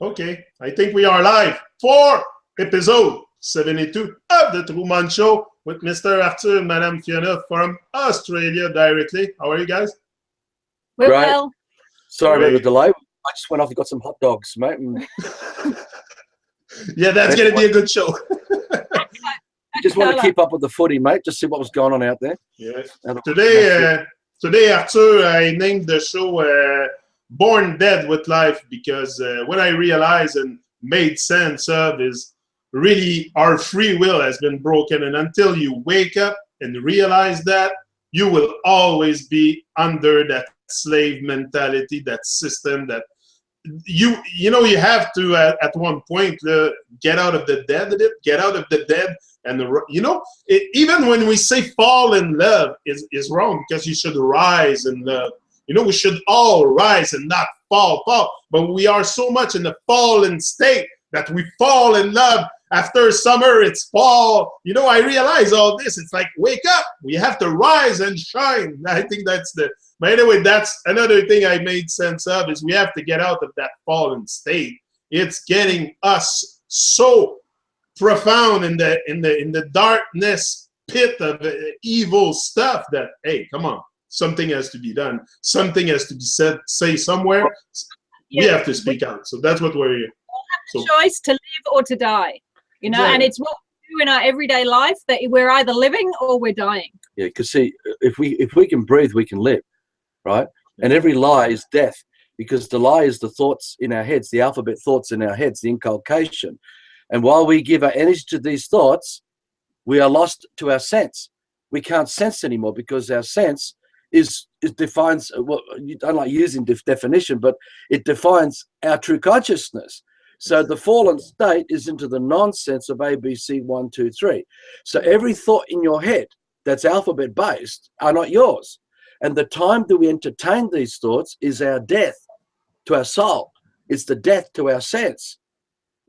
Okay, I think we are live for episode 72 of the Tru-Mon Show with Mr. Arthur and Madame Fiona from Australia directly. How are you guys? We're well. Sorry about the delay. I just went off and got some hot dogs, mate. Yeah, that's going to be a good show. Just want to keep up with the footy, mate. Just see what was going on out there. Yeah. Today, Arthur, I named the show Born Dead with Life because what I realized and made sense of is really our free will has been broken. And until you wake up and realize that, you will always be under that slave mentality, that system that you have to at one point get out of the dead. And even when we say fall in love is wrong, because you should rise in love. We should all rise and not fall. But we are so much in the fallen state that we fall in love. After summer, it's fall. I realize all this. It's like, wake up. We have to rise and shine. I think that's but anyway, that's another thing I made sense of is we have to get out of that fallen state. It's getting us so profound in the darkness pit of evil stuff that, hey, come on. Something has to be done. Something has to be said, say somewhere. We have to speak out. So that's what we're here. We'll have a choice to live or to die, exactly. And it's what we do in our everyday life that we're either living or we're dying. Yeah, because see, if we can breathe, we can live, right? And every lie is death, because the lie is the thoughts in our heads, the alphabet thoughts in our heads, the inculcation. And while we give our energy to these thoughts, we are lost to our sense. We can't sense anymore because our sense it defines, well, you don't like using definition, but it defines our true consciousness. So the fallen state is into the nonsense of ABC 1, 2, 3. So every thought in your head that's alphabet based are not yours. And the time that we entertain these thoughts is our death to our soul. It's the death to our sense.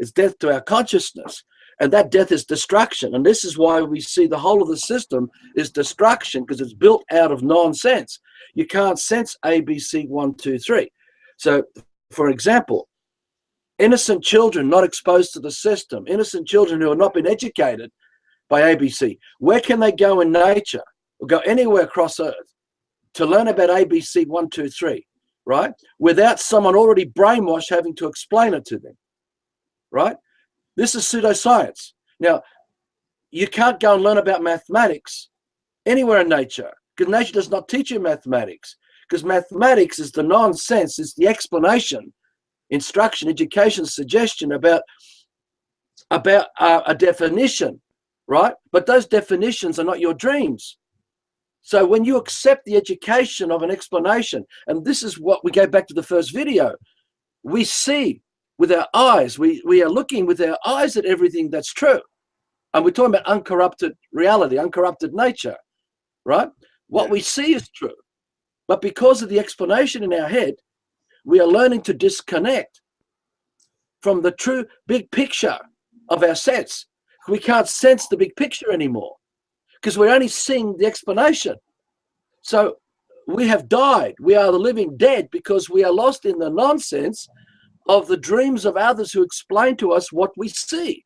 It's death to our consciousness. And that death is destruction. And this is why we see the whole of the system is destruction, because it's built out of nonsense. You can't sense ABC 1, 2, 3. So, for example, innocent children not exposed to the system, innocent children who have not been educated by ABC, where can they go in nature or go anywhere across Earth to learn about ABC 1, 2, 3, right? Without someone already brainwashed having to explain it to them, right? This is pseudoscience. Now, you can't go and learn about mathematics anywhere in nature, because nature does not teach you mathematics, because mathematics is the nonsense, it's the explanation, instruction, education, suggestion about a definition, right? But those definitions are not your dreams. So when you accept the education of an explanation, and this is what we go back to the first video, we see with our eyes, we are looking with our eyes at everything that's true. And we're talking about uncorrupted reality, uncorrupted nature, right? What we see is true. But because of the explanation in our head, we are learning to disconnect from the true big picture of our sense. We can't sense the big picture anymore because we're only seeing the explanation. So we have died. We are the living dead because we are lost in the nonsense of the dreams of others who explain to us what we see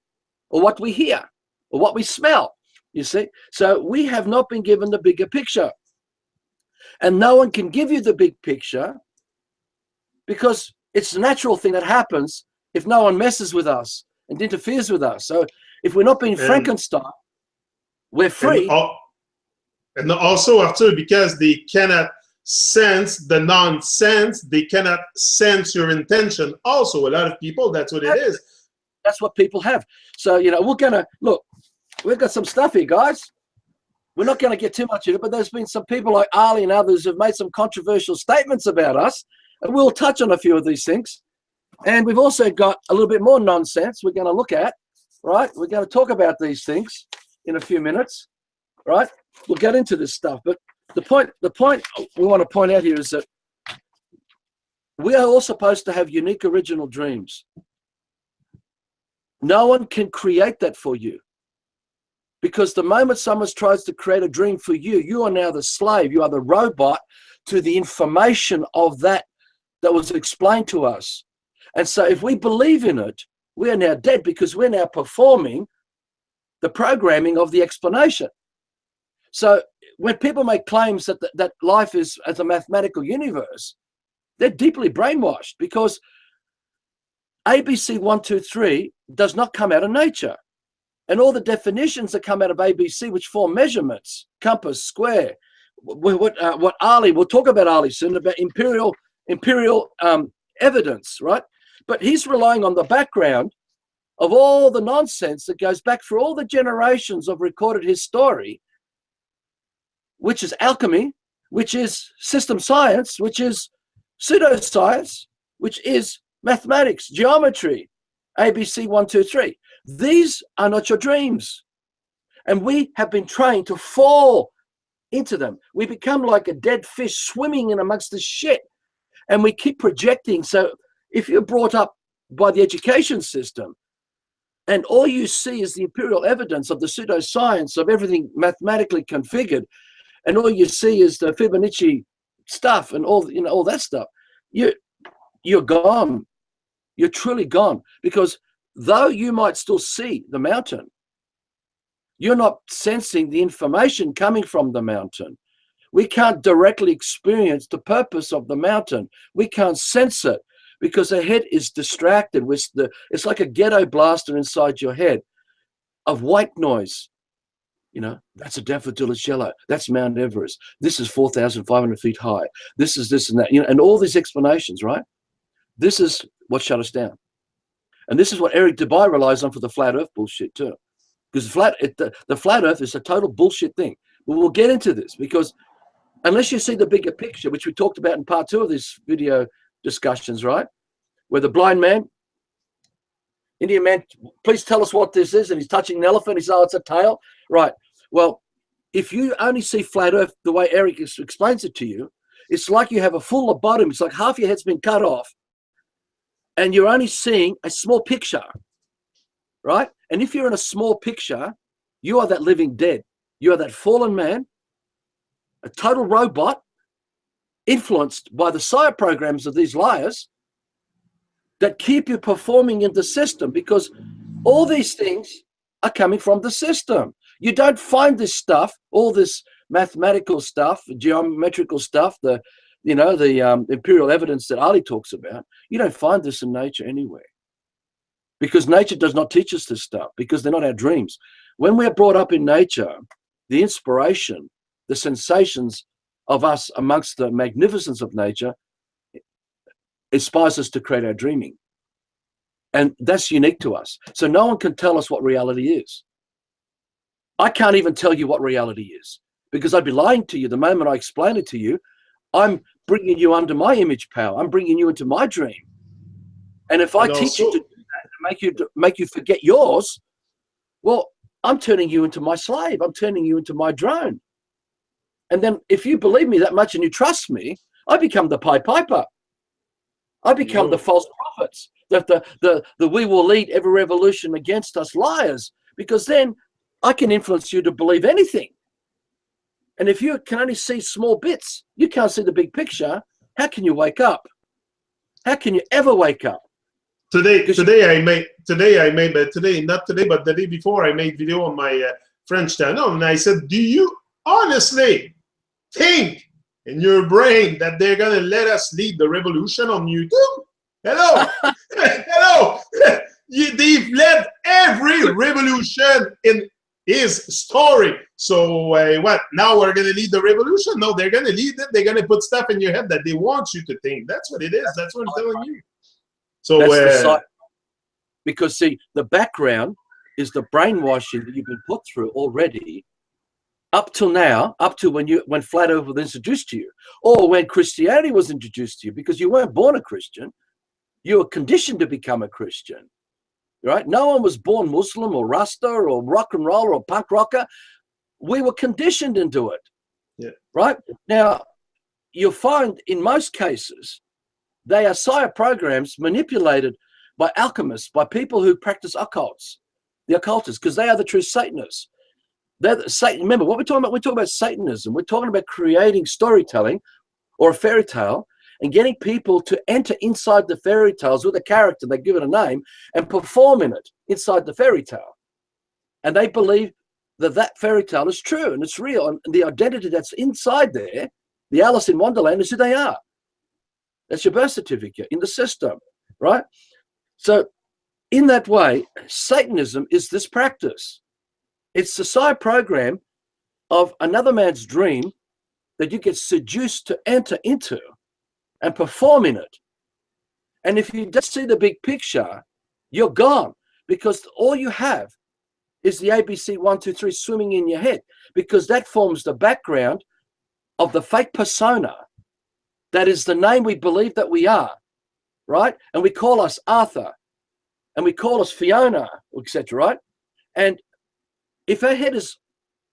or what we hear or what we smell, you see. So we have not been given the bigger picture. And no one can give you the big picture because it's a natural thing that happens if no one messes with us and interferes with us. So if we're not being Frankenstein, we're free. And also, Arthur, because they cannot sense the nonsense, they cannot sense your intention. Also, a lot of people, that's what it is. That's what people have. So, we're going to, look, we've got some stuff here, guys. We're not going to get too much in it, but there's been some people like Ali and others who've made some controversial statements about us, and we'll touch on a few of these things. And we've also got a little bit more nonsense we're going to look at, right? We're going to talk about these things in a few minutes, right? We'll get into this stuff, but the point we want to point out here is that we are all supposed to have unique original dreams. No one can create that for you, because the moment someone tries to create a dream for you, you are now the slave, you are the robot to the information of that was explained to us. And so if we believe in it, we are now dead because we're now performing the programming of the explanation. So when people make claims that life is as a mathematical universe, they're deeply brainwashed, because ABC 1, 2, 3 does not come out of nature. And all the definitions that come out of ABC, which form measurements, compass, square, what Ali, we'll talk about Ali soon, about imperial evidence, right? But he's relying on the background of all the nonsense that goes back for all the generations of recorded history, which is alchemy, which is system science, which is pseudoscience, which is mathematics, geometry, ABC 1, 2, 3. These are not your dreams. And we have been trained to fall into them. We become like a dead fish swimming in amongst the shit. And we keep projecting. So if you're brought up by the education system and all you see is the imperial evidence of the pseudoscience of everything mathematically configured, and all you see is the Fibonacci stuff and all, you know, all that stuff, you're gone. You're truly gone. Because though you might still see the mountain, you're not sensing the information coming from the mountain. We can't directly experience the purpose of the mountain. We can't sense it because the head is distracted with it's like a ghetto blaster inside your head of white noise. You know, that's a daffodilus yellow. That's Mount Everest. This is 4,500 feet high. This is this and that, you know, and all these explanations, right? This is what shut us down. And this is what Eric Dubai relies on for the flat earth bullshit too. Because the flat earth is a total bullshit thing. But we'll get into this because unless you see the bigger picture, which we talked about in part 2 of this video discussions, right? Where the blind man, Indian man, please tell us what this is. And he's touching an elephant. He says, oh, it's a tail. Right. Well, if you only see flat earth the way Eric explains it to you, it's like you have a full lobotomy. It's like half your head's been cut off and you're only seeing a small picture, right? And if you're in a small picture, you are that living dead. You are that fallen man, a total robot, influenced by the sire programs of these liars that keep you performing in the system, because all these things are coming from the system. You don't find this stuff, all this mathematical stuff, geometrical stuff, the imperial evidence that Ali talks about. You don't find this in nature anywhere, because nature does not teach us this stuff, because they're not our dreams. When we're brought up in nature, the inspiration, the sensations of us amongst the magnificence of nature inspires us to create our dreaming. And that's unique to us. So no one can tell us what reality is. I can't even tell you what reality is, because I'd be lying to you the moment I explain it to you. I'm bringing you under my image power. I'm bringing you into my dream. And if I teach you to do that, to make you forget yours, well, I'm turning you into my slave. I'm turning you into my drone. And then if you believe me that much and you trust me, I become the Pied Piper. I become the false prophets, the we will lead every revolution against us liars, because then I can influence you to believe anything. And if you can only see small bits, you can't see the big picture, how can you wake up? How can you ever wake up? Not today, but the day before, I made video on my French channel, and I said, do you honestly think in your brain that they're gonna let us lead the revolution on YouTube? Hello, hello. They've led every revolution in his story. So what? Now we're gonna lead the revolution? No, they're gonna lead it. They're gonna put stuff in your head that they want you to think. That's what it is. That's what I'm telling you. So because see, the background is the brainwashing that you've been put through already. Up till now, up to when flat earth was introduced to you, or when Christianity was introduced to you, because you weren't born a Christian, you were conditioned to become a Christian, right? No one was born Muslim or Rasta or rock and roll or punk rocker. We were conditioned into it, yeah. Right? Now, you'll find in most cases, they are sire programs manipulated by alchemists, by people who practice occults, the occultists, because they are the true Satanists. Remember what we're talking about. We're talking about Satanism. We're talking about creating storytelling or a fairy tale and getting people to enter inside the fairy tales with a character, they give it a name, and perform in it inside the fairy tale. And they believe that that fairy tale is true and it's real. And the identity that's inside there, the Alice in Wonderland, is who they are. That's your birth certificate in the system, right? So in that way, Satanism is this practice. It's the side program of another man's dream that you get seduced to enter into and perform in it. And if you just see the big picture, you're gone, because all you have is the ABC 1, 2, 3 swimming in your head, because that forms the background of the fake persona. That is the name we believe that we are, right? And we call us Arthur, and we call us Fiona, etc., right? And if our head is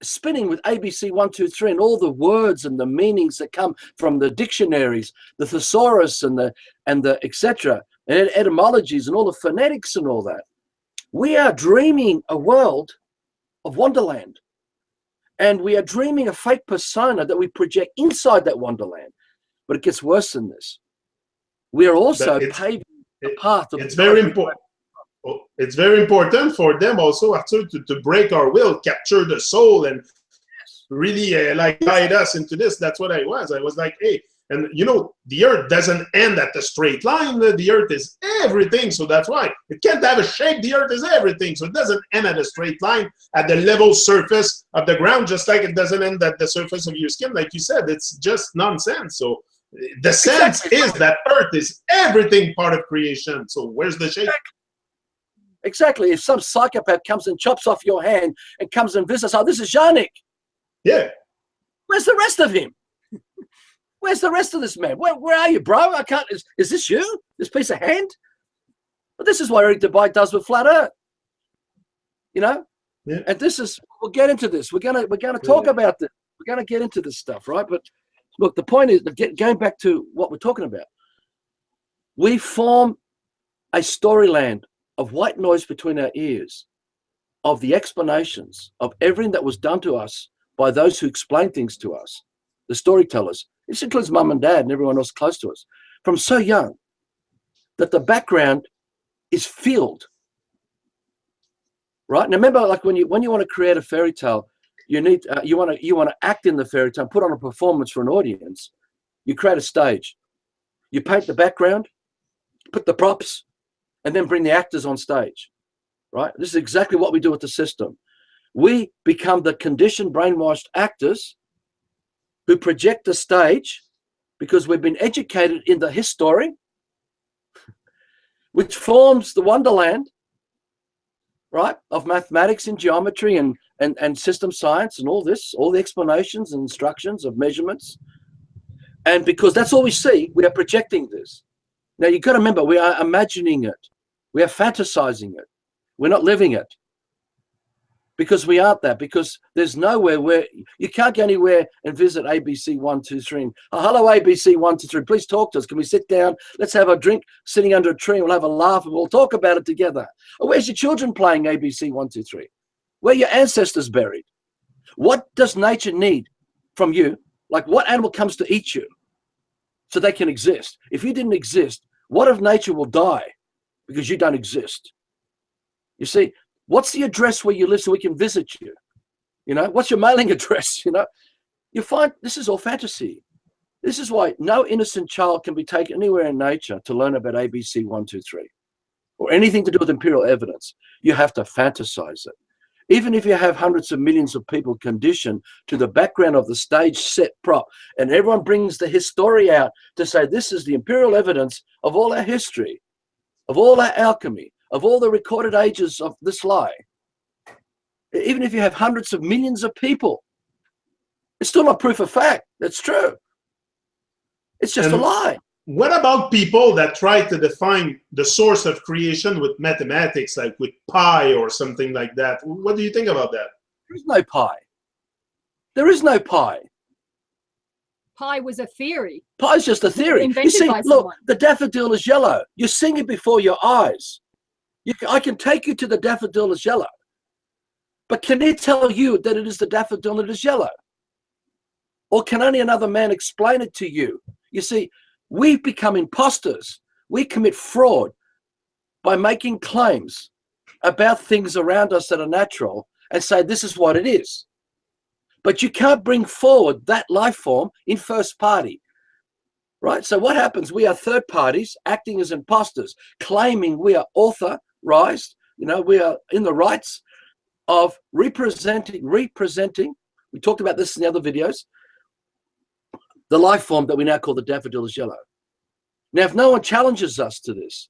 spinning with ABC 1, 2, 3 and all the words and the meanings that come from the dictionaries, the thesaurus and the etc., and etymologies and all the phonetics and all that, we are dreaming a world of Wonderland. And we are dreaming a fake persona that we project inside that Wonderland. But it gets worse than this. We are also paving the path of... It's very important. It's very important for them also, Arthur, to break our will, capture the soul, and really like guide us into this. That's what I was. I was like, hey, and you know, the earth doesn't end at the straight line. The earth is everything. So that's why it can't have a shape. The earth is everything. So it doesn't end at a straight line at the level surface of the ground, just like it doesn't end at the surface of your skin. Like you said, it's just nonsense. So the sense is that earth is everything part of creation. So where's the shape? Exactly. If some psychopath comes and chops off your hand and comes and visits, oh, this is Yannick. Yeah. Where's the rest of him? Where's the rest of this man? Where are you, bro? I can't. Is this you? This piece of hand? But this is what Eric Dubai does with Flat Earth. You know? Yeah. And this is, we'll get into this. We're gonna talk about this. We're gonna get into this stuff, right? But look, the point is, going back to what we're talking about, we form a storyland of white noise between our ears, of the explanations of everything that was done to us by those who explain things to us, the storytellers. This includes mum and dad and everyone else close to us, from so young, that the background is filled. Right? Now remember, like when you want to create a fairy tale, you need you want to act in the fairy tale, put on a performance for an audience. You create a stage, you paint the background, put the props, and then bring the actors on stage, right? This is exactly what we do with the system. We become the conditioned, brainwashed actors who project the stage because we've been educated in the history, which forms the Wonderland, right, of mathematics and geometry and system science and all this, all the explanations and instructions of measurements. And because that's all we see, we are projecting this. Now, you've got to remember, we are imagining it. We are fantasizing it. We're not living it. Because we aren't that. Because there's nowhere where you can't go anywhere and visit ABC 1, 2, 3. And, oh, hello, ABC 1, 2, 3. Please talk to us. Can we sit down? Let's have a drink sitting under a tree. And we'll have a laugh and we'll talk about it together. Or where's your children playing ABC 1, 2, 3? Where are your ancestors buried? What does nature need from you? Like, what animal comes to eat you so they can exist? If you didn't exist, what if nature will die because you don't exist? You see, what's the address where you live so we can visit you? You know, what's your mailing address? You know, you find this is all fantasy. This is why no innocent child can be taken anywhere in nature to learn about ABC 1, 2, 3 or anything to do with empirical evidence. You have to fantasize it. Even if you have hundreds of millions of people conditioned to the background of the stage set prop, and everyone brings the history out to say this is the empirical evidence of all our history, of all our alchemy, of all the recorded ages of this lie. Even if you have hundreds of millions of people, it's still not proof of fact. That's true. It's just a lie. What about people that try to define the source of creation with mathematics, like with pi or something like that? What do you think about that? There is no pi. There is no pi. Pi was a theory. Pi is just a theory. You see, look, the daffodil is yellow. You see it before your eyes. I can take you to the daffodil is yellow. But can it tell you that it is the daffodil that is yellow? Or can only another man explain it to you? You see, We become imposters. We commit fraud by making claims about things around us that are natural and say this is what it is. But you can't bring forward that life form in first party, right? So what happens? We are third parties acting as imposters, claiming we are authorized, we are in the rights of representing, we talked about this in the other videos, the life form that we now call the daffodil is yellow. Now, if no one challenges us to this,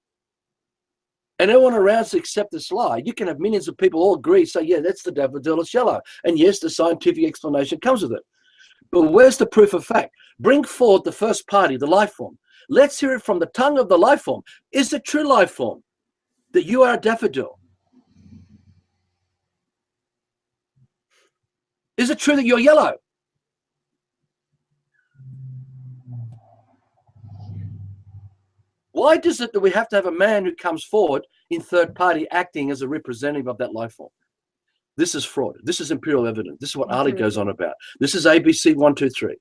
and everyone around us accept this lie, you can have millions of people all agree, say, yeah, that's the daffodil, it's yellow. And yes, the scientific explanation comes with it. But where's the proof of fact? Bring forward the first party, the life form. Let's hear it from the tongue of the life form. Is it true life form that you are a daffodil? Is it true that you're yellow? Why does it that we have to have a man who comes forward in third party acting as a representative of that life form? This is fraud. This is imperial evidence. This is what Ali goes on about. This is ABC 1, 2, 3.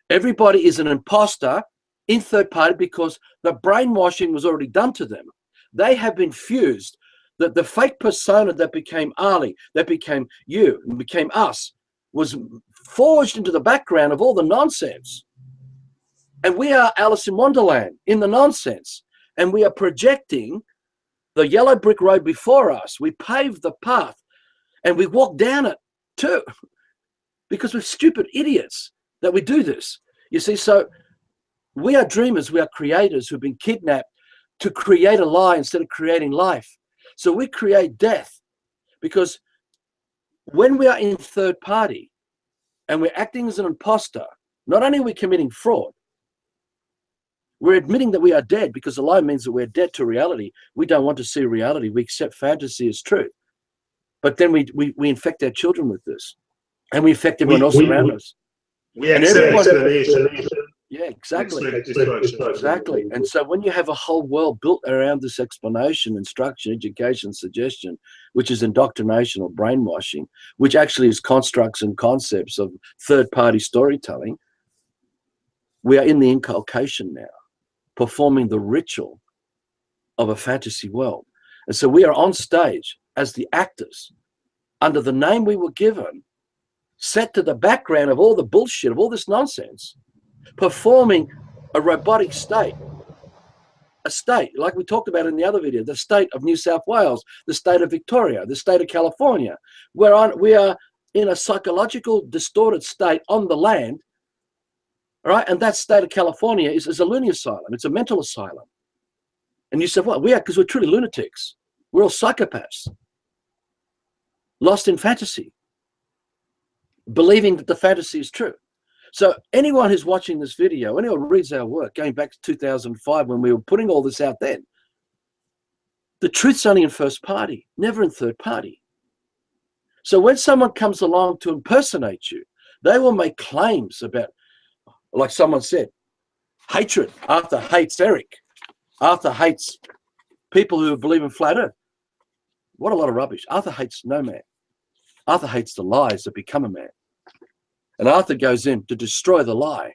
Everybody is an imposter in third party because the brainwashing was already done to them. They have been fused. That the fake persona that became Ali, that became you, and became us, was forged into the background of all the nonsense. And we are Alice in Wonderland in the nonsense. And we are projecting the yellow brick road before us. We pave the path and we walk down it too, because we're stupid idiots that we do this. You see, so we are dreamers, we are creators who've been kidnapped to create a lie instead of creating life. So we create death, because when we are in third party and we're acting as an imposter, not only are we committing fraud, we're admitting that we are dead, because the lie means that we're dead to reality. We don't want to see reality. We accept fantasy as truth. But then we infect our children with this, and we infect everyone else around us. We accept explanation. Yeah, exactly. Exactly. And so when you have a whole world built around this explanation, instruction, education, suggestion, which is indoctrination or brainwashing, which actually is constructs and concepts of third-party storytelling, we are in the inculcation now, performing the ritual of a fantasy world. And so we are on stage as the actors under the name we were given, set to the background of all the bullshit, of all this nonsense, performing a robotic state, a state like we talked about in the other video, the state of New South Wales, the state of Victoria, the state of California, where we are in a psychological distorted state on the land, right? And that state of California is a lunatic asylum. It's a mental asylum. And you said, what? We are, because we're truly lunatics. We're all psychopaths, lost in fantasy, believing that the fantasy is true. So anyone who's watching this video, anyone who reads our work, going back to 2005 when we were putting all this out then, the truth's only in first party, never in third party. So when someone comes along to impersonate you, they will make claims about, like someone said, hatred. Arthur hates Eric. Arthur hates people who believe in flat earth. What a lot of rubbish. Arthur hates no man. Arthur hates the lies that become a man. And Arthur goes in to destroy the lie,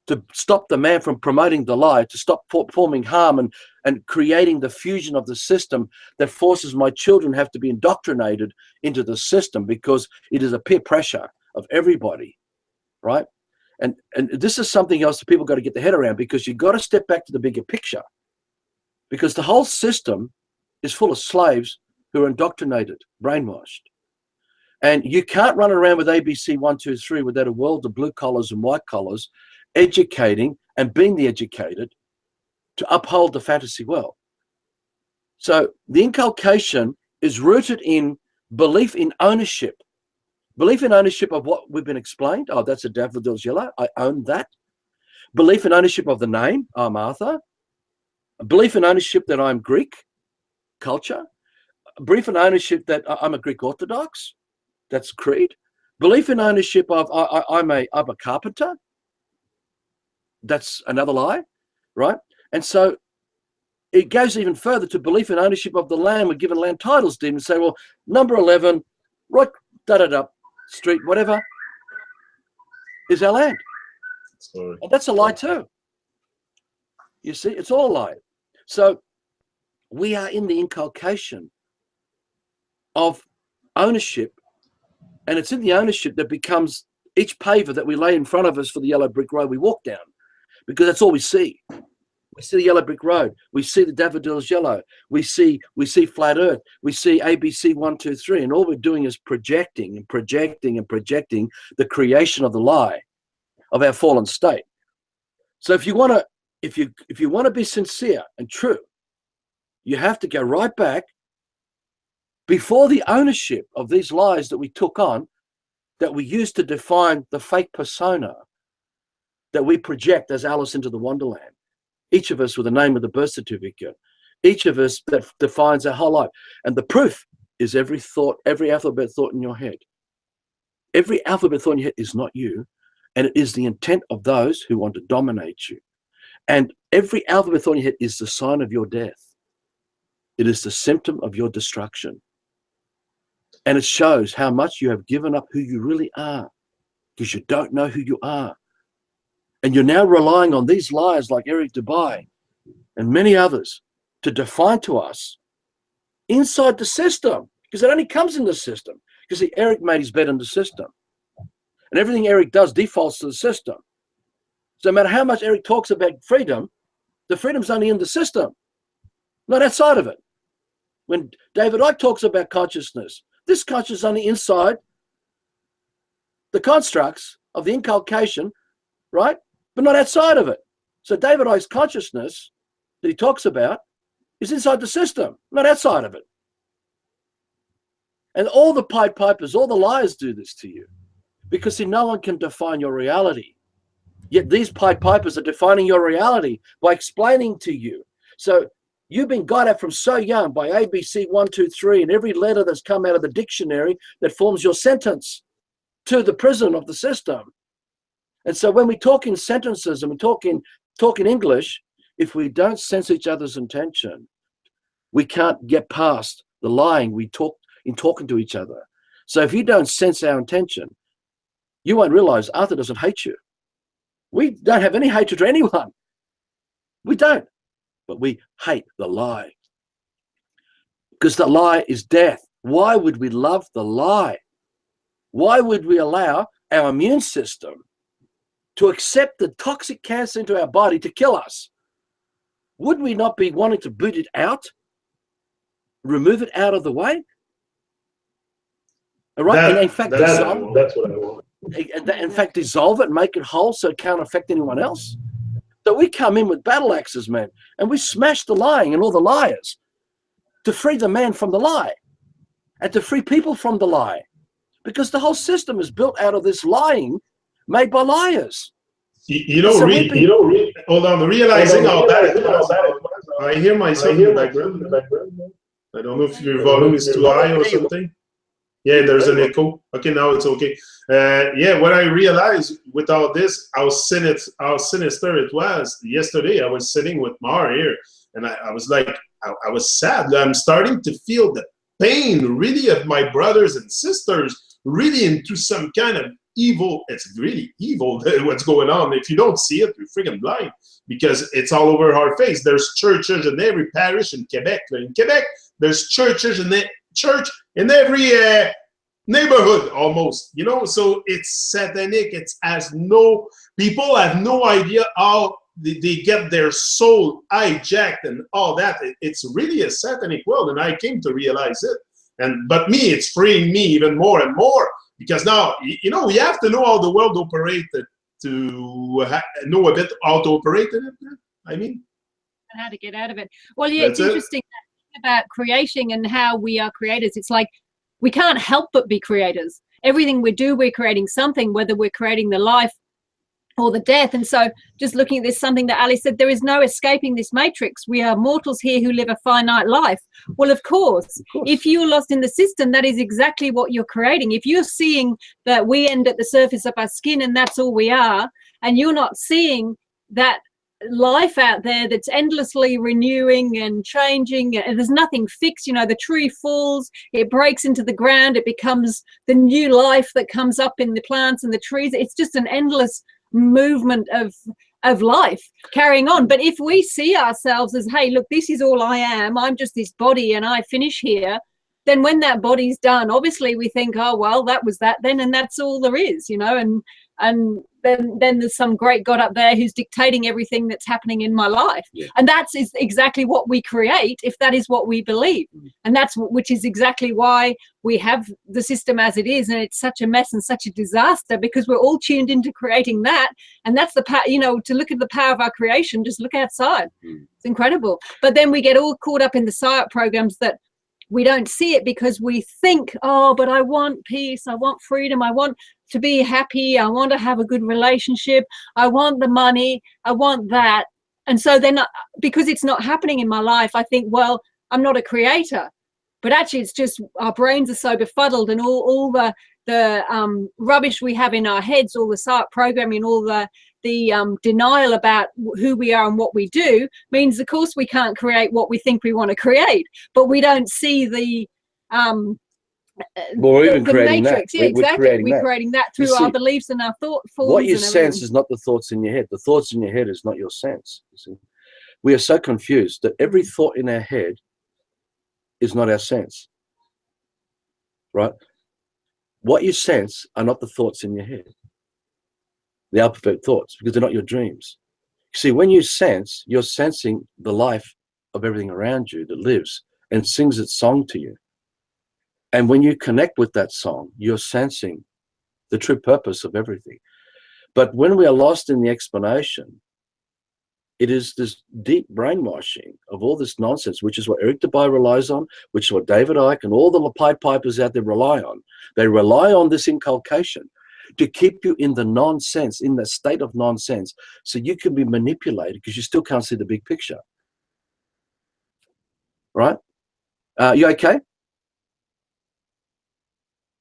to stop the man from promoting the lie, to stop forming harm and creating the fusion of the system that forces my children have to be indoctrinated into the system, because it is a peer pressure of everybody, right? And this is something else that people got to get their head around, because you've got to step back to the bigger picture, because the whole system is full of slaves who are indoctrinated, brainwashed. And you can't run around with ABC 1, 2, 3 without a world of blue collars and white collars, educating and being the educated to uphold the fantasy world. So the inculcation is rooted in belief in ownership. Belief in ownership of what we've been explained. Oh, that's a daffodil's yellow. I own that. Belief in ownership of the name. I'm Arthur. Belief in ownership that I'm Greek culture. Belief in ownership that I'm a Greek Orthodox. That's creed. Belief in ownership of I'm a carpenter. That's another lie, right? And so it goes even further to belief in ownership of the land. We're given land titles, deed, and say, well, number 11, right, street, whatever, is our land. Sorry. And that's a lie too. You see, it's all a lie. So we are in the inculcation of ownership, and it's in the ownership that becomes each paver that we lay in front of us for the yellow brick road we walk down, because that's all we see. We see the yellow brick road. We see the daffodils yellow. We see flat earth. We see ABC 1, 2, 3, and all we're doing is projecting and projecting and projecting the creation of the lie of our fallen state. So if you want to, if you want to be sincere and true, you have to go right back before the ownership of these lies that we took on, that we used to define the fake persona that we project as Alice into the Wonderland. Each of us with the name of the birth certificate, each of us that defines our whole life. And the proof is every thought, every alphabet thought in your head. Every alphabet thought in your head is not you, and it is the intent of those who want to dominate you. And every alphabet thought in your head is the sign of your death. It is the symptom of your destruction. And it shows how much you have given up who you really are, because you don't know who you are. And you're now relying on these liars like Eric Dubai and many others to define to us inside the system, because it only comes in the system. Because see, Eric made his bed in the system. And everything Eric does defaults to the system. So no matter how much Eric talks about freedom, the freedom's only in the system, not outside of it. When David Icke talks about consciousness, this consciousness is only inside the constructs of the inculcation, right? But not outside of it. So David Icke's consciousness that he talks about is inside the system, not outside of it. And all the Pied Pipers, all the liars do this to you, because see, no one can define your reality. Yet these Pied Pipers are defining your reality by explaining to you. So you've been guided from so young by ABC 1, 2, 3, and every letter that's come out of the dictionary that forms your sentence to the prison of the system. And so when we talk in sentences and we talk in English, if we don't sense each other's intention, we can't get past the lying we talk in talking to each other. So if you don't sense our intention, you won't realize Arthur doesn't hate you. We don't have any hatred for anyone. We don't. But we hate the lie. Because the lie is death. Why would we love the lie? Why would we allow our immune system to accept the toxic cancer into our body to kill us? Would we not be wanting to boot it out? Remove it out of the way? All right? And in fact, that's what I want. In fact, dissolve it and make it whole so it can't affect anyone else. So we come in with battle axes, man, and we smash the lying and all the liars to free the man from the lie and to free people from the lie, because the whole system is built out of this lying made by liars. You don't read. Hold on, realizing all that. I hear myself in the background. I don't know if your volume is too high or something. Yeah, there's an echo. Okay, now it's okay. Yeah, what I realized with all this, how sinister it was. Yesterday, I was sitting with Mar here, and I was like, I was sad. I'm starting to feel the pain, really, of my brothers and sisters, really into some kind of evil. It's really evil what's going on. If you don't see it, you're freaking blind, because it's all over our face. There's churches in every parish in Quebec. In Quebec, there's churches in in every neighborhood almost, you know. So it's satanic. People have no idea how they get their soul hijacked and all that. It's really a satanic world, and I came to realize it. But me, it's freeing me even more and more, because now, you know, we have to know how the world operates to know a bit how to operate in it. I mean, and how to get out of it. Well, yeah, it's interesting about creating and how we are creators. It's like we can't help but be creators. Everything we do, we're creating something, whether we're creating the life or the death. And so just looking at this, something that Ali said, there is no escaping this matrix. We are mortals here who live a finite life. Well, of course, if you're lost in the system, that is exactly what you're creating. If you're seeing that we end at the surface of our skin and that's all we are, and you're not seeing that life out there that's endlessly renewing and changing, and there's nothing fixed. You know, the tree falls, it breaks into the ground, it becomes the new life that comes up in the plants and the trees. It's just an endless movement of of life carrying on. But if we see ourselves as, hey, look, this is all I am, I'm just this body and I finish here, then when that body's done, obviously we think, oh, well, that was that then, and that's all there is, you know, and then there's some great God up there who's dictating everything that's happening in my life. Yeah. And that's is exactly what we create if that is what we believe. And that's which is exactly why we have the system as it is, and it's such a mess and such a disaster, because we're all tuned into creating that. And that's the power, you know, to look at the power of our creation, just look outside. It's incredible. But then we get all caught up in the psyop programs that we don't see it, because we think, oh, but I want peace, I want freedom, I want to be happy, I want to have a good relationship, I want the money, I want that. And so then because it's not happening in my life, I think, well, I'm not a creator. But actually it's just our brains are so befuddled, and all the rubbish we have in our heads, all the psyop programming, all the denial about who we are and what we do, means of course we can't create what we think we want to create. But we don't see the creating matrix. that. Yeah, exactly. We're creating that through our beliefs and our thought forms. What you sense is not the thoughts in your head. The thoughts in your head is not your sense. You see, we are so confused that every thought in our head is not our sense, right? What you sense are not the thoughts in your head, the alphabet thoughts, because they're not your dreams. See, when you sense, you're sensing the life of everything around you that lives and sings its song to you. And when you connect with that song, you're sensing the true purpose of everything. But when we are lost in the explanation, it is this deep brainwashing of all this nonsense, which is what Eric DeBay relies on, which is what David Icke and all the Pied Pipers out there rely on. They rely on this inculcation to keep you in the nonsense, in the state of nonsense, so you can be manipulated because you still can't see the big picture. Right? You okay?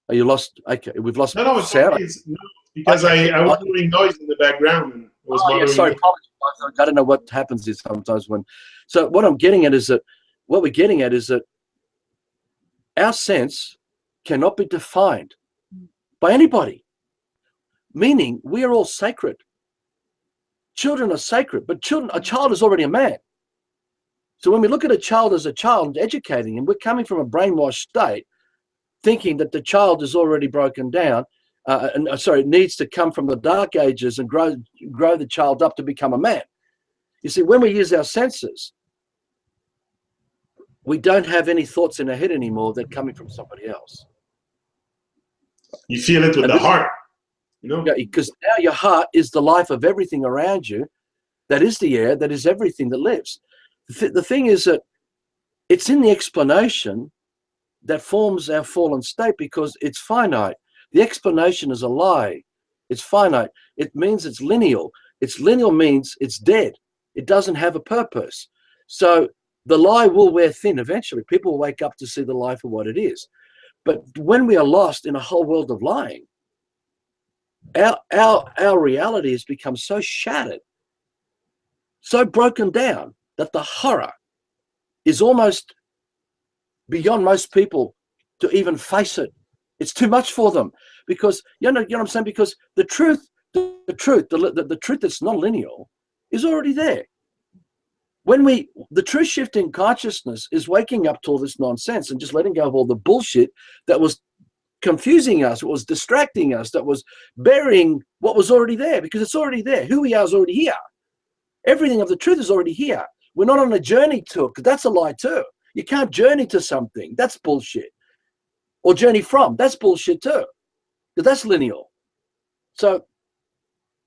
Are you lost? Okay, we've lost no, sound. No, because okay. I was doing noise in the background. And it was sorry, I don't know what happens is sometimes when. So what I'm getting at is that our sense cannot be defined by anybody. Meaning we are all sacred. Children are sacred, but a child is already a man. So when we look at a child as a child and educating him, we're coming from a brainwashed state, thinking that the child is already broken down, needs to come from the dark ages and grow the child up to become a man. You see, when we use our senses, we don't have any thoughts in our head anymore that are coming from somebody else. You feel it with the heart, you know? Yeah, because now your heart is the life of everything around you. That is the air, that is everything that lives. The thing is that it's in the explanation that forms our fallen state, because it's finite. The explanation is a lie. It's finite. It means it's lineal. It's lineal means it's dead. It doesn't have a purpose. So the lie will wear thin eventually. People will wake up to see the lie for what it is. But when we are lost in a whole world of lying, our reality has become so shattered, so broken down, that the horror is almost beyond most people to even face it. It's too much for them, because you know what I'm saying? Because the truth that's non-lineal is already there. The true shift in consciousness is waking up to all this nonsense and just letting go of all the bullshit that was confusing us, it was distracting us, that was burying what was already there, because it's already there. Who we are is already here. Everything of the truth is already here. We're not on a journey to it, because that's a lie too. You can't journey to something. That's bullshit. Or journey from. That's bullshit too, because that's lineal. So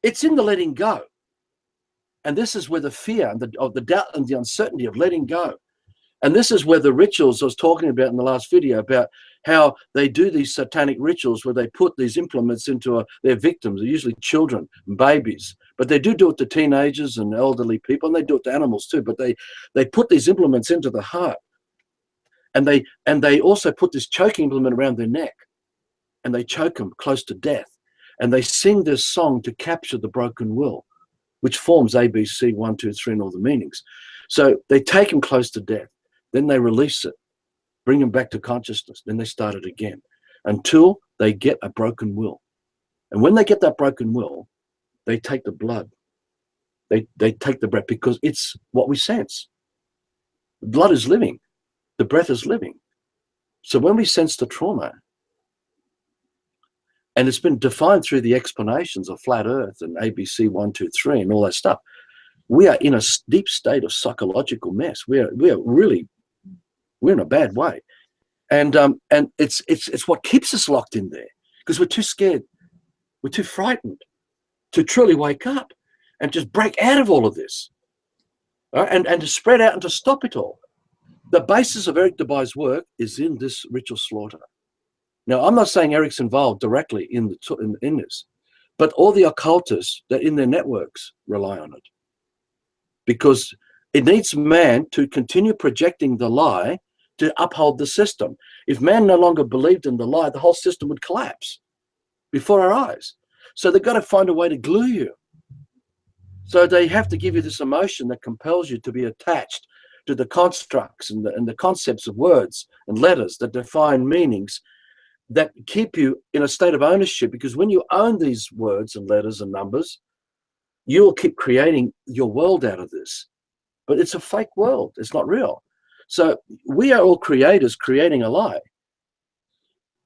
it's in the letting go. And this is where the fear and the doubt and the uncertainty of letting go. And this is where the rituals I was talking about in the last video, about how they do these satanic rituals where they put these implements into their victims. They're usually children and babies, but they do it to teenagers and elderly people, and they do it to animals too. But they put these implements into the heart, and they also put this choking implement around their neck, and they choke them close to death, and they sing this song to capture the broken will, which forms ABC 1, 2, 3 and all the meanings. So they take them close to death. Then they release it, bring them back to consciousness. Then they start it again until they get a broken will. And when they get that broken will, they take the blood They take the breath because it's what we sense. The blood is living. The breath is living. So when we sense the trauma, and it's been defined through the explanations of flat earth and ABC 1, 2, 3 and all that stuff, we are in a deep state of psychological mess. We're in a bad way. And it's what keeps us locked in there, because we're too scared. We're too frightened to truly wake up and just break out of all of this, right? And to spread out and to stop it all. The basis of Eric Dubai's work is in this ritual slaughter. Now, I'm not saying Eric's involved directly in this, but all the occultists that in their networks rely on it, because it needs man to continue projecting the lie to uphold the system. If man no longer believed in the lie, the whole system would collapse before our eyes. So they've got to find a way to glue you. So they have to give you this emotion that compels you to be attached to the constructs and the concepts of words and letters that define meanings that keep you in a state of ownership, because when you own these words and letters and numbers, you will keep creating your world out of this. But it's a fake world. It's not real. So we are all creators creating a lie.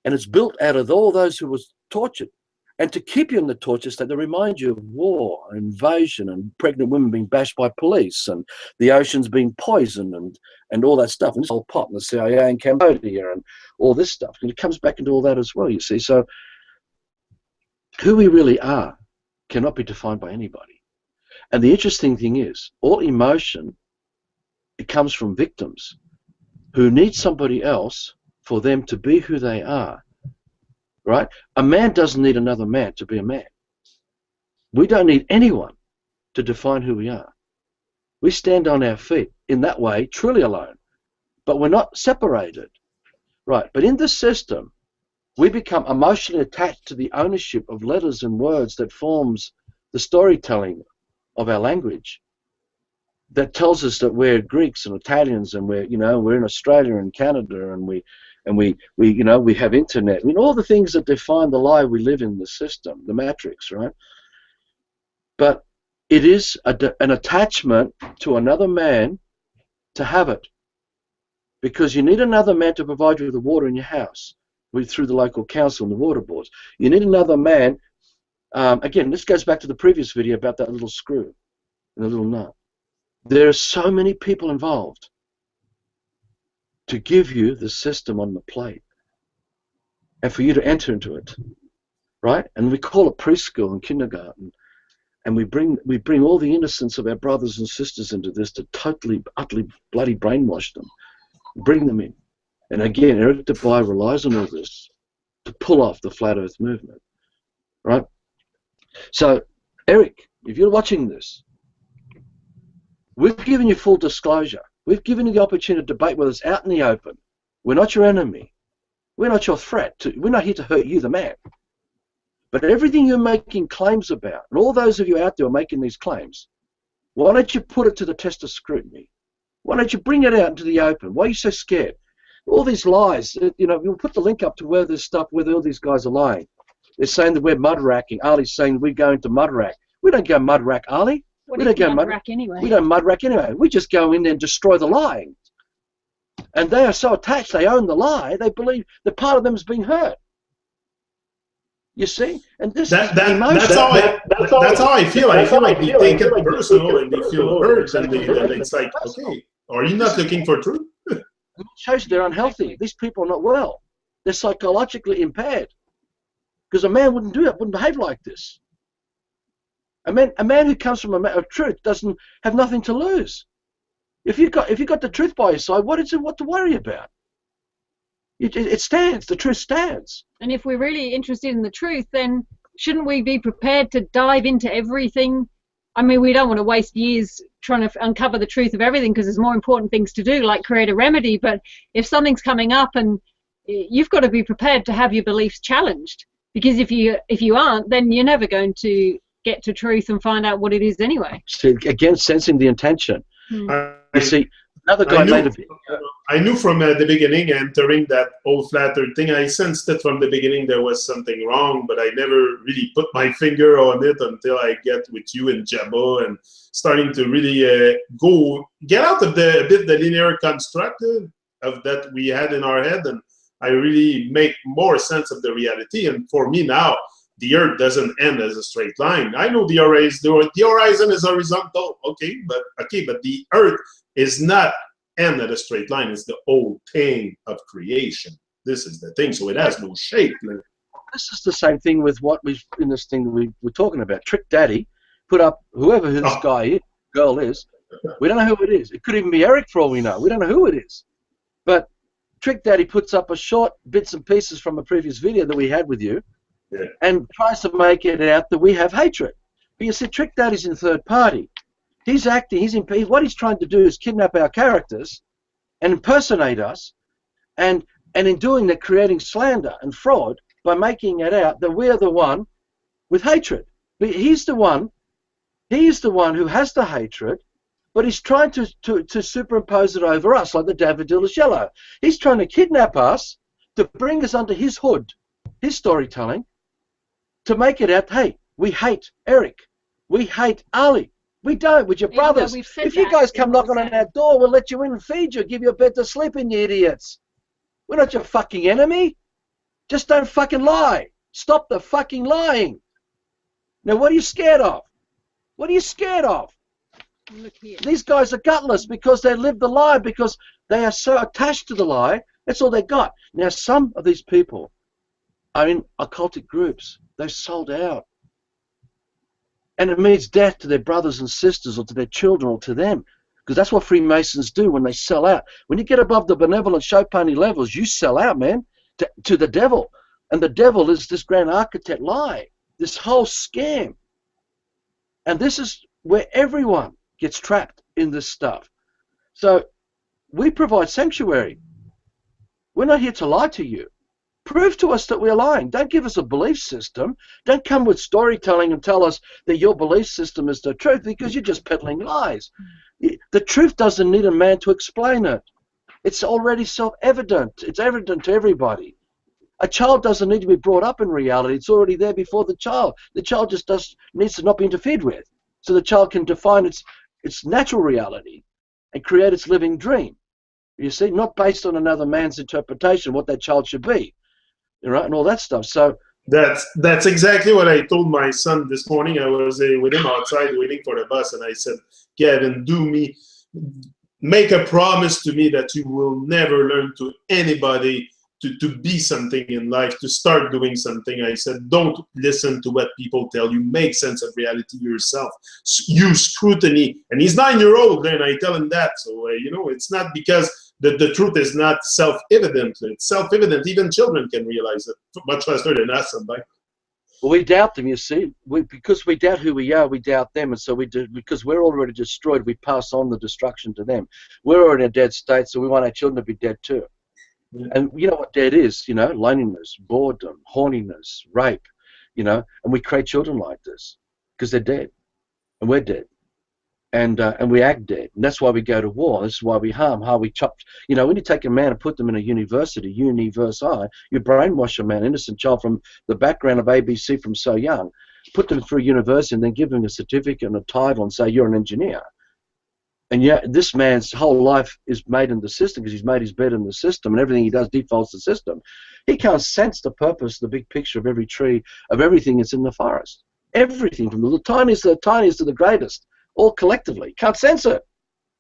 And it's built out of all those who was tortured. And to keep you in the torture state, they remind you of war, invasion, and pregnant women being bashed by police, and the oceans being poisoned, and all that stuff. And this whole pot, and the CIA in Cambodia, and all this stuff. And it comes back into all that as well, you see. So who we really are cannot be defined by anybody. And the interesting thing is, all emotion, it comes from victims who need somebody else for them to be who they are. Right? A man doesn't need another man to be a man. We don't need anyone to define who we are. We stand on our feet in that way, truly alone. But we're not separated. Right? But in this system, we become emotionally attached to the ownership of letters and words that forms the storytelling of our language, that tells us that we're Greeks and Italians, and we're in Australia and Canada, and we have internet. I mean, all the things that define the lie we live in, the system, the matrix, right? But it is an attachment to another man to have it, because you need another man to provide you with the water in your house through the local council and the water boards. You need another man. Again, this goes back to the previous video about that little screw and the little nut. There are so many people involved to give you the system on the plate and for you to enter into it, right? And we call it preschool and kindergarten, and we bring all the innocence of our brothers and sisters into this to totally, utterly bloody brainwash them, bring them in. And again, Eric Dubai relies on all this to pull off the flat earth movement, right? So, Eric, if you're watching this, we've given you full disclosure. We've given you the opportunity to debate with us out in the open. We're not your enemy. We're not your threat. We're not here to hurt you, the man. But everything you're making claims about, and all those of you out there making these claims, why don't you put it to the test of scrutiny? Why don't you bring it out into the open? Why are you so scared? All these lies, we'll put the link up to where all these guys are lying. They're saying that we're mud racking. Ali's saying we're going to mud rack. We don't go mud rack, Ali. We don't go mud rack anyway. We don't mud rack anyway. We just go in there and destroy the lie. And they are so attached, they own the lie, they believe that part of them is being hurt. You see? And this that's how I feel. I feel like they take it personal and they feel hurt, and it's like, okay, are you not looking for truth? It shows they're unhealthy. These people are not well. They're psychologically impaired. Because a man wouldn't do it, wouldn't behave like this. A man who comes from of truth doesn't have nothing to lose. If you got the truth by your side, what to worry about? It stands. The truth stands. And if we're really interested in the truth, then shouldn't we be prepared to dive into everything? I mean, we don't want to waste years trying to uncover the truth of everything, because there's more important things to do, like create a remedy. But if something's coming up, and you've got to be prepared to have your beliefs challenged, because if you aren't, then you're never going to get to truth and find out what it is anyway. So again, sensing the intention. You see, Another guy made a video. I knew from the beginning, entering that old flat earth thing, I sensed it from the beginning there was something wrong, but I never really put my finger on it until I get with you and Jabba and starting to really get out of a bit the linear construct of that we had in our head, and I really make more sense of the reality. And for me now, the earth doesn't end as a straight line. I know the horizon is horizontal, okay, but the earth is not end at a straight line. It's the whole thing of creation. This is the thing, so it has no shape. This is the same thing with what we in this thing we were talking about. Trick Daddy put up whoever this girl is. We don't know who it is. It could even be Eric for all we know. We don't know who it is. But Trick Daddy puts up a short bits and pieces from a previous video that we had with you, and tries to make it out that we have hatred. But you see, Trick Daddy's in third party. He's acting. What he's trying to do is kidnap our characters and impersonate us, and in doing that, creating slander and fraud by making it out that we're the one with hatred. But he's the one who has the hatred, but he's trying to superimpose it over us, like the David Dillashello. He's trying to kidnap us to bring us under his hood, his storytelling, to make it out, hey, we hate Eric, we hate Ali. We don't, with your brothers. If you guys come knocking on our door, we'll let you in and feed you, give you a bed to sleep in, you idiots. We're not your fucking enemy. Just don't fucking lie. Stop the fucking lying. Now, what are you scared of? What are you scared of? Look here. These guys are gutless because they live the lie, because they are so attached to the lie. That's all they got. Now, some of these people are in occultic groups. They've sold out. And it means death to their brothers and sisters, or to their children, or to them. Because that's what Freemasons do when they sell out. When you get above the benevolent show pony levels, you sell out, man, to the devil. And the devil is this grand architect lie, this whole scam. And this is where everyone gets trapped in this stuff. So we provide sanctuary. We're not here to lie to you. Prove to us that we're lying. Don't give us a belief system. Don't come with storytelling and tell us that your belief system is the truth, because you're just peddling lies. The truth doesn't need a man to explain it. It's already self-evident. It's evident to everybody. A child doesn't need to be brought up in reality. It's already there before the child. The child just needs to not be interfered with, so the child can define its natural reality and create its living dream. You see, not based on another man's interpretation of what that child should be. Right, and all that stuff. So that's exactly what I told my son this morning. I was with him outside waiting for the bus, and I said, Kevin, make a promise to me that you will never learn to anybody to be something in life, to start doing something. I said, don't listen to what people tell you. Make sense of reality yourself. Use scrutiny. And he's 9-year-old, and I tell him that. So, it's not because the truth is not self-evident. It's self-evident. Even children can realize it much faster than us sometimes. Well, we doubt them, you see. Because we doubt who we are, we doubt them. And so because we're already destroyed, we pass on the destruction to them. We're already in a dead state, so we want our children to be dead too. Yeah. And you know what dead is, loneliness, boredom, horniness, rape, and we create children like this because they're dead and we're dead. And we act dead. And that's why we go to war. This is why we harm, how we chop. When you take a man and put them in a university, you brainwash a man, innocent child from the background of ABC from so young, put them through university and then give them a certificate and a title and say, you're an engineer. And yet this man's whole life is made in the system because he's made his bed in the system, and everything he does defaults the system. He can't sense the purpose, the big picture of every tree, of everything that's in the forest. Everything, from the tiniest to the greatest, all collectively. Can't sense it.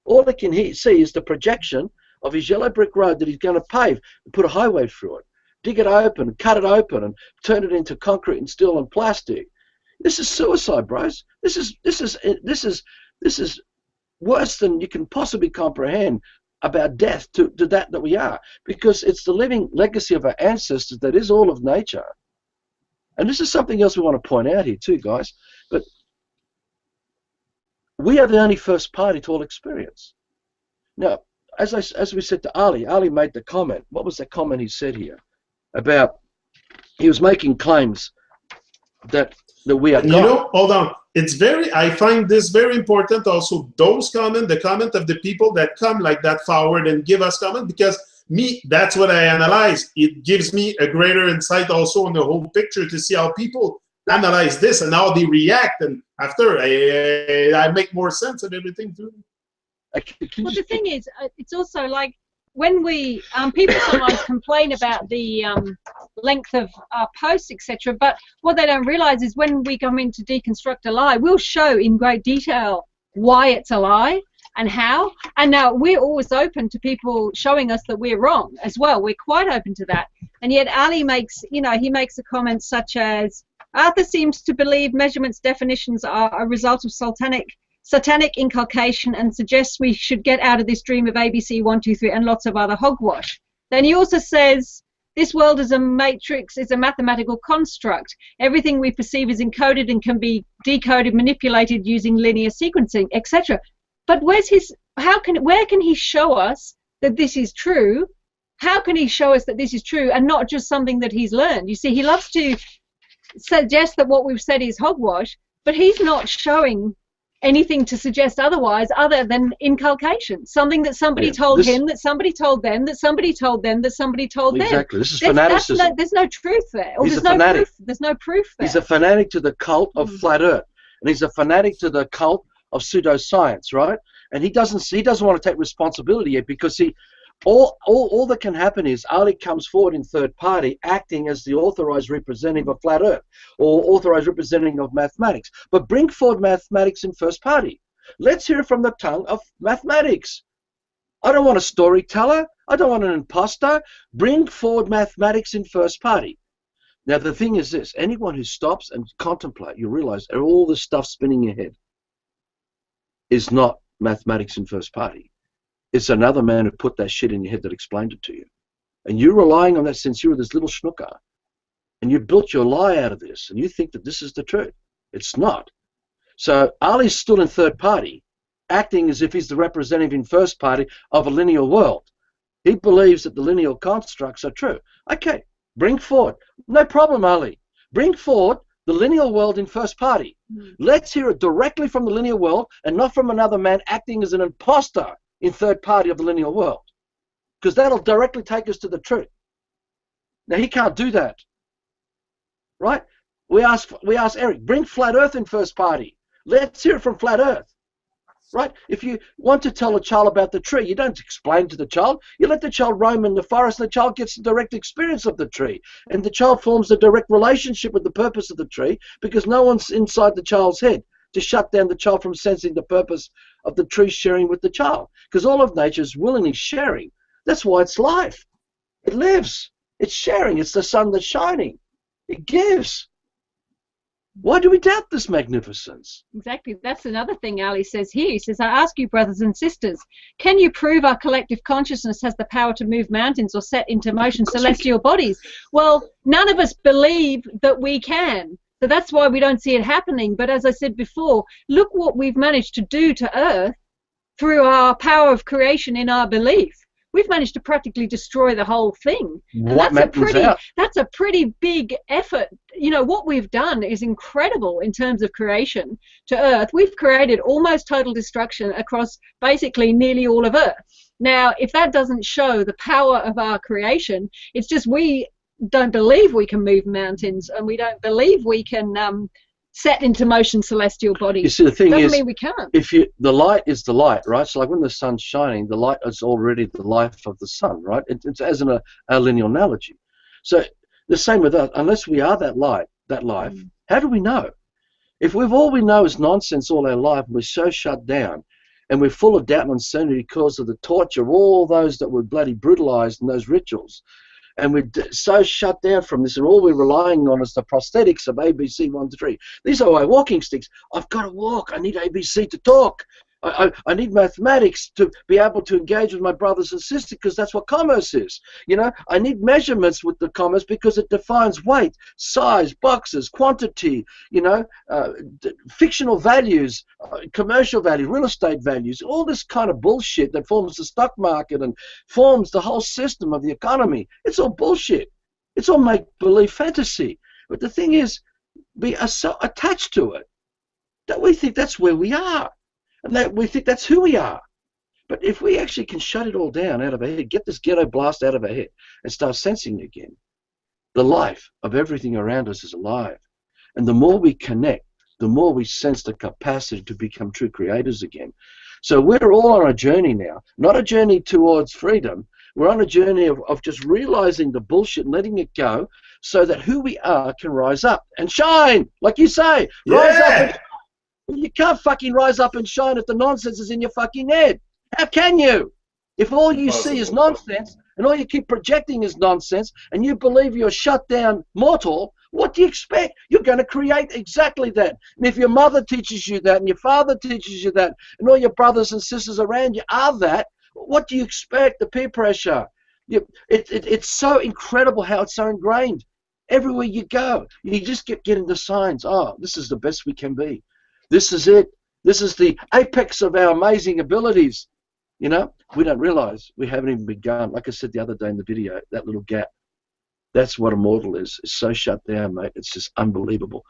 All he can see is the projection of his yellow brick road that he's going to pave and put a highway through it. Dig it open, cut it open, and turn it into concrete and steel and plastic. This is suicide, bros. This is worse than you can possibly comprehend about death to that we are, because it's the living legacy of our ancestors that is all of nature. And this is something else we want to point out here too, guys. But we are the only first party to all experience. Now, as we said to Ali made the comment. What was the comment he said here? About he was making claims that we are God. Hold on. it's very, I find this very important also, those comments, the comment of the people that come like that forward and give us comment, because me, that's what I analyze. It gives me a greater insight also on the whole picture to see how people analyze this and how they react, and after I make more sense of everything too. Well, the thing is, it's also like when we people sometimes complain about the length of our posts, etc. But what they don't realize is when we come in to deconstruct a lie, we'll show in great detail why it's a lie and how. And now we're always open to people showing us that we're wrong as well. We're quite open to that. And yet Ali makes, you know, he makes a comment such as, Arthur seems to believe measurements definitions are a result of satanic inculcation and suggests we should get out of this dream of ABC 1, 2, 3 and lots of other hogwash. Then he also says, this world is a matrix, is a mathematical construct. Everything we perceive is encoded and can be decoded, manipulated using linear sequencing, etc. But where's his, where can he show us that this is true? How can he show us that this is true and not just something that he's learned? You see, he loves to suggest that what we've said is hogwash, but he's not showing anything to suggest otherwise other than inculcation, something that somebody told him, that somebody told them, that somebody told them, that somebody told them. Exactly. This is fanaticism. There's no truth there. Or he's a fanatic. There's no proof there. He's a fanatic to the cult of flat earth, and he's a fanatic to the cult of pseudoscience, right? And he doesn't want to take responsibility yet, because all that can happen is Ali comes forward in third party acting as the authorized representative of flat earth or authorized representative of mathematics. But bring forward mathematics in first party. Let's hear it from the tongue of mathematics. I don't want a storyteller. I don't want an imposter. Bring forward mathematics in first party. Now the thing is this, anyone who stops and contemplate, you realize all this stuff spinning in your head is not mathematics in first party. It's another man who put that shit in your head that explained it to you. And you're relying on that since you were this little schnooker. And you built your lie out of this. And you think that this is the truth. It's not. So Ali's still in third party, acting as if he's the representative in first party of a linear world. He believes that the linear constructs are true. Okay, bring forward. No problem, Ali. Bring forward the linear world in first party. Let's hear it directly from the linear world and not from another man acting as an imposter in third party of the linear world, because that'll directly take us to the truth. Now he can't do that, right? We ask Eric, bring flat earth in first party. Let's hear it from flat earth, right? If you want to tell a child about the tree, you don't explain to the child. You let the child roam in the forest, and the child gets the direct experience of the tree, and the child forms a direct relationship with the purpose of the tree, because no one's inside the child's head to shut down the child from sensing the purpose of the tree sharing with the child, because all of nature is willingly sharing. That's why it's life. It lives. It's sharing. It's the sun that's shining. It gives. Why do we doubt this magnificence? Exactly. That's another thing Ali says here. He says, I ask you, brothers and sisters, can you prove our collective consciousness has the power to move mountains or set into motion celestial bodies? Well, none of us believe that we can. So that's why we don't see it happening. But as I said before, look what we've managed to do to Earth through our power of creation in our belief. We've managed to practically destroy the whole thing. And that's a pretty big effort. You know, what we've done is incredible in terms of creation to Earth. We've created almost total destruction across basically nearly all of Earth. Now, if that doesn't show the power of our creation, it's just we don't believe we can move mountains, and we don't believe we can set into motion celestial bodies. You see, the thing doesn't is, mean we can't. The light is the light, right? So like when the sun's shining, the light is already the life of the sun, right? It's as a linear analogy. So the same with us. Unless we are that light, that life, how do we know? If all we know is nonsense all our life, and we're so shut down, and we're full of doubt and uncertainty because of the torture of all those that were bloody brutalized in those rituals, and we're so shut down from this, and all we're relying on is the prosthetics of ABC 1 to 3. These are my walking sticks. I've got to walk. I need ABC to talk. I need mathematics to be able to engage with my brothers and sisters, because that's what commerce is. You know, I need measurements with the commerce because it defines weight, size, boxes, quantity, you know, fictional values, commercial value, real estate values, all this kind of bullshit that forms the stock market and forms the whole system of the economy. It's all bullshit. It's all make-believe fantasy. But the thing is, we are so attached to it. that we think that's where we are, and that we think that's who we are. But if we actually can shut it all down out of our head, get this ghetto blast out of our head, and start sensing again, the life of everything around us is alive. And the more we connect, the more we sense the capacity to become true creators again. So we're all on a journey now, not a journey towards freedom. We're on a journey of just realizing the bullshit and letting it go, so that who we are can rise up and shine, like you say. Rise up and shine. You can't fucking rise up and shine if the nonsense is in your fucking head. How can you? If all you see is nonsense, and all you keep projecting is nonsense, and you believe you're shut down mortal, what do you expect? You're going to create exactly that. And if your mother teaches you that, and your father teaches you that, and all your brothers and sisters around you are that, what do you expect? The peer pressure. It's so incredible how it's so ingrained. Everywhere you go, you just keep getting the signs. Oh, this is the best we can be. This is it. This is the apex of our amazing abilities. You know, we don't realize we haven't even begun. Like I said the other day in the video, that little gap. That's what immortal is. It's so shut down, mate. It's just unbelievable.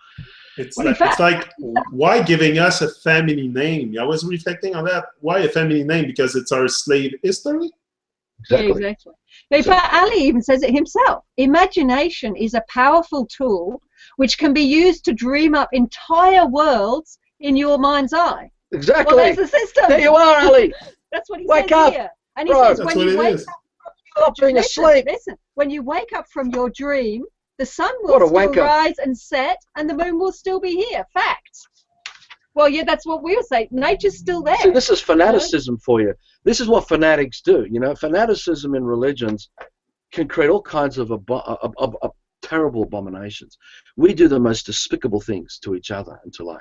It's like, why giving us a family name? I was reflecting on that. Why a family name? Because it's our slave history? Exactly. Yeah, exactly. In fact, Ali even says it himself. Imagination is a powerful tool which can be used to dream up entire worlds in your mind's eye. Exactly. Well, there's the system. There you are, Ali. That's what he wake says up, here. And he bro. says when you wake up, during a sleep. Listen, when you wake up from your dream, the sun will still rise and set, and the moon will still be here. Facts. Well, yeah, that's what we were saying. Nature's still there. See, this is fanaticism for you. This is what fanatics do. You know, fanaticism in religions can create all kinds of terrible abominations. We do the most despicable things to each other and to life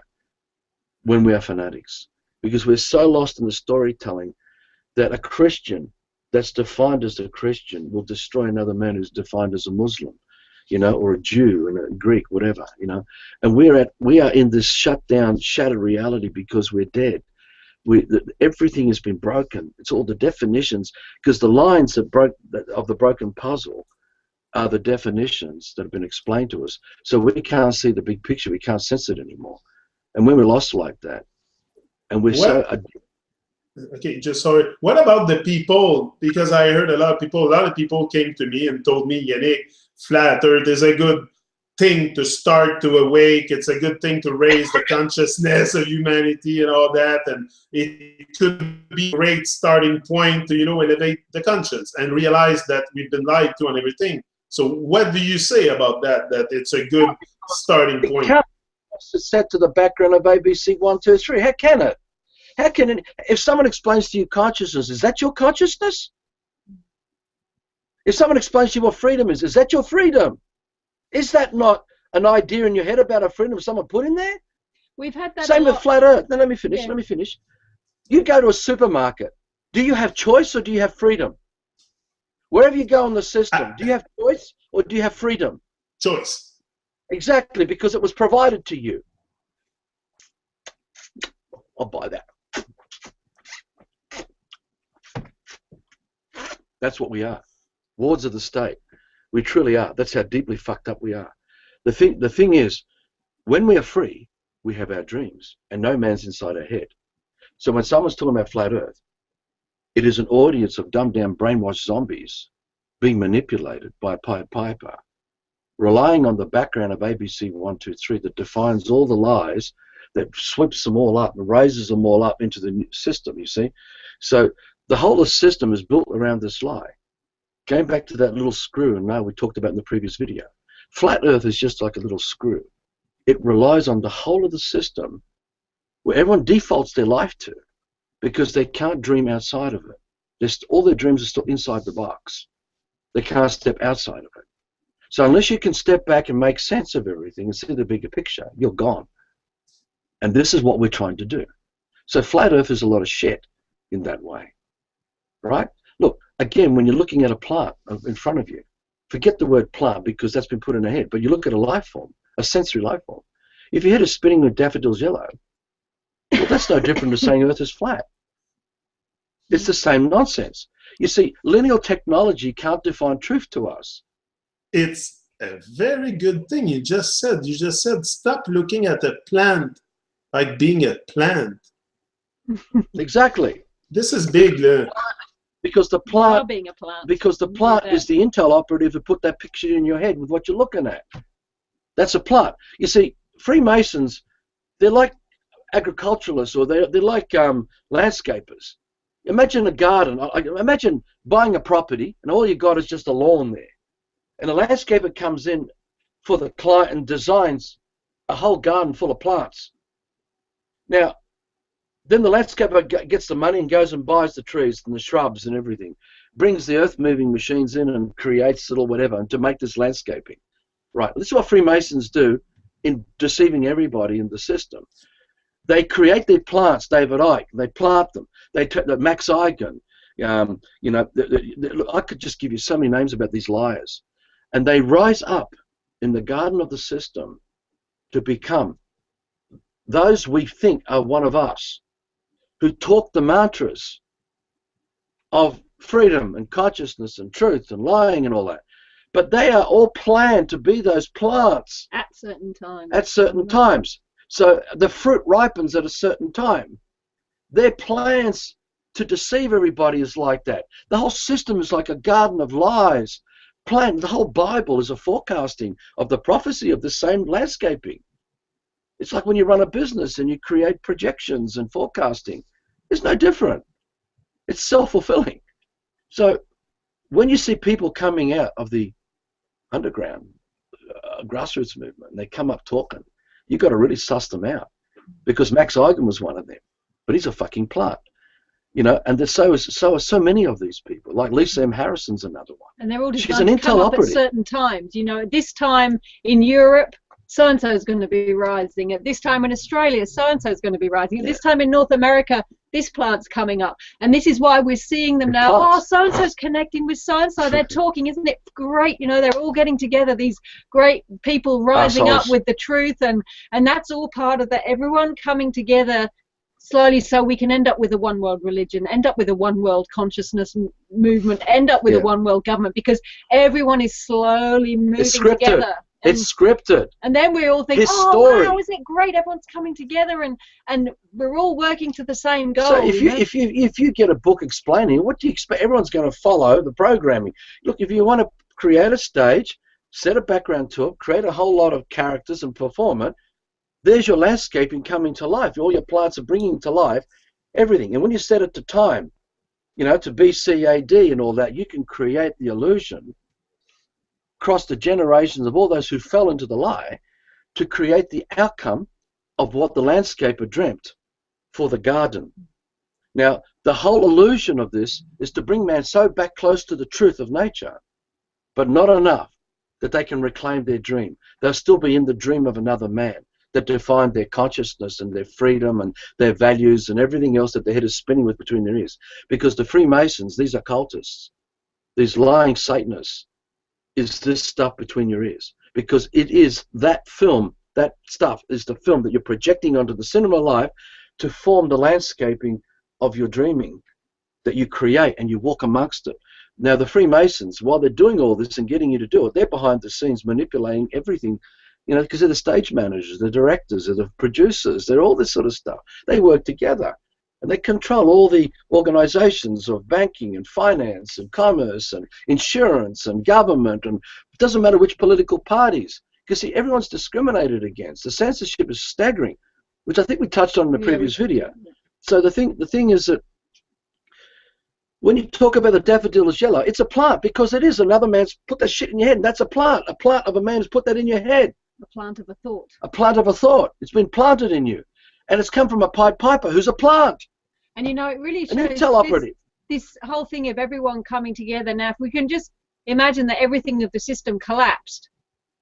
when we are fanatics, because we're so lost in the storytelling that a Christian that's defined as a Christian will destroy another man who's defined as a Muslim, you know, or a Jew and a Greek, whatever, you know. And we are in this shut down, shattered reality because we're dead. Everything has been broken. It's all the definitions, because the lines of the broken puzzle are the definitions that have been explained to us. So we can't see the big picture. We can't sense it anymore. And when we're lost like that, and we're Okay, just sorry. What about the people? Because I heard a lot of people came to me and told me, Yannick, flat earth is a good thing to start to awake. It's a good thing to raise the consciousness of humanity and all that. And it could be a great starting point to, you know, elevate the conscience and realize that we've been lied to and everything. So what do you say about that, that it's a good starting point? It's set to the background of ABC 1, 2, 3. How can it? How can it? If someone explains to you consciousness, is that your consciousness? If someone explains to you what freedom is that your freedom? Is that not an idea in your head about a freedom someone put in there? We've had that. Same with flat earth. No, let me finish. Yeah. Let me finish. You go to a supermarket. Do you have choice or do you have freedom? Wherever you go in the system, do you have choice or do you have freedom? Choice. Exactly, because it was provided to you. I'll buy that. That's what we are. Wards of the state. We truly are. That's how deeply fucked up we are. The thing is, when we are free, we have our dreams, and no man's inside our head. So when someone's talking about flat earth, it is an audience of dumbed-down, brainwashed zombies being manipulated by a Pied Piper, relying on the background of ABC 1, 2, 3 that defines all the lies, that sweeps them all up and raises them all up into the system, you see. So the whole system is built around this lie. Going back to that little screw, and now we talked about in the previous video, flat earth is just like a little screw. It relies on the whole of the system where everyone defaults their life to, because they can't dream outside of it. All their dreams are still inside the box. They can't step outside of it. So unless you can step back and make sense of everything and see the bigger picture, you're gone. And this is what we're trying to do. So flat earth is a lot of shit in that way, right? Look, again, when you're looking at a plant in front of you, forget the word plant because that's been put in the head, but you look at a life form, a sensory life form. If your head is spinning with daffodils yellow, well, that's no different to saying earth is flat. It's the same nonsense. You see, linear technology can't define truth to us. It's a very good thing you just said. You just said, stop looking at a plant like being a plant. Exactly. This is big. Because the plant, being a plant. because the plant is the intel operative who put that picture in your head with what you're looking at. That's a plant. You see, Freemasons, they're like agriculturalists, or they're like landscapers. Imagine a garden. Imagine buying a property and all you got is just a lawn there. And a landscaper comes in for the client and designs a whole garden full of plants. Now, then the landscaper gets the money and goes and buys the trees and the shrubs and everything, brings the earth-moving machines in and creates it or whatever to make this landscaping. Right, this is what Freemasons do in deceiving everybody in the system. They create their plants, David Icke, they plant them. They Max Eigen, you know, I could just give you so many names about these liars. And they rise up in the garden of the system to become those we think are one of us, who talk the mantras of freedom and consciousness and truth and lying and all that. But they are all planned to be those plants at certain times. At certain times. So the fruit ripens at a certain time. Their plans to deceive everybody is like that. The whole system is like a garden of lies. The whole Bible is a forecasting of the prophecy of the same landscaping. It's like when you run a business and you create projections and forecasting. It's no different. It's self-fulfilling. So when you see people coming out of the underground grassroots movement and they come up talking, you've got to really suss them out, because Max Eigen was one of them, but he's a fucking plant, you know. And there's so many of these people. Like Lisa M. Harrison's another one. And they're all just She's an intel come up operative at certain times. You know, at this time in Europe, so-and-so is going to be rising. At this time in Australia, so-and-so is going to be rising. At this time in North America, this plant's coming up. And this is why we're seeing them now. Oh, so-and-so's connecting with so-and-so. They're talking. Isn't it great? You know, they're all getting together, these great people rising up with the truth. And that's all part of that. Everyone coming together slowly so we can end up with a one world religion, end up with a one world consciousness movement, end up with a one world government, because everyone is slowly moving together. It's scripted. And then we all think, oh, wow, isn't it great? Everyone's coming together and we're all working to the same goal. So if you get a book explaining, what do you expect? Everyone's going to follow the programming. Look, if you want to create a stage, set a background to it, create a whole lot of characters and perform it, there's your landscaping coming to life. All your plants are bringing to life everything. And when you set it to time, you know, to BCAD and all that, you can create the illusion across the generations of all those who fell into the lie to create the outcome of what the landscaper dreamt for the garden. Now, the whole illusion of this is to bring man so back close to the truth of nature, but not enough that they can reclaim their dream. They'll still be in the dream of another man that defined their consciousness and their freedom and their values and everything else that their head is spinning with between their ears. Because the Freemasons, these occultists, these lying Satanists, is this stuff between your ears, because it is that film, that stuff is the film that you're projecting onto the cinema live to form the landscaping of your dreaming that you create and you walk amongst it. Now the Freemasons, while they're doing all this and getting you to do it, they're behind the scenes manipulating everything, you know, because they're the stage managers, the directors, they're the producers, they're all this sort of stuff. They work together. And they control all the organizations of banking and finance and commerce and insurance and government, and it doesn't matter which political parties. Because see, everyone's discriminated against. The censorship is staggering, which I think we touched on in the previous video. So the thing is that when you talk about the daffodil is yellow, it's a plant, because it is. Another man's put that shit in your head, and that's a plant. A plant of a man has put that in your head. A plant of a thought. A plant of a thought. It's been planted in you. And it's come from a Pied Piper who's a plant. And, you know, it really shows an intel operative. This whole thing of everyone coming together. Now, if we can just imagine that everything of the system collapsed,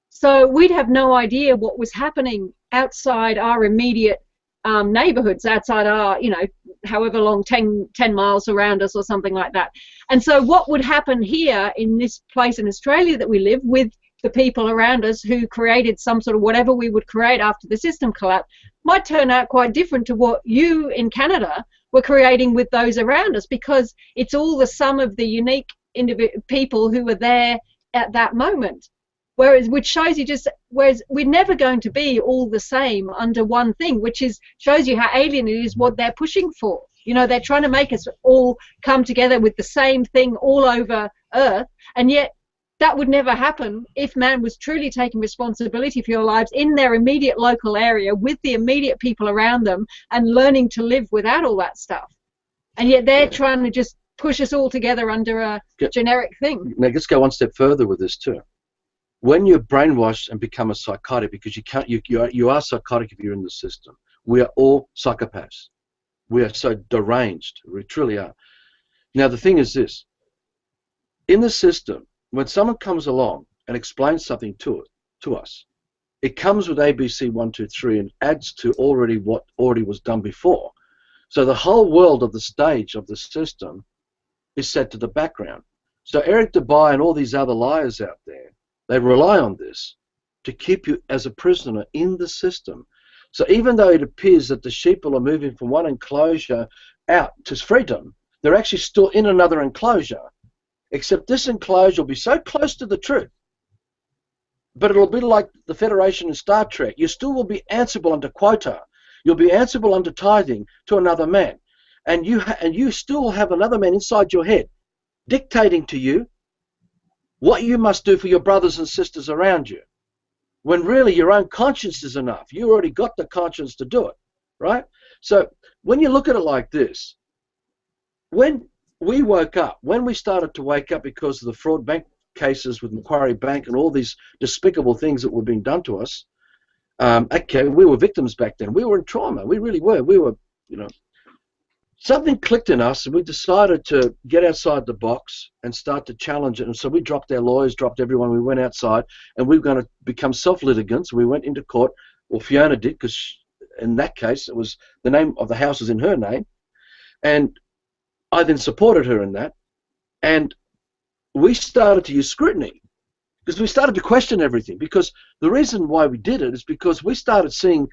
so we'd have no idea what was happening outside our immediate neighborhoods, outside our, you know, however long, 10 miles around us or something like that. And so what would happen here in this place in Australia that we live with, the people around us who created some sort of whatever we would create after the system collapsed, might turn out quite different to what you in Canada were creating with those around us, because it's all the sum of the unique people who were there at that moment. which shows you whereas we're never going to be all the same under one thing, which shows you how alien it is what they're pushing for. You know, they're trying to make us all come together with the same thing all over Earth, and yet that would never happen if man was truly taking responsibility for your lives in their immediate local area with the immediate people around them and learning to live without all that stuff. And yet they're trying to just push us all together under a generic thing. Now let's go one step further with this too. When you're brainwashed and become a psychotic, because you are psychotic if you're in the system. We are all psychopaths. We are so deranged. We truly are. Now the thing is this: in the system, when someone comes along and explains something to us, it comes with ABC 1, 2, 3 and adds to what already was done before. So the whole world of the stage of the system is set to the background. So Eric Dubai and all these other liars out there, they rely on this to keep you as a prisoner in the system. So even though it appears that the sheeple are moving from one enclosure out to freedom, they're actually still in another enclosure, except this enclosure will be so close to the truth. But it'll be like the Federation in Star Trek. You still will be answerable under quota. You'll be answerable under tithing to another man. And you still have another man inside your head dictating to you what you must do for your brothers and sisters around you, when really your own conscience is enough. You already got the conscience to do it, right? So when you look at it like this, when we woke up, when we started to wake up because of the fraud bank cases with Macquarie Bank and all these despicable things that were being done to us, okay, we were victims back then. We were in trauma. We really were. We were, you know, something clicked in us and we decided to get outside the box and start to challenge it. And so we dropped our lawyers, dropped everyone. We went outside and we were going to become self-litigants. We went into court, or Fiona did, because in that case it was the name of the house was in her name. And I then supported her in that. And we started to use scrutiny because we started to question everything. Because the reason why we did it is because we started seeing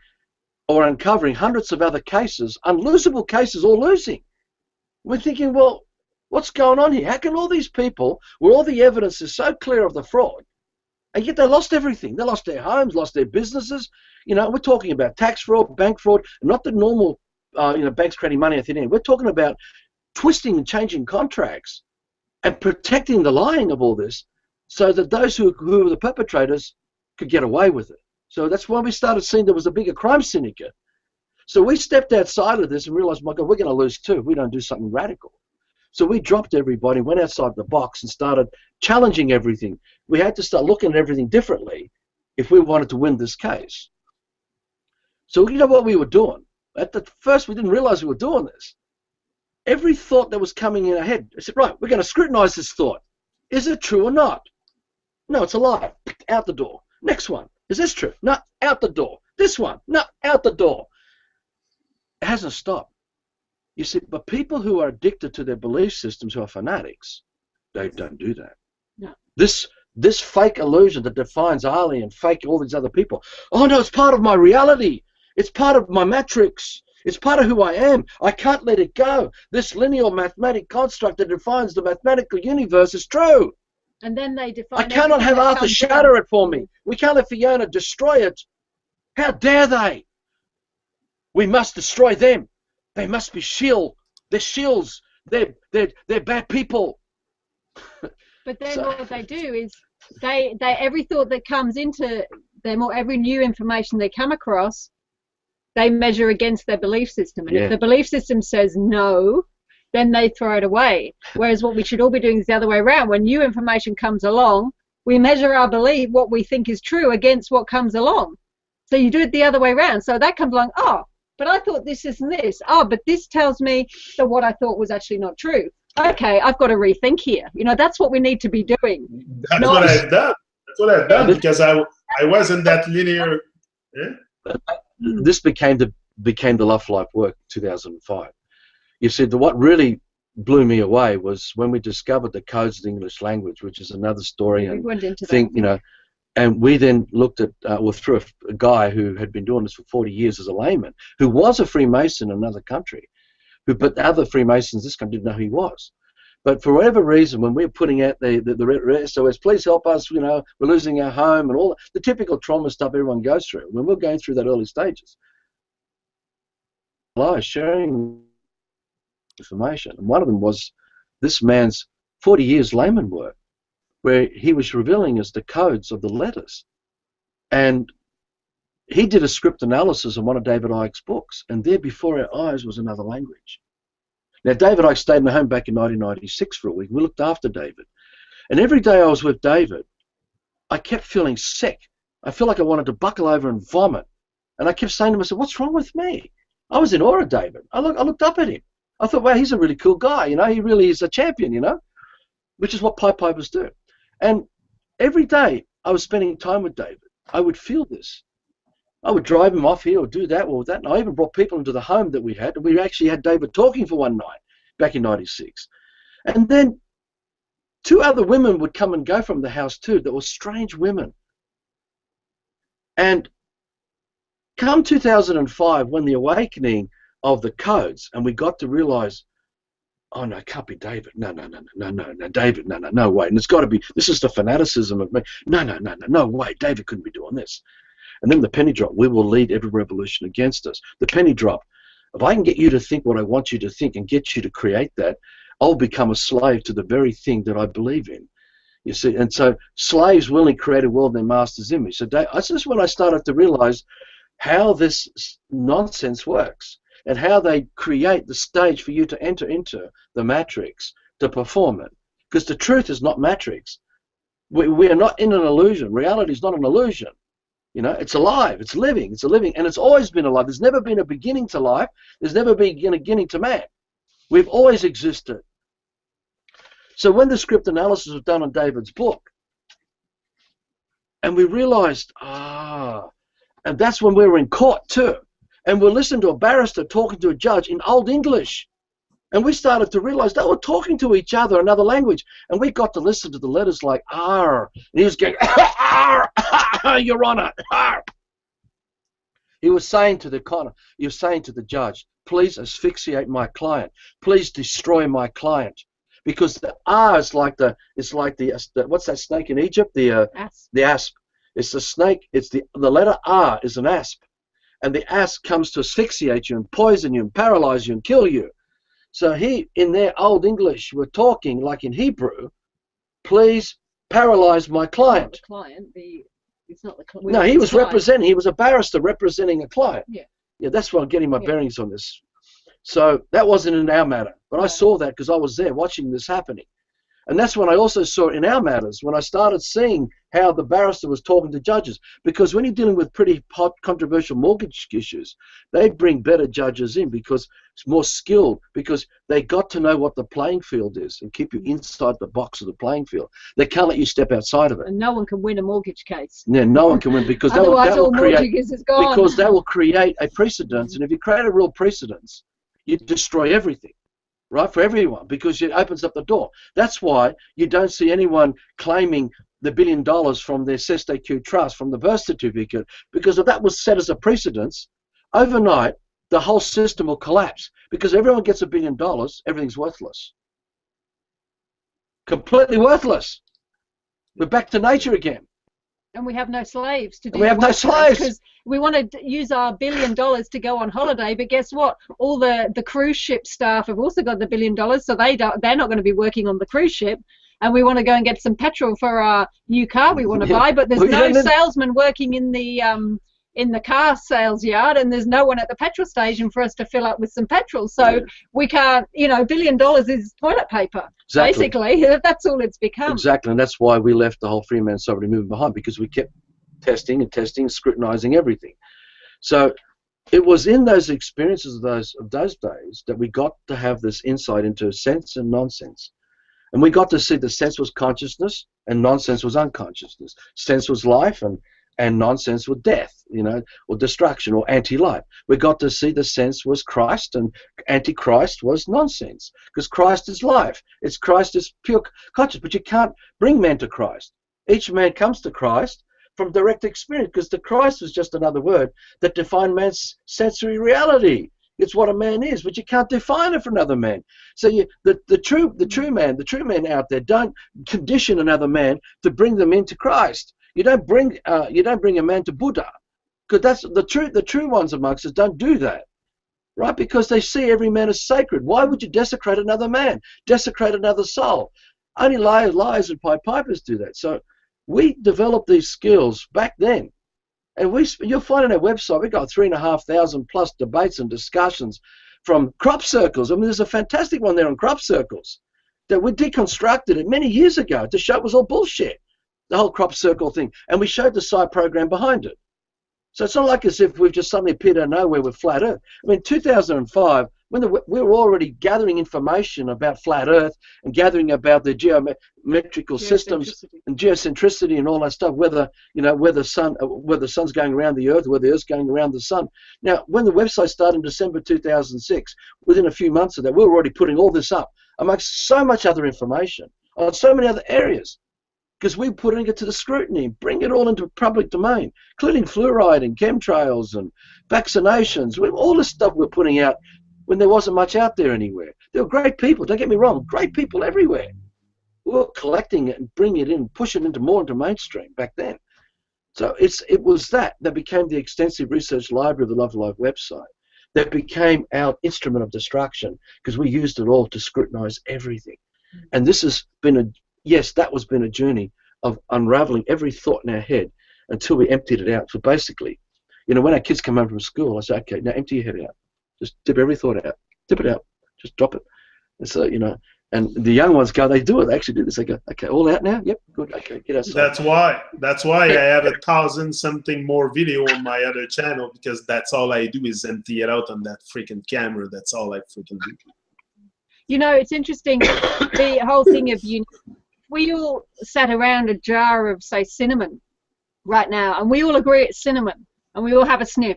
or uncovering hundreds of other cases, unlosable cases, all losing. We're thinking, well, what's going on here? How can all these people, where all the evidence is so clear of the fraud, and yet they lost everything? They lost their homes, lost their businesses. You know, we're talking about tax fraud, bank fraud, not the normal, you know, banks creating money at the end. We're talking about twisting and changing contracts and protecting the lying of all this so that those who were the perpetrators could get away with it. So that's why we started seeing there was a bigger crime syndicate. So we stepped outside of this and realized, my God, we're going to lose too if we don't do something radical. So we dropped everybody, went outside the box and started challenging everything. We had to start looking at everything differently if we wanted to win this case. So you know what we were doing? At the first, we didn't realize we were doing this. Every thought that was coming in our head, I said, right, we're going to scrutinize this thought. Is it true or not? No, it's a lie. Out the door. Next one. Is this true? No, out the door. This one? No, out the door. It hasn't stopped. You see, but people who are addicted to their belief systems, who are fanatics, they don't do that. No. This fake illusion that defines Ali and fake all these other people. Oh no, it's part of my reality. It's part of my matrix. It's part of who I am. I can't let it go. This linear mathematic construct that defines the mathematical universe is true. And then they define. I cannot have Arthur shatter it for me. We can't let Fiona destroy it. How dare they? We must destroy them. They must be shield. They're shields. They're bad people. But then what they do is they every thought that comes into them or every new information they come across, they measure against their belief system. And if the belief system says no, then they throw it away. Whereas what we should all be doing is the other way around. When new information comes along, we measure our belief, what we think is true, against what comes along. So you do it the other way around. So that comes along, oh, but I thought this isn't this. Oh, but this tells me that what I thought was actually not true. Okay, I've got to rethink here. You know, that's what we need to be doing. That's what I've done. That's what I've done because I was in that linear. Yeah? This became the Love Life work 2005. You see, what really blew me away was when we discovered the codes of the English language, which is another story and went into thing, you know. And we then looked at, through a guy who had been doing this for 40 years as a layman, who was a Freemason in another country, but the other Freemasons in this country didn't know who he was. But for whatever reason, when we're putting out the SOS, please help us, you know, we're losing our home and all the typical trauma stuff everyone goes through. When we're going through that early stages, sharing information. And one of them was this man's 40 years layman work, where he was revealing us the codes of the letters. And he did a script analysis on one of David Icke's books, and there before our eyes was another language. Now, David Icke stayed in the home back in 1996 for a week. We looked after David. And every day I was with David, I kept feeling sick. I felt like I wanted to buckle over and vomit. And I kept saying to myself, what's wrong with me? I was in awe of David. I looked up at him. I thought, wow, he's a really cool guy. You know, he really is a champion, you know, which is what pipe pipers do. And every day I was spending time with David, I would feel this. I would drive him off here or do that or that. And I even brought people into the home that we had. And we actually had David talking for one night back in 96. And then 2 other women would come and go from the house too that were strange women. And come 2005, when the awakening of the codes, and we got to realize, oh no, it can't be David. No, David, no way. And it's got to be, this is the fanaticism of me. No way, David couldn't be doing this. And then the penny drop, we will lead every revolution against us. The penny drop, if I can get you to think what I want you to think and get you to create that, I'll become a slave to the very thing that I believe in. You see, and so slaves willingly create a world in their master's image. So this is when I started to realize how this nonsense works and how they create the stage for you to enter into the matrix to perform it. Because the truth is not matrix. We are not in an illusion. Reality is not an illusion. You know, it's alive, it's living, and it's always been alive. There's never been a beginning to life. There's never been a beginning to man. We've always existed. So when the script analysis was done on David's book, and we realized, and that's when we were in court too, and we listened to a barrister talking to a judge in Old English, and we started to realize they were talking to each other another language, and we got to listen to the letters like R, and he was going, R, Your Honor, R. He was saying to the judge, please asphyxiate my client, please destroy my client, because the R is like the what's that snake in Egypt? The asp. It's the snake. It's the letter R is an asp, and the asp comes to asphyxiate you and poison you and paralyze you and kill you. So he, in their Old English, were talking like in Hebrew, please paralyze my client. The client, it's not the client. No, he was representing, he was a barrister representing a client. Yeah. Yeah, that's why I'm getting my bearings on this. So that wasn't in our matter, but I saw that because I was there watching this happening. And that's when I also saw it in our matters, when I started seeing how the barrister was talking to judges. Because when you're dealing with pretty hot, controversial mortgage issues, they bring better judges in because it's more skilled, because they got to know what the playing field is and keep you inside the box of the playing field. They can't let you step outside of it. And no one can win a mortgage case. Yeah, no one can win because that will create a precedence. And if you create a real precedence, you destroy everything. Right, for everyone, because it opens up the door. That's why you don't see anyone claiming the $1 billion from their Cestaq trust, from the birth certificate, because if that was set as a precedence, overnight the whole system will collapse. Because everyone gets $1 billion, everything's worthless, completely worthless. We're back to nature again. And we have no slaves to do. We have no slaves because we want to use our $1 billion to go on holiday. But guess what? All the cruise ship staff have also got the $1 billion, so they're not going to be working on the cruise ship. And we want to go and get some petrol for our new car we want to buy. But there's no salesman working in the car sales yard, and there's no one at the petrol station for us to fill up with some petrol. So we can't. You know, $1 billion is toilet paper. Exactly. Basically, that's all it's become. Exactly, and that's why we left the whole free man sovereignty movement behind, because we kept testing and scrutinizing everything. So it was in those experiences of those days that we got to have this insight into sense and nonsense. And we got to see that sense was consciousness and nonsense was unconsciousness. Sense was life and nonsense was death, you know, or destruction or anti-life. We got to see the sense was Christ and anti-Christ was nonsense, because Christ is life. Christ is pure conscious, but you can't bring man to Christ. Each man comes to Christ from direct experience, because the Christ was just another word that defined man's sensory reality. It's what a man is, but you can't define it for another man. So the true man out there, don't condition another man to bring them into Christ. You don't bring a man to Buddha, because that's the true ones amongst us don't do that, right? Because they see every man as sacred. Why would you desecrate another man, desecrate another soul? Only liars and Pied Pipers do that. So we developed these skills back then. And you'll find on our website, we've got 3,500 plus debates and discussions from crop circles. I mean, there's a fantastic one there on crop circles that we deconstructed it many years ago to show it was all bullshit, the whole crop circle thing. And we showed the side program behind it. So it's not like as if we've just suddenly appeared out of nowhere with flat Earth. I mean, 2005, when we were already gathering information about flat Earth and gathering about the geometrical systems and geocentricity and all that stuff, whether the sun's going around the Earth, whether the Earth's going around the sun. Now, when the website started in December 2006, within a few months of that, we were already putting all this up amongst so much other information on so many other areas, because we're putting it to the scrutiny, bring it all into public domain, including fluoride and chemtrails and vaccinations, all this stuff we're putting out when there wasn't much out there anywhere. There were great people, don't get me wrong, great people everywhere. We were collecting it and bringing it in, pushing it more into mainstream back then. So it was that became the extensive research library of the Love Life website. That became our instrument of destruction, because we used it all to scrutinize everything. And this has been that was been a journey of unraveling every thought in our head until we emptied it out. So basically, when our kids come home from school, I say, okay, now empty your head out. Just dip every thought out. Dip it out. Just drop it. And so, and the young ones go, they do it. They actually do this. They go, okay, all out now? Yep, good. Okay, get outside. That's why I have 1,000-something more video on my other channel, because that's all I do is empty it out on that freaking camera. That's all I freaking do. It's interesting, the whole thing of we all sat around a jar of, say, cinnamon right now, and we all agree it's cinnamon, and we all have a sniff.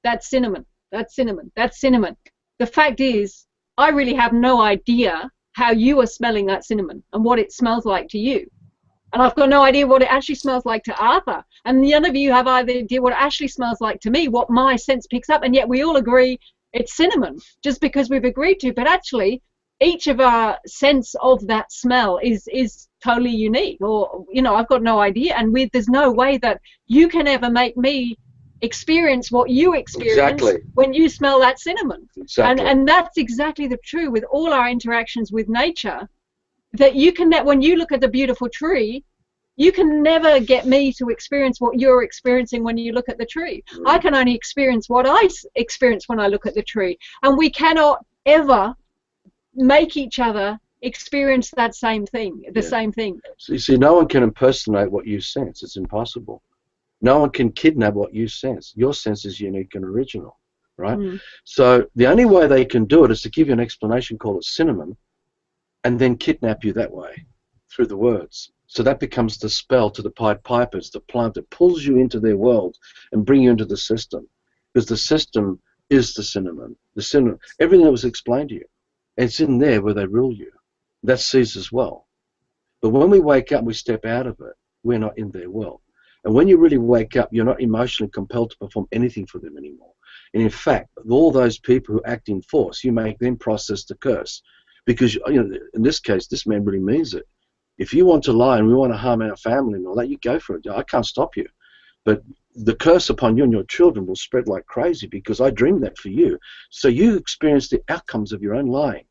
That's cinnamon. That's cinnamon. That's cinnamon. The fact is, I really have no idea how you are smelling that cinnamon and what it smells like to you. And I've got no idea what it actually smells like to Arthur. And none of you have either idea what it actually smells like to me, what my sense picks up. And yet we all agree it's cinnamon just because we've agreed to. But actually, each of our sense of that smell is totally unique. Or, I've got no idea. And there's no way that you can ever make me experience what you experience when you smell that cinnamon. And that's exactly the truth with all our interactions with nature, that you can, when you look at the beautiful tree, you can never get me to experience what you're experiencing when you look at the tree. I can only experience what I experience when I look at the tree, and we cannot ever make each other experience that same thing, same thing. So you see, no one can impersonate what you sense. It's impossible. No one can kidnap what you sense. Your sense is unique and original, right? So the only way they can do it is to give you an explanation, call it cinnamon, and then kidnap you that way through the words. So that becomes the spell to the Pied Pipers, the plant that pulls you into their world and bring you into the system, because the system is the cinnamon. Everything that was explained to you, it's in there where they rule you. That's sees as well. But when we wake up, we step out of it. We're not in their world. And when you really wake up, you're not emotionally compelled to perform anything for them anymore. And in fact, all those people who act in force, you make them process the curse. Because, in this case, this man really means it. If you want to lie and we want to harm our family and all that, you go for it. I can't stop you. But the curse upon you and your children will spread like crazy, because I dreamed that for you. So you experience the outcomes of your own lying.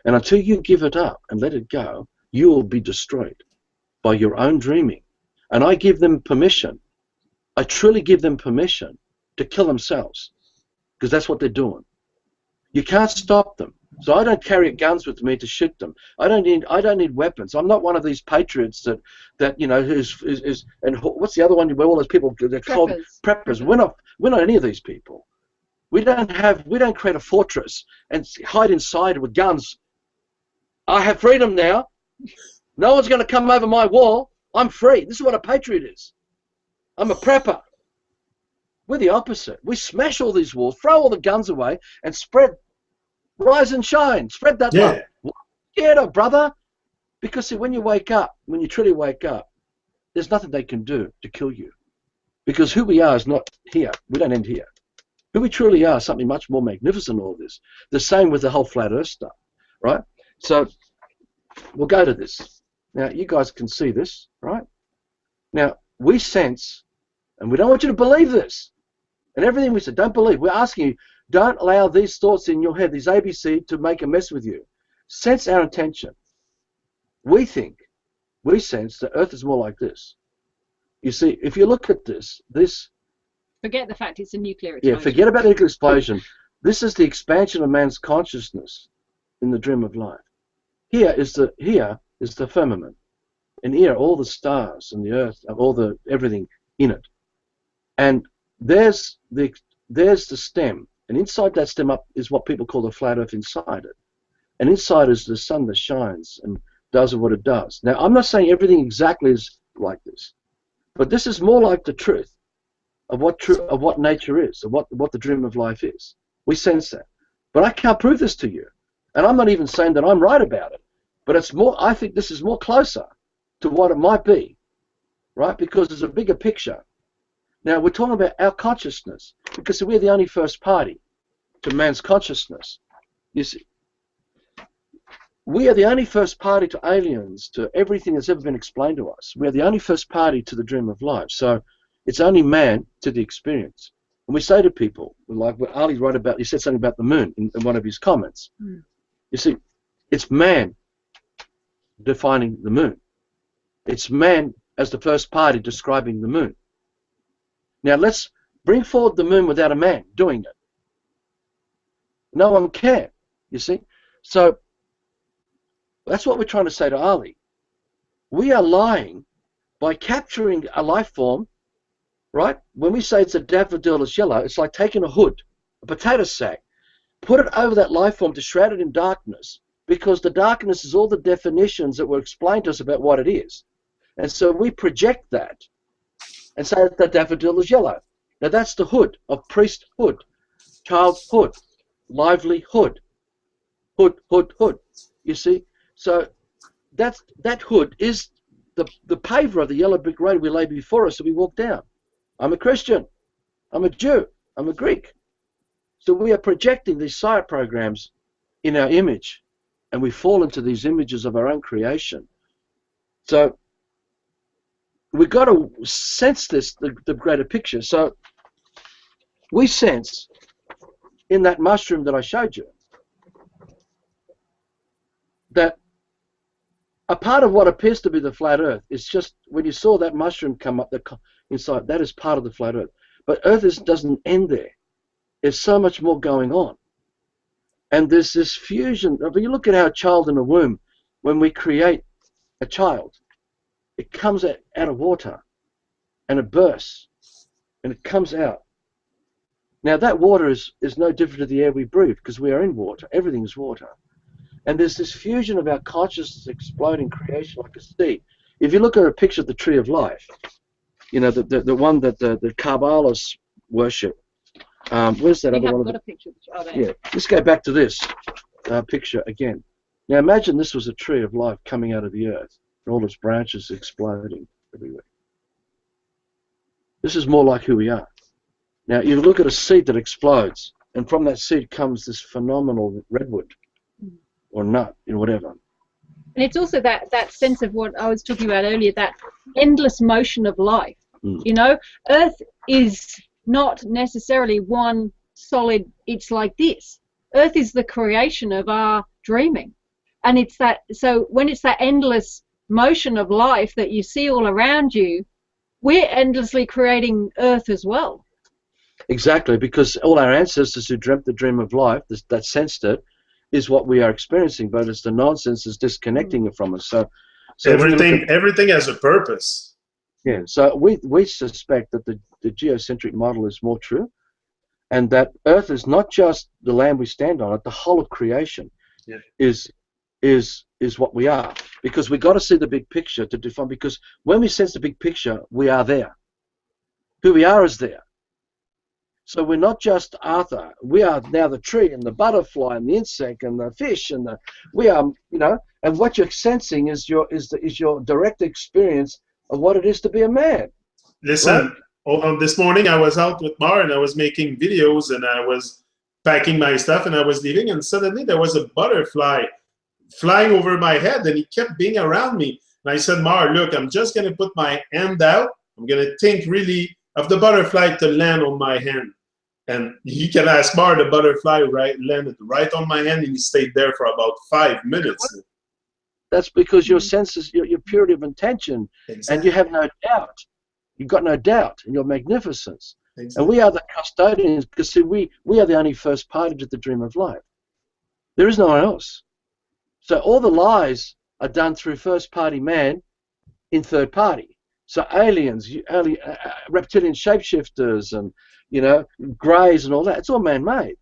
And until you give it up and let it go, you will be destroyed by your own dreaming. And I give them permission. I truly give them permission to kill themselves, because that's what they're doing. You can't stop them. So I don't carry guns with me to shoot them. I don't need weapons. I'm not one of these patriots that and what's the other one where all those people, they're called preppers. We're not any of these people. We don't create a fortress and hide inside with guns. I have freedom now. No one's going to come over my wall. I'm free. This is what a patriot is. I'm a prepper. We're the opposite. We smash all these walls, throw all the guns away, and rise and shine. Spread that love. Get up, brother. Because see, when you wake up, when you truly wake up, there's nothing they can do to kill you. Because who we are is not here. We don't end here. who we truly are, something much more magnificent than all this. The same with the whole flat earth stuff, right? So we'll go to this. Now, you guys can see this, right? Now, we sense, and we don't want you to believe this, and everything we said, don't believe. We're asking you, don't allow these thoughts in your head, these ABC, to make a mess with you. Sense our intention. We sense that Earth is more like this. You see, if you look at this, forget the fact it's a nuclear explosion. Yeah, forget about the nuclear explosion. This is the expansion of man's consciousness in the dream of life. Here is the firmament, and here are all the stars and the Earth, everything in it. And there's the stem, and inside that stem up is what people call the flat Earth inside it. And inside is the sun that shines and does what it does. Now, I'm not saying everything exactly is like this, but this is more like the truth of what nature is, of what the dream of life is. We sense that. But I can't prove this to you. And I'm not even saying that I'm right about it. But it's more, I think this is more closer to what it might be, right? Because there's a bigger picture. Now, we're talking about our consciousness, because we're the only first party to man's consciousness. You see, we are the only first party to aliens, to everything that's ever been explained to us. We are the only first party to the dream of life. So it's only man to the experience. And we say to people, like what Ali wrote about, he said something about the moon in one of his comments. You see, it's man defining the moon. It's man as the first party describing the moon. Now let's bring forward the moon without a man doing it. No one can, you see. So that's what we're trying to say to Ali. We are lying by capturing a life form, right? When we say it's a daffodil is yellow, it's like taking a hood, a potato sack, put it over that life form to shroud it in darkness, because the darkness is all the definitions that were explained to us about what it is. And so we project that and say that the daffodil is yellow. Now that's the hood of priesthood, childhood, livelihood, hood. You see? So that hood is the paver of the yellow brick road we lay before us that we walk down. I'm a Christian. I'm a Jew. I'm a Greek. So we are projecting these sire programs in our image, and we fall into these images of our own creation. So we've got to sense this, the greater picture. So we sense in that mushroom that I showed you that a part of what appears to be the flat Earth is just when you saw that mushroom come up inside, that is part of the flat Earth. But Earth doesn't end there. There's so much more going on. And there's this fusion. If you look at our child in a womb, when we create a child, it comes out of water and it bursts and it comes out. Now that water is no different to the air we breathe, because we are in water. Everything is water. And there's this fusion of our consciousness exploding creation like a seed. If you look at a picture of the tree of life, you know, the one that the Kabbalists worship, where's that other one? Got a picture. Oh, yeah, let's go back to this picture again. Now imagine this was a tree of life coming out of the earth, and all its branches exploding everywhere. This is more like who we are. Now you look at a seed that explodes, and from that seed comes this phenomenal redwood, or nut, you know, whatever. And it's also that sense of what I was talking about earlier, that endless motion of life. You know, Earth is not necessarily one solid, it's like this. Earth is the creation of our dreaming. And it's that, so when it's that endless motion of life that you see all around you, we're endlessly creating Earth as well. Exactly, because all our ancestors who dreamt the dream of life, that sensed it, is what we are experiencing, but it's the nonsense is disconnecting it from us. So everything has a purpose. Yeah, so we suspect that the geocentric model is more true, and that Earth is not just the land we stand on, the whole of creation is what we are. Because we got to see the big picture to define, because when we sense the big picture, we are there. Who we are is there. So we're not just Arthur. We are now the tree and the butterfly and the insect and the fish and we are, you know. And what you're sensing is your direct experience of what it is to be a man. Listen, hold on, this morning I was out with Mar and I was making videos and I was packing my stuff and I was leaving, and suddenly there was a butterfly flying over my head and he kept being around me. And I said, Mar, look, I'm just going to put my hand out. I'm going to think really of the butterfly to land on my hand. And you can ask Mar, the butterfly landed right on my hand and he stayed there for about 5 minutes. That's because your senses, your purity of intention, exactly. And you have no doubt. You've got no doubt in your magnificence. Exactly. And we are the custodians, because see, we are the only first party to the dream of life. There is no one else. So all the lies are done through first party man in third party. So aliens, reptilian shapeshifters, and greys and all that, it's all man-made.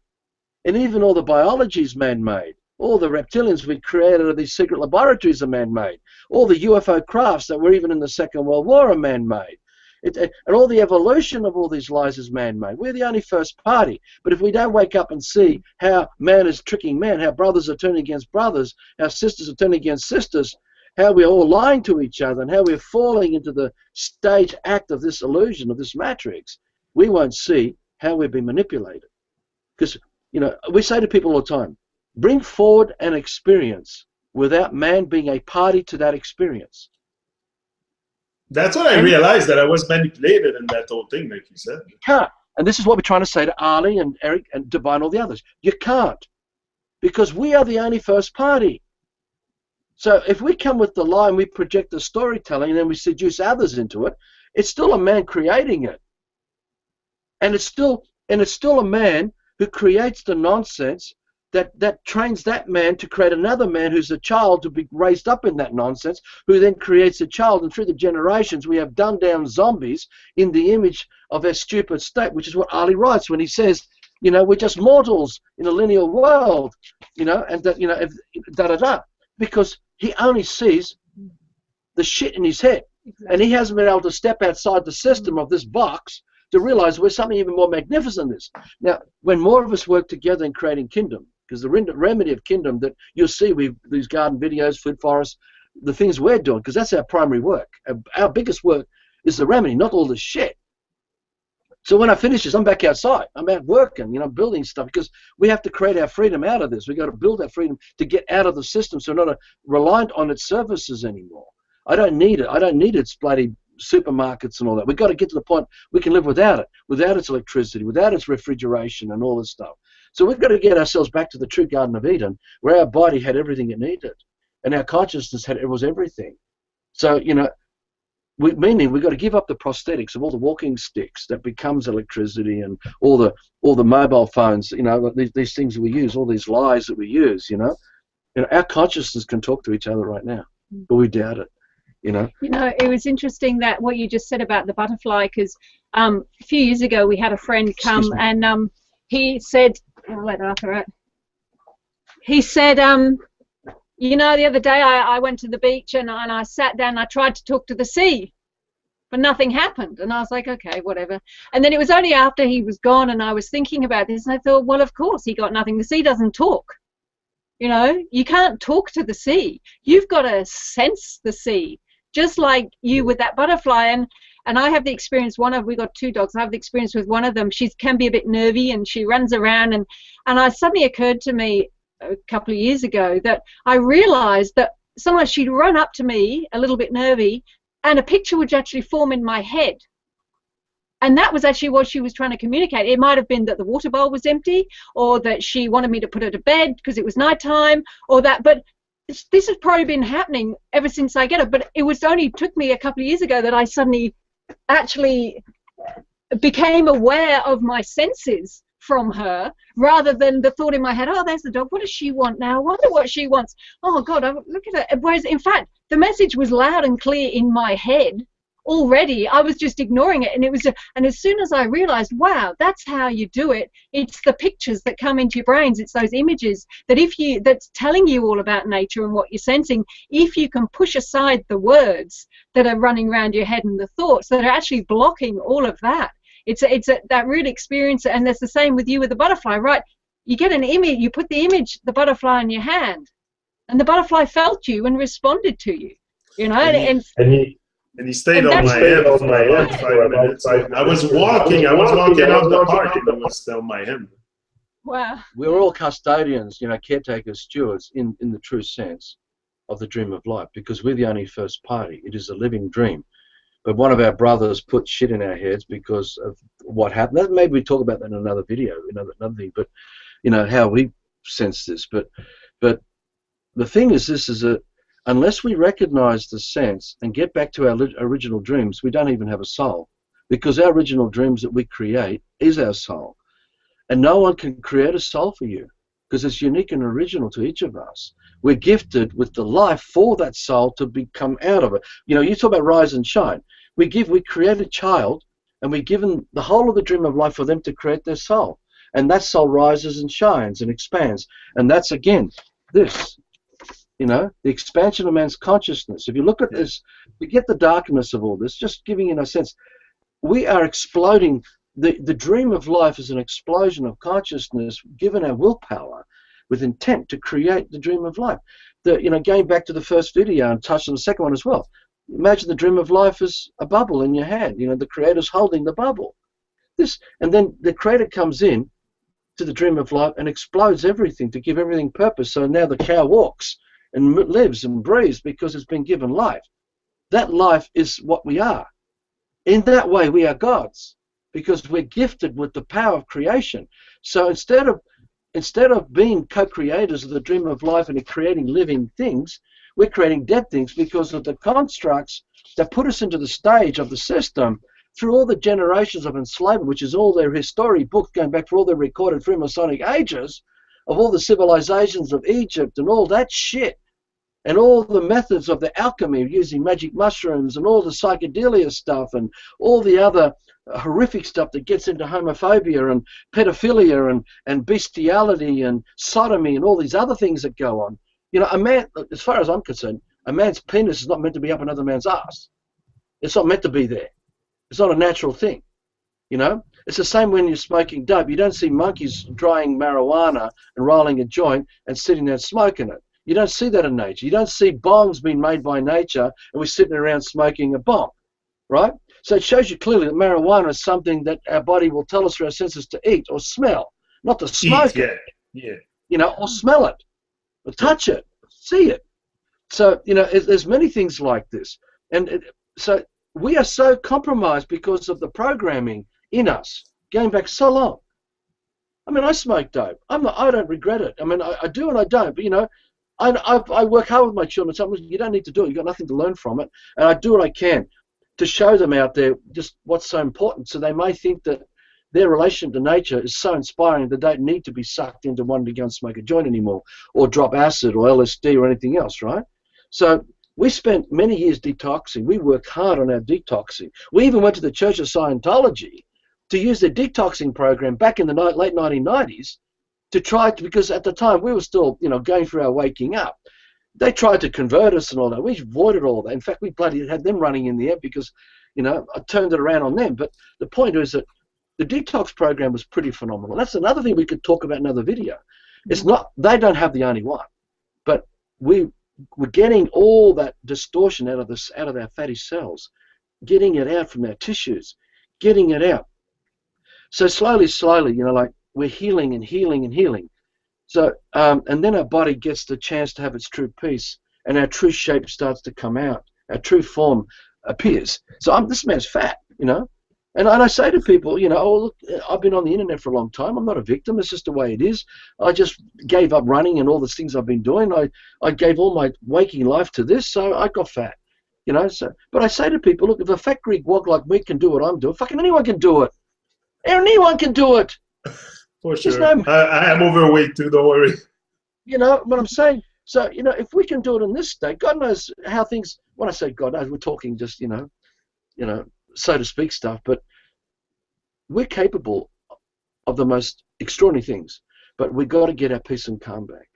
And even all the biology is man-made. All the reptilians we created of these secret laboratories are man-made. All the UFO crafts that were even in the Second World War are man-made. And all the evolution of all these lies is man-made. We're the only first party. But if we don't wake up and see how man is tricking man, how brothers are turning against brothers, how sisters are turning against sisters, how we're all lying to each other, and how we're falling into the stage act of this illusion, of this matrix, we won't see how we've been manipulated. Because, we say to people all the time, bring forward an experience without man being a party to that experience. That's what I realized, that I was manipulated in that whole thing, like you said. You can't. And this is what we're trying to say to Ali and Eric and Divine, all the others. You can't. Because we are the only first party. So if we come with the lie and we project the storytelling and then we seduce others into it, it's still a man creating it. And it's still a man who creates the nonsense that trains that man to create another man who's a child to be raised up in that nonsense, who then creates a child, and through the generations we have dumbed down zombies in the image of their stupid state, which is what Ali writes when he says, we're just mortals in a linear world, and that, because he only sees the shit in his head. Exactly. And he hasn't been able to step outside the system of this box to realize we're something even more magnificent than this. Now, when more of us work together in creating kingdom, because the remedy of kingdom that you'll see, these garden videos, food forests, the things we're doing, because that's our primary work. Our biggest work is the remedy, not all this shit. So when I finish this, I'm back outside. I'm out working, building stuff, because we have to create our freedom out of this. We've got to build our freedom to get out of the system, so we're not reliant on its services anymore. I don't need it. I don't need its bloody supermarkets and all that. We've got to get to the point we can live without it, without its electricity, without its refrigeration and all this stuff. So we've got to get ourselves back to the true Garden of Eden, where our body had everything it needed, and our consciousness was everything. So, meaning we've got to give up the prosthetics of all the walking sticks that becomes electricity, and all the mobile phones, these things that we use, all these lies that we use, our consciousness can talk to each other right now, but we doubt it. It was interesting that what you just said about the butterfly, because a few years ago we had a friend come and he said, I'll let Arthur out. He said, the other day I went to the beach and I sat down and I tried to talk to the sea, but nothing happened. And I was like, okay, whatever. And then it was only after he was gone and I was thinking about this and I thought, well, of course he got nothing. The sea doesn't talk. You can't talk to the sea. You've got to sense the sea. Just like you with that butterfly, and I have the experience. We got 2 dogs. I have the experience with one of them. She can be a bit nervy, and she runs around. And I suddenly occurred to me a couple of years ago that I realised that sometimes she'd run up to me a little bit nervy, and a picture would actually form in my head. And that was actually what she was trying to communicate. It might have been that the water bowl was empty, or that she wanted me to put her to bed because it was nighttime, or that. But this has probably been happening ever since I get it, but it was only took me a couple of years ago that I suddenly actually became aware of my senses from her, rather than the thought in my head, oh, there's the dog, what does she want now? I wonder what she wants. Oh God, look at it. Whereas in fact the message was loud and clear in my head already. I was just ignoring it, and it was and as soon as I realized, wow, that's how you do it, it's the pictures that come into your brains, it's those images that's telling you all about nature and what you're sensing. If you can push aside the words that are running around your head and the thoughts that are actually blocking all of that, it's that real experience. And that's the same with you with the butterfly, right? You get an image, you put the image, the butterfly in your hand, and the butterfly felt you and responded to you, And he stayed on my head for about 5 minutes. I was walking out the park, and he was still on my head. Wow. We're all custodians, you know, caretakers, stewards in the true sense of the dream of life, because we're the only first party. It is a living dream. But one of our brothers put shit in our heads because of what happened. Maybe we talk about that in another video, another thing. But you know how we sense this. But the thing is, this is unless we recognize the sense and get back to our original dreams, we don't even have a soul, because our original dreams that we create is our soul. And no one can create a soul for you because it's unique and original to each of us. We're gifted with the life for that soul to become out of it. You know, you talk about rise and shine. We create a child, and we give them the whole of the dream of life for them to create their soul. And that soul rises and shines and expands. And that's, again, this, you know, the expansion of man's consciousness. If you look at this, you get the darkness of all this, just giving you a sense, we are exploding. The dream of life is an explosion of consciousness given our willpower with intent to create the dream of life. You know, going back to the first video and touch on the second one as well. Imagine the dream of life is a bubble in your hand. You know, the creator's holding the bubble. And then the creator comes in to the dream of life and explodes everything to give everything purpose. So now the cow walks and lives and breathes because it's been given life. That life is what we are. In that way, we are gods, because we're gifted with the power of creation. So instead of being co-creators of the dream of life and creating living things, we're creating dead things because of the constructs that put us into the stage of the system through all the generations of enslavement, which is all their history books going back for all the recorded Freemasonic ages of all the civilizations of Egypt and all that shit, and all the methods of the alchemy using magic mushrooms and all the psychedelia stuff and all the other horrific stuff that gets into homophobia and pedophilia and bestiality and sodomy and all these other things that go on. You know, a man, as far as I'm concerned, a man's penis is not meant to be up another man's ass. It's not meant to be there. It's not a natural thing. You know, it's the same when you're smoking dope. You don't see monkeys drying marijuana and rolling a joint and sitting there smoking it. You don't see that in nature. You don't see bongs being made by nature and we're sitting around smoking a bong, right? So it shows you clearly that marijuana is something that our body will tell us through our senses to eat or smell, not to smoke it. Yeah. You know, or smell it, or touch it, see it. So, you know, there's many things like this. And so we are so compromised because of the programming in us, going back so long. I mean, I smoke dope. I don't regret it. I mean, I do and I don't, but, you know, I work hard with my children. So you don't need to do it. You've got nothing to learn from it. And I do what I can to show them out there just what's so important. So they may think that their relation to nature is so inspiring that they don't need to be sucked into wanting to go and smoke a joint anymore or drop acid or LSD or anything else, right? So we spent many years detoxing. We worked hard on our detoxing. We even went to the Church of Scientology to use their detoxing program back in the late 1990s to try to, because at the time we were still, you know, going through our waking up. They tried to convert us and all that. We avoided all that. In fact, we bloody had them running in the air because, you know, I turned it around on them. But the point is that the detox program was pretty phenomenal. That's another thing we could talk about in another video. It's not, they don't have the only one, but we're getting all that distortion out of our fatty cells, getting it out from our tissues, getting it out. So slowly, you know, like we're healing and healing and healing. So, and then our body gets the chance to have its true peace, and our true shape starts to come out. Our true form appears. So this man's fat, you know. And I say to people, you know, oh, look, I've been on the internet for a long time. I'm not a victim. It's just the way it is. I just gave up running and all the things I've been doing. I gave all my waking life to this, so I got fat, you know. So, but I say to people, look, if a fat Greek wog like me can do what I'm doing, fucking anyone can do it. Anyone can do it. For sure. I am overweight too, don't worry. You know what I'm saying? So, you know, if we can do it in this state, God knows how things, when I say God knows, we're talking just, you know, so to speak stuff, but we're capable of the most extraordinary things, but we've got to get our peace and calm back.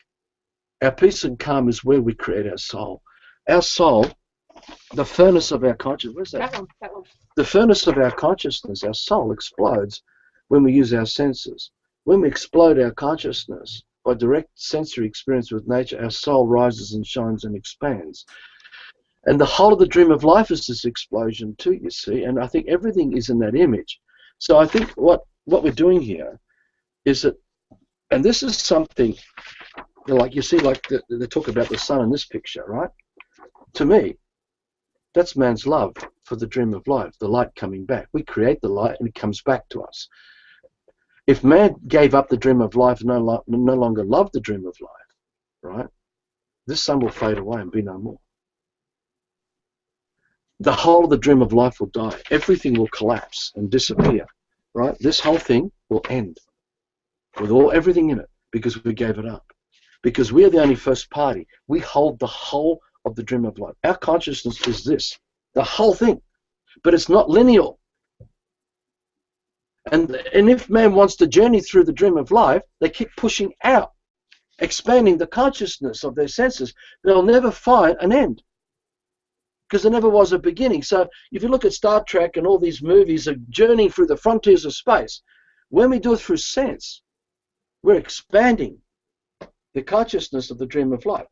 Our peace and calm is where we create our soul. Our soul, the furnace of our consciousness, where's that? That one. The furnace of our consciousness, our soul explodes when we use our senses. When we explode our consciousness by direct sensory experience with nature, our soul rises and shines and expands. And the whole of the dream of life is this explosion too, you see. And I think everything is in that image. So I think what we're doing here is that, and this is something, like you see, like they talk about the sun in this picture, right? To me, that's man's love for the dream of life, the light coming back. We create the light and it comes back to us. If man gave up the dream of life and no longer loved the dream of life, right, this sun will fade away and be no more. The whole of the dream of life will die. Everything will collapse and disappear, right? This whole thing will end with everything in it because we gave it up. Because we are the only first party. We hold the whole of the dream of life. Our consciousness is this, the whole thing. But it's not lineal. And if man wants to journey through the dream of life, they keep pushing out, expanding the consciousness of their senses. They'll never find an end because there never was a beginning. So if you look at Star Trek and all these movies of journeying through the frontiers of space, when we do it through sense, we're expanding the consciousness of the dream of life.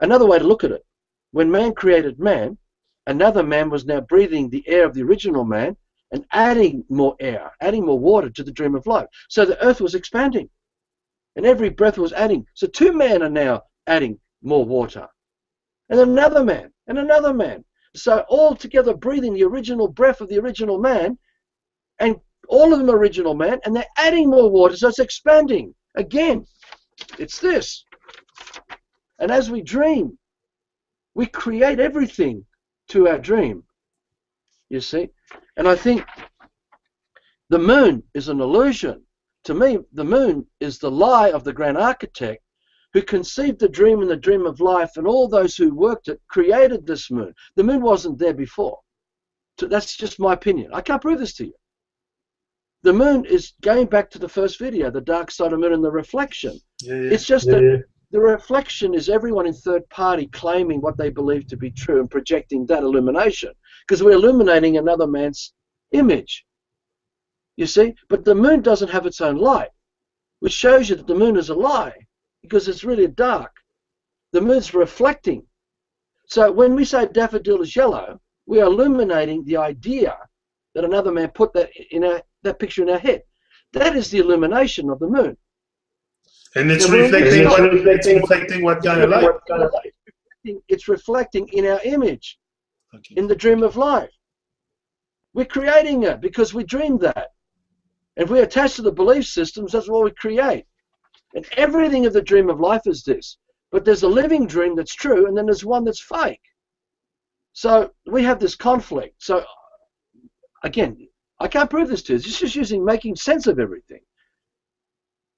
Another way to look at it, when man created man, another man was now breathing the air of the original man and adding more air, adding more water to the dream of life. So the earth was expanding and every breath was adding. So two men are now adding more water and another man and another man. So all together breathing the original breath of the original man, and all of them original man, and they're adding more water. So it's expanding. Again, it's this. And as we dream, we create everything to our dream, you see. And I think the moon is an illusion. To me, the moon is the lie of the grand architect who conceived the dream and the dream of life, and all those who worked it created this moon. The moon wasn't there before. So that's just my opinion. I can't prove this to you. The moon is going back to the first video, the dark side of the moon and the reflection. It's just that the reflection is everyone in third party claiming what they believe to be true and projecting that illumination, because we're illuminating another man's image, you see. But the moon doesn't have its own light, which shows you that the moon is a lie, because it's really dark. The moon's reflecting. So when we say daffodil is yellow, we are illuminating the idea that another man put that in that picture in our head. That is the illumination of the moon. And it's reflecting what kind of light? It's reflecting in our image, in the dream of life. We're creating it because we dreamed that. And if we attach to the belief systems, that's what we create. And everything of the dream of life is this. But there's a living dream that's true, and then there's one that's fake. So we have this conflict. So again, I can't prove this to you. It's just making sense of everything.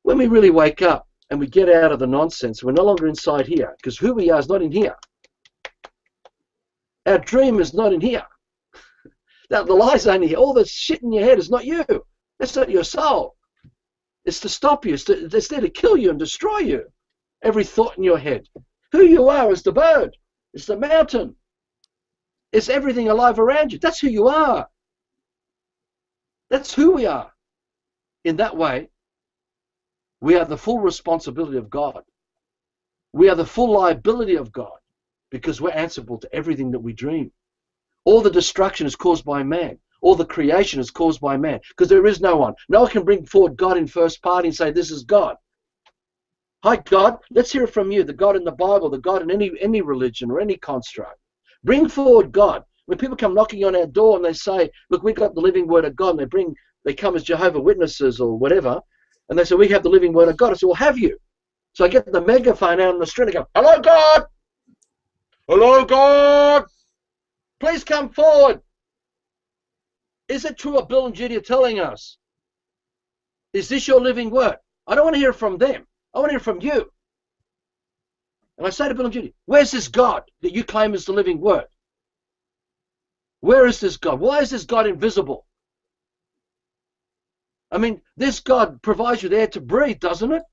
When we really wake up and we get out of the nonsense, we're no longer inside here, because who we are is not in here. Our dream is not in here. The lie's only here. All the shit in your head is not you. That's not your soul. It's to stop you. It's there to kill you and destroy you. Every thought in your head. Who you are is the bird. It's the mountain. It's everything alive around you. That's who you are. That's who we are. In that way, we are the full responsibility of God. We are the full liability of God, because we're answerable to everything that we dream. All the destruction is caused by man. All the creation is caused by man, because there is no one. No one can bring forward God in first party and say, this is God. Hi, God, let's hear it from you, the God in the Bible, the God in any religion or any construct. Bring forward God. When people come knocking on our door and they say, look, we've got the living word of God, and they come as Jehovah Witnesses or whatever, and they say, we have the living word of God. I say, well, have you? So I get the megaphone out on the street and I go, hello, God! Hello, God! Please come forward. Is it true what Bill and Judy are telling us? Is this your living word? I don't want to hear from them. I want to hear from you. And I say to Bill and Judy, where's this God that you claim is the living word? Where is this God? Why is this God invisible? I mean, this God provides you the air to breathe, doesn't it?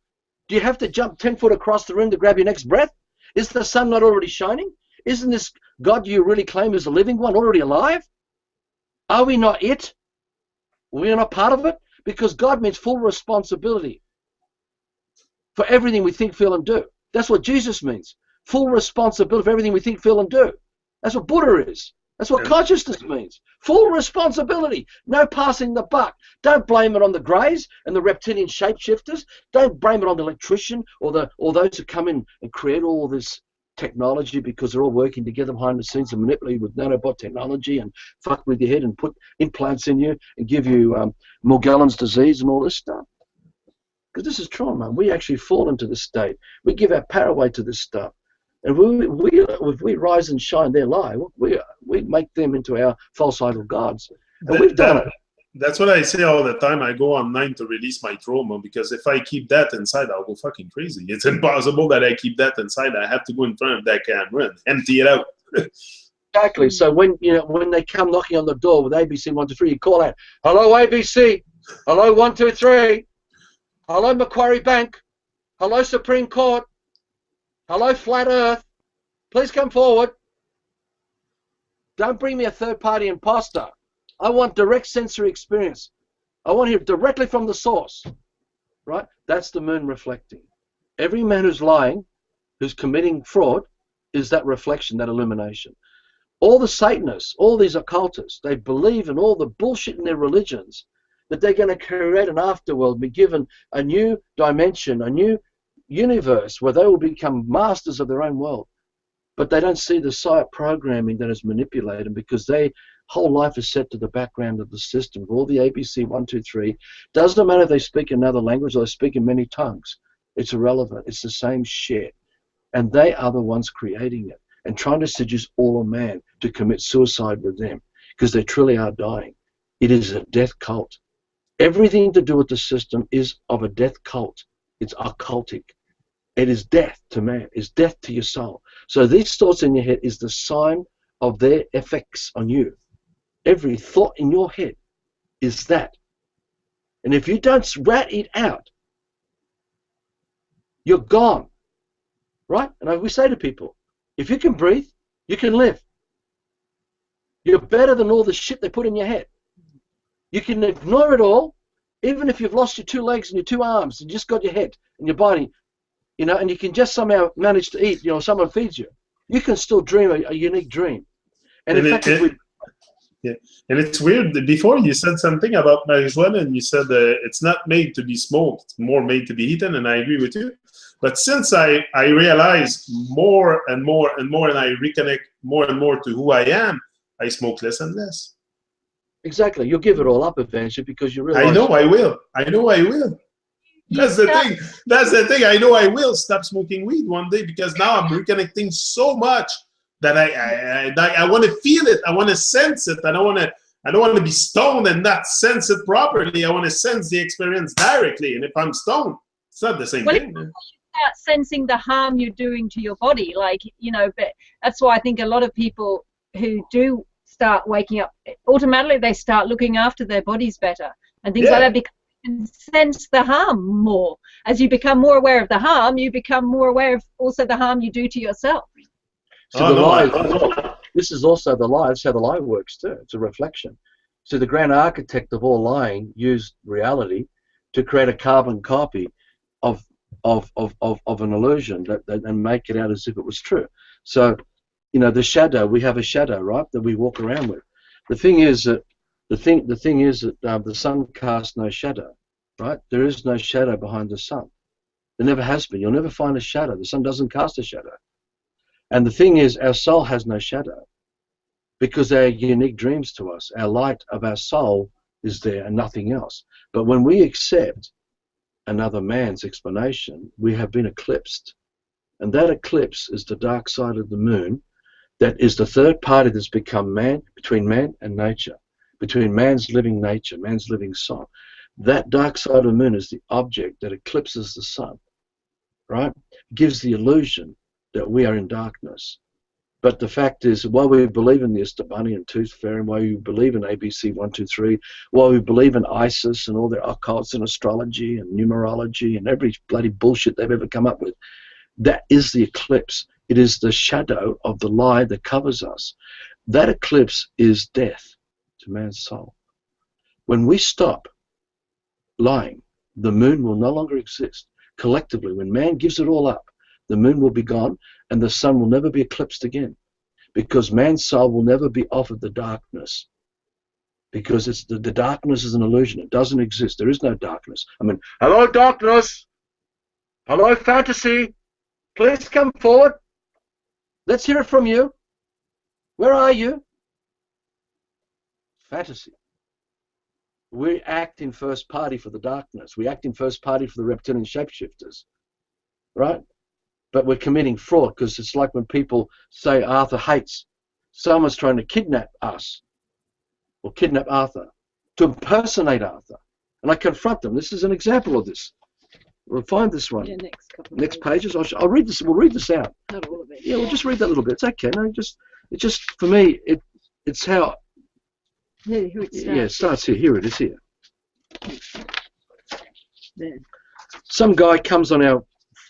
Do you have to jump 10 foot across the room to grab your next breath? Is the sun not already shining? Isn't this God you really claim is the living one already alive? Are we not it? We are not part of it? Because God means full responsibility for everything we think, feel, and do. That's what Jesus means. Full responsibility for everything we think, feel, and do. That's what Buddha is. That's what consciousness means. Full responsibility. No passing the buck. Don't blame it on the greys and the reptilian shapeshifters. Don't blame it on the electrician or those who come in and create all this technology, because they're all working together behind the scenes and manipulate with nanobot technology and fuck with your head and put implants in you and give you Morgellons disease and all this stuff. Because this is trauma. We actually fall into this state. We give our power away to this stuff. And if we rise and shine their light, we make them into our false idol gods. And we've done it. That's what I say all the time. I go online to release my trauma, because if I keep that inside, I'll go fucking crazy. It's impossible that I keep that inside. I have to go in front of that camera and empty it out. Exactly. So when they come knocking on the door with ABC 1, 2, 3, you call out, "Hello ABC, hello 1, 2, 3, hello Macquarie Bank, hello Supreme Court, hello Flat Earth, please come forward. Don't bring me a third-party imposter. I want direct sensory experience. I want to hear directly from the source." Right? That's the moon reflecting. Every man who's lying, who's committing fraud, is that reflection, that illumination. All the Satanists, all these occultists, they believe in all the bullshit in their religions, that they're going to create an afterworld, be given a new dimension, a new universe where they will become masters of their own world. But they don't see the psyop programming that is manipulated, because their whole life is set to the background of the system. All the ABC 1, 2, 3. Doesn't matter if they speak another language or they speak in many tongues. It's irrelevant. It's the same shit. And they are the ones creating it and trying to seduce all of man to commit suicide with them, because they truly are dying. It is a death cult. Everything to do with the system is of a death cult. It's occultic. It is death to man. It's death to your soul. So these thoughts in your head is the sign of their effects on you. Every thought in your head is that. And if you don't rat it out, you're gone. Right? And we say to people, if you can breathe, you can live. You're better than all the shit they put in your head. You can ignore it all, even if you've lost your 2 legs and your 2 arms and just got your head and your body, and you can just somehow manage to eat, someone feeds you. You can still dream a unique dream. And in fact, yeah, and it's weird. Before you said something about marijuana, and you said it's not made to be smoked; it's more made to be eaten. And I agree with you. But since I realize more and more and more, and I reconnect more and more to who I am, I smoke less and less. Exactly. You'll give it all up eventually, because you realize. I know I will. I know I will. That's the thing. That's the thing. I know I will stop smoking weed one day, because now I'm reconnecting so much that I want to feel it. I want to sense it. I don't want to be stoned and not sense it properly. I want to sense the experience directly. And if I'm stoned, it's not the same thing. You start sensing the harm you're doing to your body, but that's why I think a lot of people who do start waking up, automatically they start looking after their bodies better and things like that, because you can sense the harm more. As you become more aware of the harm, you become more aware of also the harm you do to yourself. So this is also the lie. That's how the lie works too. It's a reflection. So the grand architect of all lying used reality to create a carbon copy of an illusion and make it out as if it was true. So, the shadow, we have a shadow, right, that we walk around with. The thing is that the sun casts no shadow, right? There is no shadow behind the sun. There never has been. You'll never find a shadow. The sun doesn't cast a shadow. And the thing is, our soul has no shadow, because they are unique dreams to us. Our light of our soul is there and nothing else. But when we accept another man's explanation, we have been eclipsed. And that eclipse is the dark side of the moon. That is the third party that's become man, between man and nature, between man's living nature, man's living soul. That dark side of the moon is the object that eclipses the sun, right? It gives the illusion that we are in darkness. But the fact is, while we believe in the Easter Bunny and Tooth Fairy, and while we believe in ABC 1, 2, 3, while we believe in ISIS and all their occults and astrology and numerology and every bloody bullshit they've ever come up with, that is the eclipse. It is the shadow of the lie that covers us. That eclipse is death to man's soul. When we stop lying, the moon will no longer exist. Collectively, when man gives it all up, the moon will be gone and the sun will never be eclipsed again. because man's soul will never be offered the darkness, because it's the darkness is an illusion. It doesn't exist. There is no darkness. I mean, hello darkness, hello fantasy, please come forward. Let's hear it from you. Where are you? Fantasy. We act in first party for the darkness. We act in first party for the reptilian shapeshifters, right? But we're committing fraud, because it's like when people say Arthur hates. Someone's trying to kidnap us or kidnap Arthur to impersonate Arthur. And I confront them. This is an example of this. We'll find this one. Yeah, next pages. I'll read this. We'll read this out. Not all of it. Yeah, we'll just read that little bit. It's okay. No, it just for me, it's how. Yeah, here it starts. Yeah, it starts here. Here it is here. There. Some guy comes on our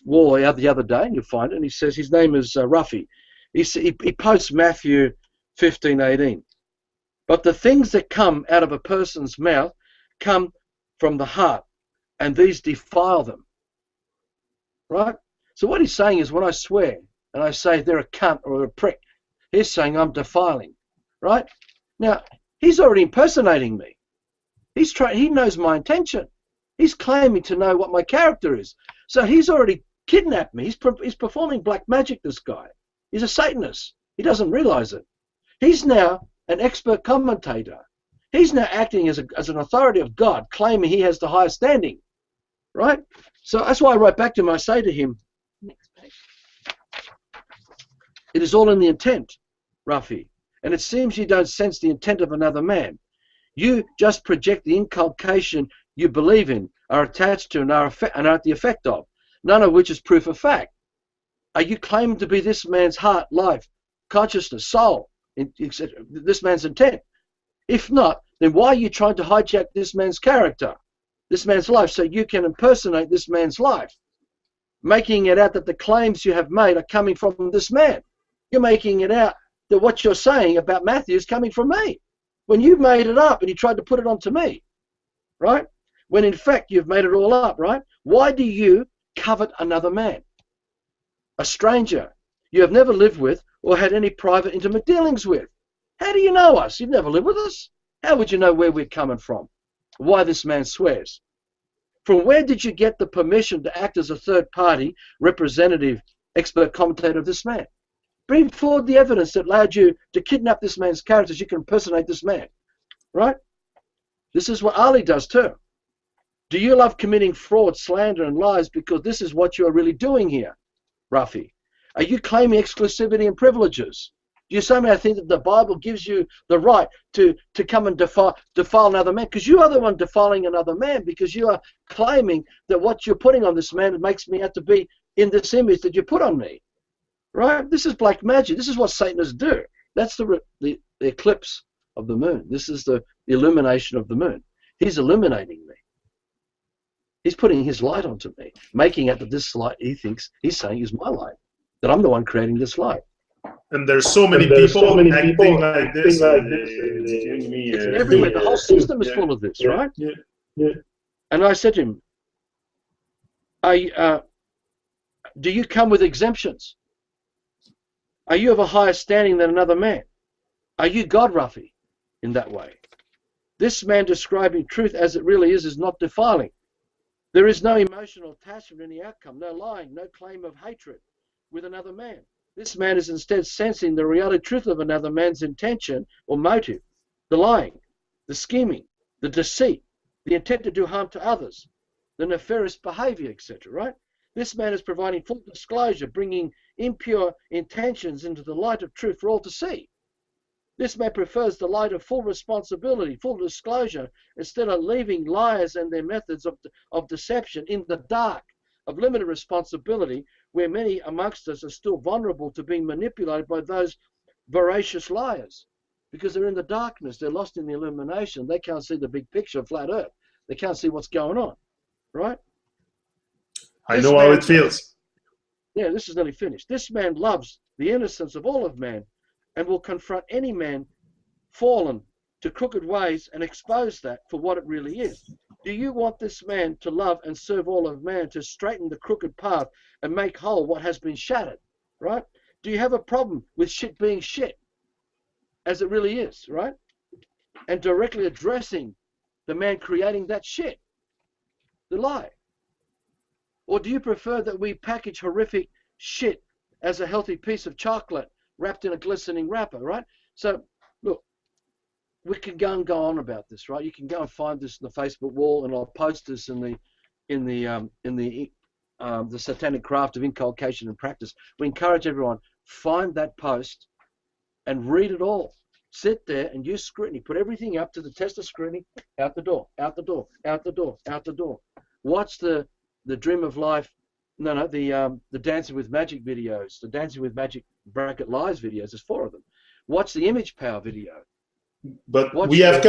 wall the other day, and you'll find it, and he says his name is Ruffy. He posts Matthew 15:18. But the things that come out of a person's mouth come from the heart, and these defile them. Right? So what he's saying is, when I swear and I say they're a cunt or a prick, he's saying I'm defiling. Right? Now, he's already impersonating me. He knows my intention. He's claiming to know what my character is. So he's already kidnapped me. He's performing black magic, this guy. He's a Satanist. He doesn't realize it. He's now an expert commentator. He's now acting as an authority of God, claiming he has the highest standing. Right? So that's why I write back to him. I say to him, Next page. it is all in the intent, Ruffy. And it seems you don't sense the intent of another man. You just project the inculcation you believe in, are attached to, and are at the effect of, none of which is proof of fact. Are you claiming to be this man's heart, life, consciousness, soul, this man's intent? If not, then why are you trying to hijack this man's character, this man's life, so you can impersonate this man's life, making it out that the claims you have made are coming from this man? You're making it out that what you're saying about Matthew is coming from me, when you made it up and you tried to put it onto me, right? When in fact you've made it all up, right? Why do you covet another man, a stranger you have never lived with or had any private intimate dealings with? How do you know us? You've never lived with us. How would you know where we're coming from? Why this man swears? From where did you get the permission to act as a third party representative, expert commentator of this man? Bring forward the evidence that allowed you to kidnap this man's characters. You can impersonate this man, right? This is what Ali does too. Do you love committing fraud, slander, and lies because this is what you're really doing here, Ruffy? Are you claiming exclusivity and privileges? Do you somehow think that the Bible gives you the right to come and defile another man? Because you are the one defiling another man, because you are claiming that what you're putting on this man makes me have to be in this image that you put on me. Right? This is black magic. This is what Satanists do. That's the eclipse of the moon. This is the illumination of the moon. He's illuminating me. He's putting his light onto me, making it that this light he's saying is my light, that I'm the one creating this light. And there's so many people acting like this. It's everywhere. The whole system is full of this, right? Yeah. And I said to him, do you come with exemptions? Are you of a higher standing than another man? Are you God, Ruffy, in that way? This man describing truth as it really is not defiling. There is no emotional attachment in the outcome, no lying, no claim of hatred with another man. This man is instead sensing the reality truth of another man's intention or motive, the lying, the scheming, the deceit, the intent to do harm to others, the nefarious behavior, etc., right? This man is providing full disclosure, bringing impure intentions into the light of truth for all to see. This man prefers the light of full responsibility, full disclosure, instead of leaving liars and their methods of deception in the dark, of limited responsibility, where many amongst us are still vulnerable to being manipulated by those voracious liars. Because they're in the darkness, they're lost in the illumination, they can't see the big picture of flat earth. They can't see what's going on, right? I know how it feels. Yeah, this is nearly finished. This man loves the innocence of all of man and will confront any man fallen to crooked ways and expose that for what it really is. Do you want this man to love and serve all of man, to straighten the crooked path and make whole what has been shattered, right? Do you have a problem with shit being shit, as it really is, right? And directly addressing the man creating that shit, the lie? Or do you prefer that we package horrific shit as a healthy piece of chocolate wrapped in a glistening wrapper, right? So, look, we can go on about this, right? You can go and find this in the Facebook wall, and I'll post this in the Satanic Craft of Inculcation and Practice. We encourage everyone, find that post and read it all. Sit there and use scrutiny. Put everything up to the test of scrutiny. Out the door, out the door, out the door, out the door. Watch the Dream of Life, the Dancing with Magic videos, the Dancing with Magic bracket lies videos. There's 4 of them. Watch the Image Power video. But we have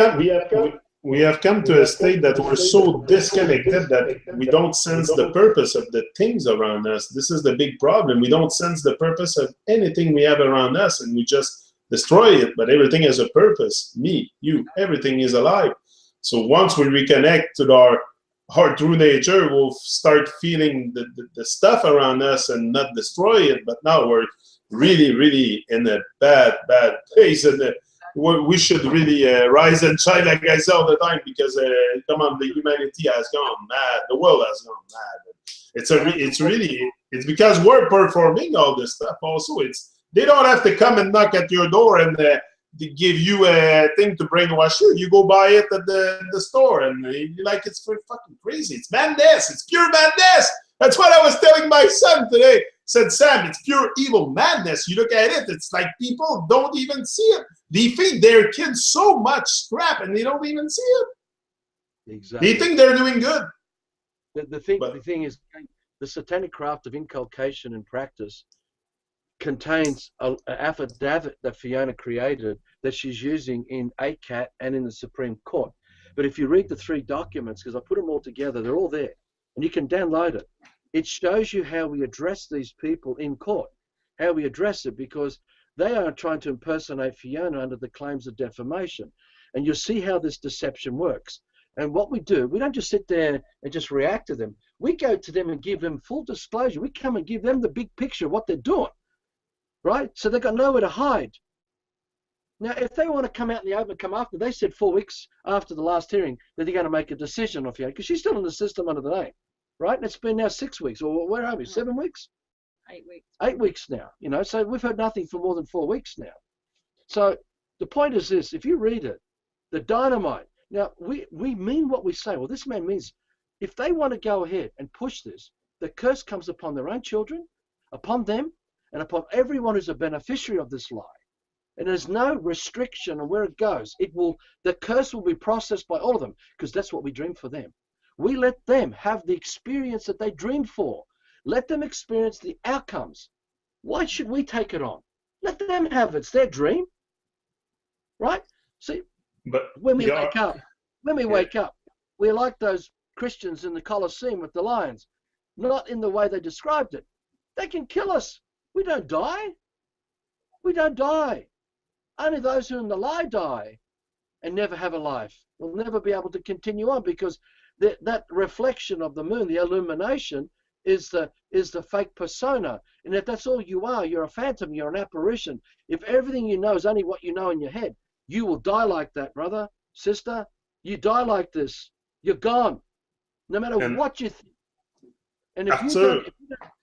come to a state that we're so disconnected that we don't sense the purpose of the things around us. This is the big problem. We don't sense the purpose of anything we have around us, and we just destroy it. But everything has a purpose. Me, you, everything is alive. So once we reconnect to our true nature, we'll start feeling the stuff around us and not destroy it. But now we're really, really in a bad place, and we should really rise and shine, like I say all the time, because come on, the humanity has gone mad, the world has gone mad. It's because we're performing all this stuff. Also, they don't have to come and knock at your door and they give you a thing to brainwash you. You go buy it at the store, and it's fucking crazy. It's madness. It's pure madness. That's what I was telling my son today. Said, Sam, it's pure evil madness. You look at it, it's like people don't even see it. They feed their kids so much crap, and they don't even see it. Exactly. They think they're doing good. The thing is, the Satanic Craft of Inculcation and Practice contains an affidavit that Fiona created that she's using in ACAT and in the Supreme Court. But if you read the 3 documents, because I put them all together, they're all there, and you can download it. It shows you how we address these people in court, how we address it, because they are trying to impersonate Fiona under the claims of defamation. And you'll see how this deception works. And what we do, we don't just sit there and just react to them. We go to them and give them full disclosure. We come and give them the big picture of what they're doing, right? So they've got nowhere to hide. Now, if they want to come out in the open, come after, they said 4 weeks after the last hearing that they're going to make a decision on Fiona, because she's still in the system under the name. Right? And it's been now 6 weeks, or where are we? 7 weeks? 8 weeks. 8 weeks now, so we've heard nothing for more than 4 weeks now. So the point is this, if you read it, the dynamite, now we mean what we say. Well, this man means if they want to go ahead and push this, the curse comes upon their own children, upon them, and upon everyone who's a beneficiary of this lie. And there's no restriction on where it goes. The curse will be processed by all of them, because that's what we dream for them. We let them have the experience that they dreamed for. Let them experience the outcomes. Why should we take it on? Let them have it. It's their dream, right? See, but when we wake up, we're like those Christians in the Colosseum with the lions, not in the way they described it. They can kill us. We don't die. We don't die. Only those who in the lie die and never have a life will never be able to continue on, because that reflection of the moon, the illumination, is the fake persona. And if that's all you are, you're a phantom, you're an apparition. If everything you know is only what you know in your head, you will die like that, brother, sister. You die like this. You're gone, no matter what you think. And if you don't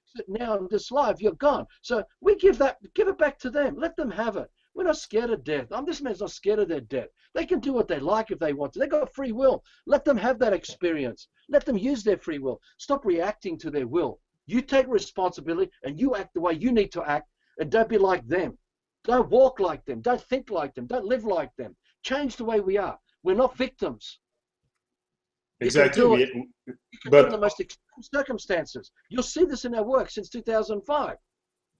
sit now in this life, you're gone. So we give it back to them. Let them have it. We're not scared of death. This man's not scared of their death. They can do what they like if they want to. They've got free will. Let them have that experience. Let them use their free will. Stop reacting to their will. You take responsibility and you act the way you need to act, and don't be like them. Don't walk like them. Don't think like them. Don't live like them. Change the way we are. We're not victims. Exactly. You can do it in the most extreme circumstances. You'll see this in our work since 2005.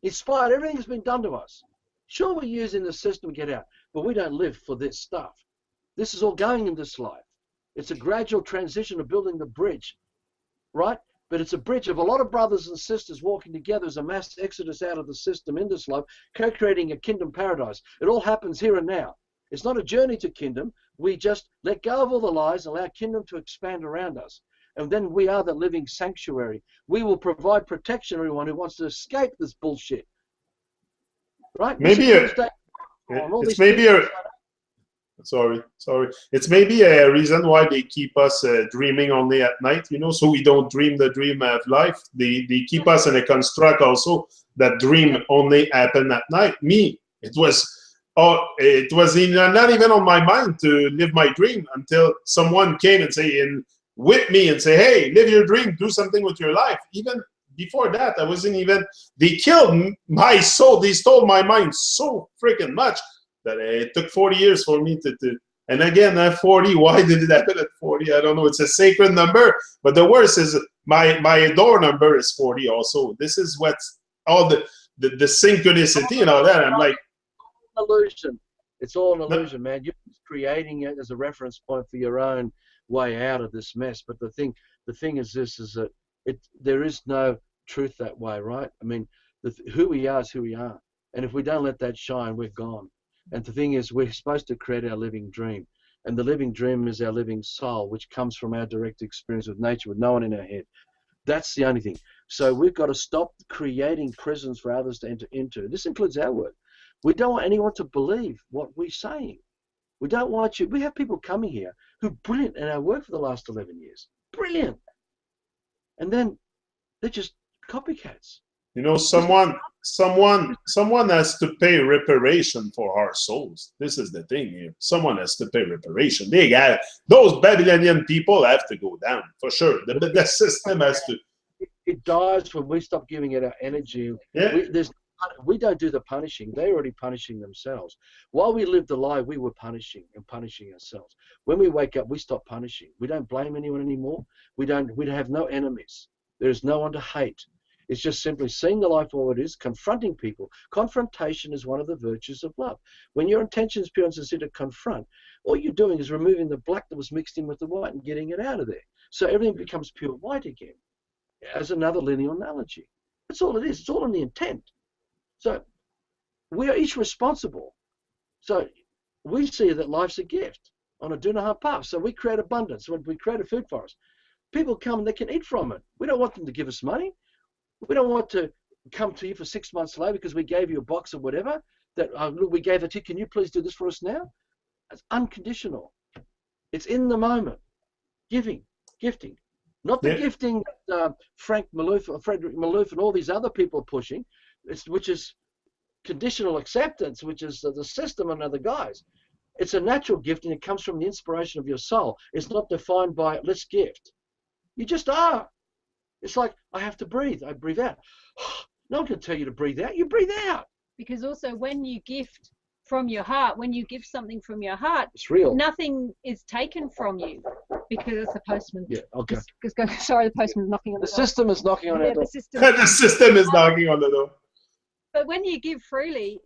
Inspired, everything has been done to us. Sure, we're using the system to get out, but we don't live for this stuff. This is all going in this life. It's a gradual transition of building the bridge, right? But it's a bridge of a lot of brothers and sisters walking together as a mass exodus out of the system in this life, co-creating a kingdom paradise. It all happens here and now. It's not a journey to kingdom. We just let go of all the lies, allow kingdom to expand around us. And then we are the living sanctuary. We will provide protection to everyone who wants to escape this bullshit. right? Maybe it's maybe a sorry. It's maybe a reason why they keep us dreaming only at night, you know, so we don't dream the dream of life. They keep us in a construct also that dream only happen at night. Me, it was not even on my mind to live my dream until someone came and say with me and say, hey, live your dream, do something with your life. Even before that, I wasn't even, they killed my soul. They stole my mind so freaking much that it took 40 years for me to and again, at 40, why did it happen at 40? I don't know. It's a sacred number. But the worst is my door number is 40 also. This is what's all the synchronicity and all that. I'm like, illusion. It's all an illusion, man. You're just creating it as a reference point for your own way out of this mess. But the thing is this, is that there is no truth that way, right? I mean, who we are is who we are. And if we don't let that shine, we're gone. And the thing is, we're supposed to create our living dream. And the living dream is our living soul, which comes from our direct experience with nature, with no one in our head. That's the only thing. So we've got to stop creating prisons for others to enter into. This includes our work. We don't want anyone to believe what we're saying. We don't want you. We have people coming here who are brilliant in our work for the last 11 years. Brilliant. And then they're just copycats. You know, someone has to pay reparation for our souls. This is the thing here. Someone has to pay reparation. Those Babylonian people have to go down for sure. The system has to. It dies when we stop giving it our energy. Yeah. We don't do the punishing. They're already punishing themselves. While we lived the lie, we were punishing ourselves. When we wake up, we stop punishing. We don't blame anyone anymore. We have no enemies. There is no one to hate. It's just simply seeing the life for what it is, confronting people. Confrontation is one of the virtues of love. When your intention is pure and sincere to confront, all you're doing is removing the black that was mixed in with the white and getting it out of there. So everything becomes pure white again, as another linear analogy. That's all it is. It's all in the intent. So we are each responsible. So we see that life's a gift on a do-no-harm path. So we create abundance. When we create a food forest, people come and they can eat from it. We don't want them to give us money. We don't want to come to you for 6 months later because we gave you a box of whatever that look, we gave it to you. Can you please do this for us now? It's unconditional. It's in the moment. Gifting, not the gifting that Frederick Maloof and all these other people are pushing, which is conditional acceptance, which is the system and other guys. It's a natural gifting. It comes from the inspiration of your soul. It's not defined by let's gift. You just are. It's like, I have to breathe. I breathe out. No one can tell you to breathe out. You breathe out. Because also when you gift from your heart, when you give something from your heart, it's real. Nothing is taken from you because it's the postman. Yeah, okay. Sorry, the postman's knocking on the door. The system is knocking on our door. The system is knocking on the door. But when you give freely,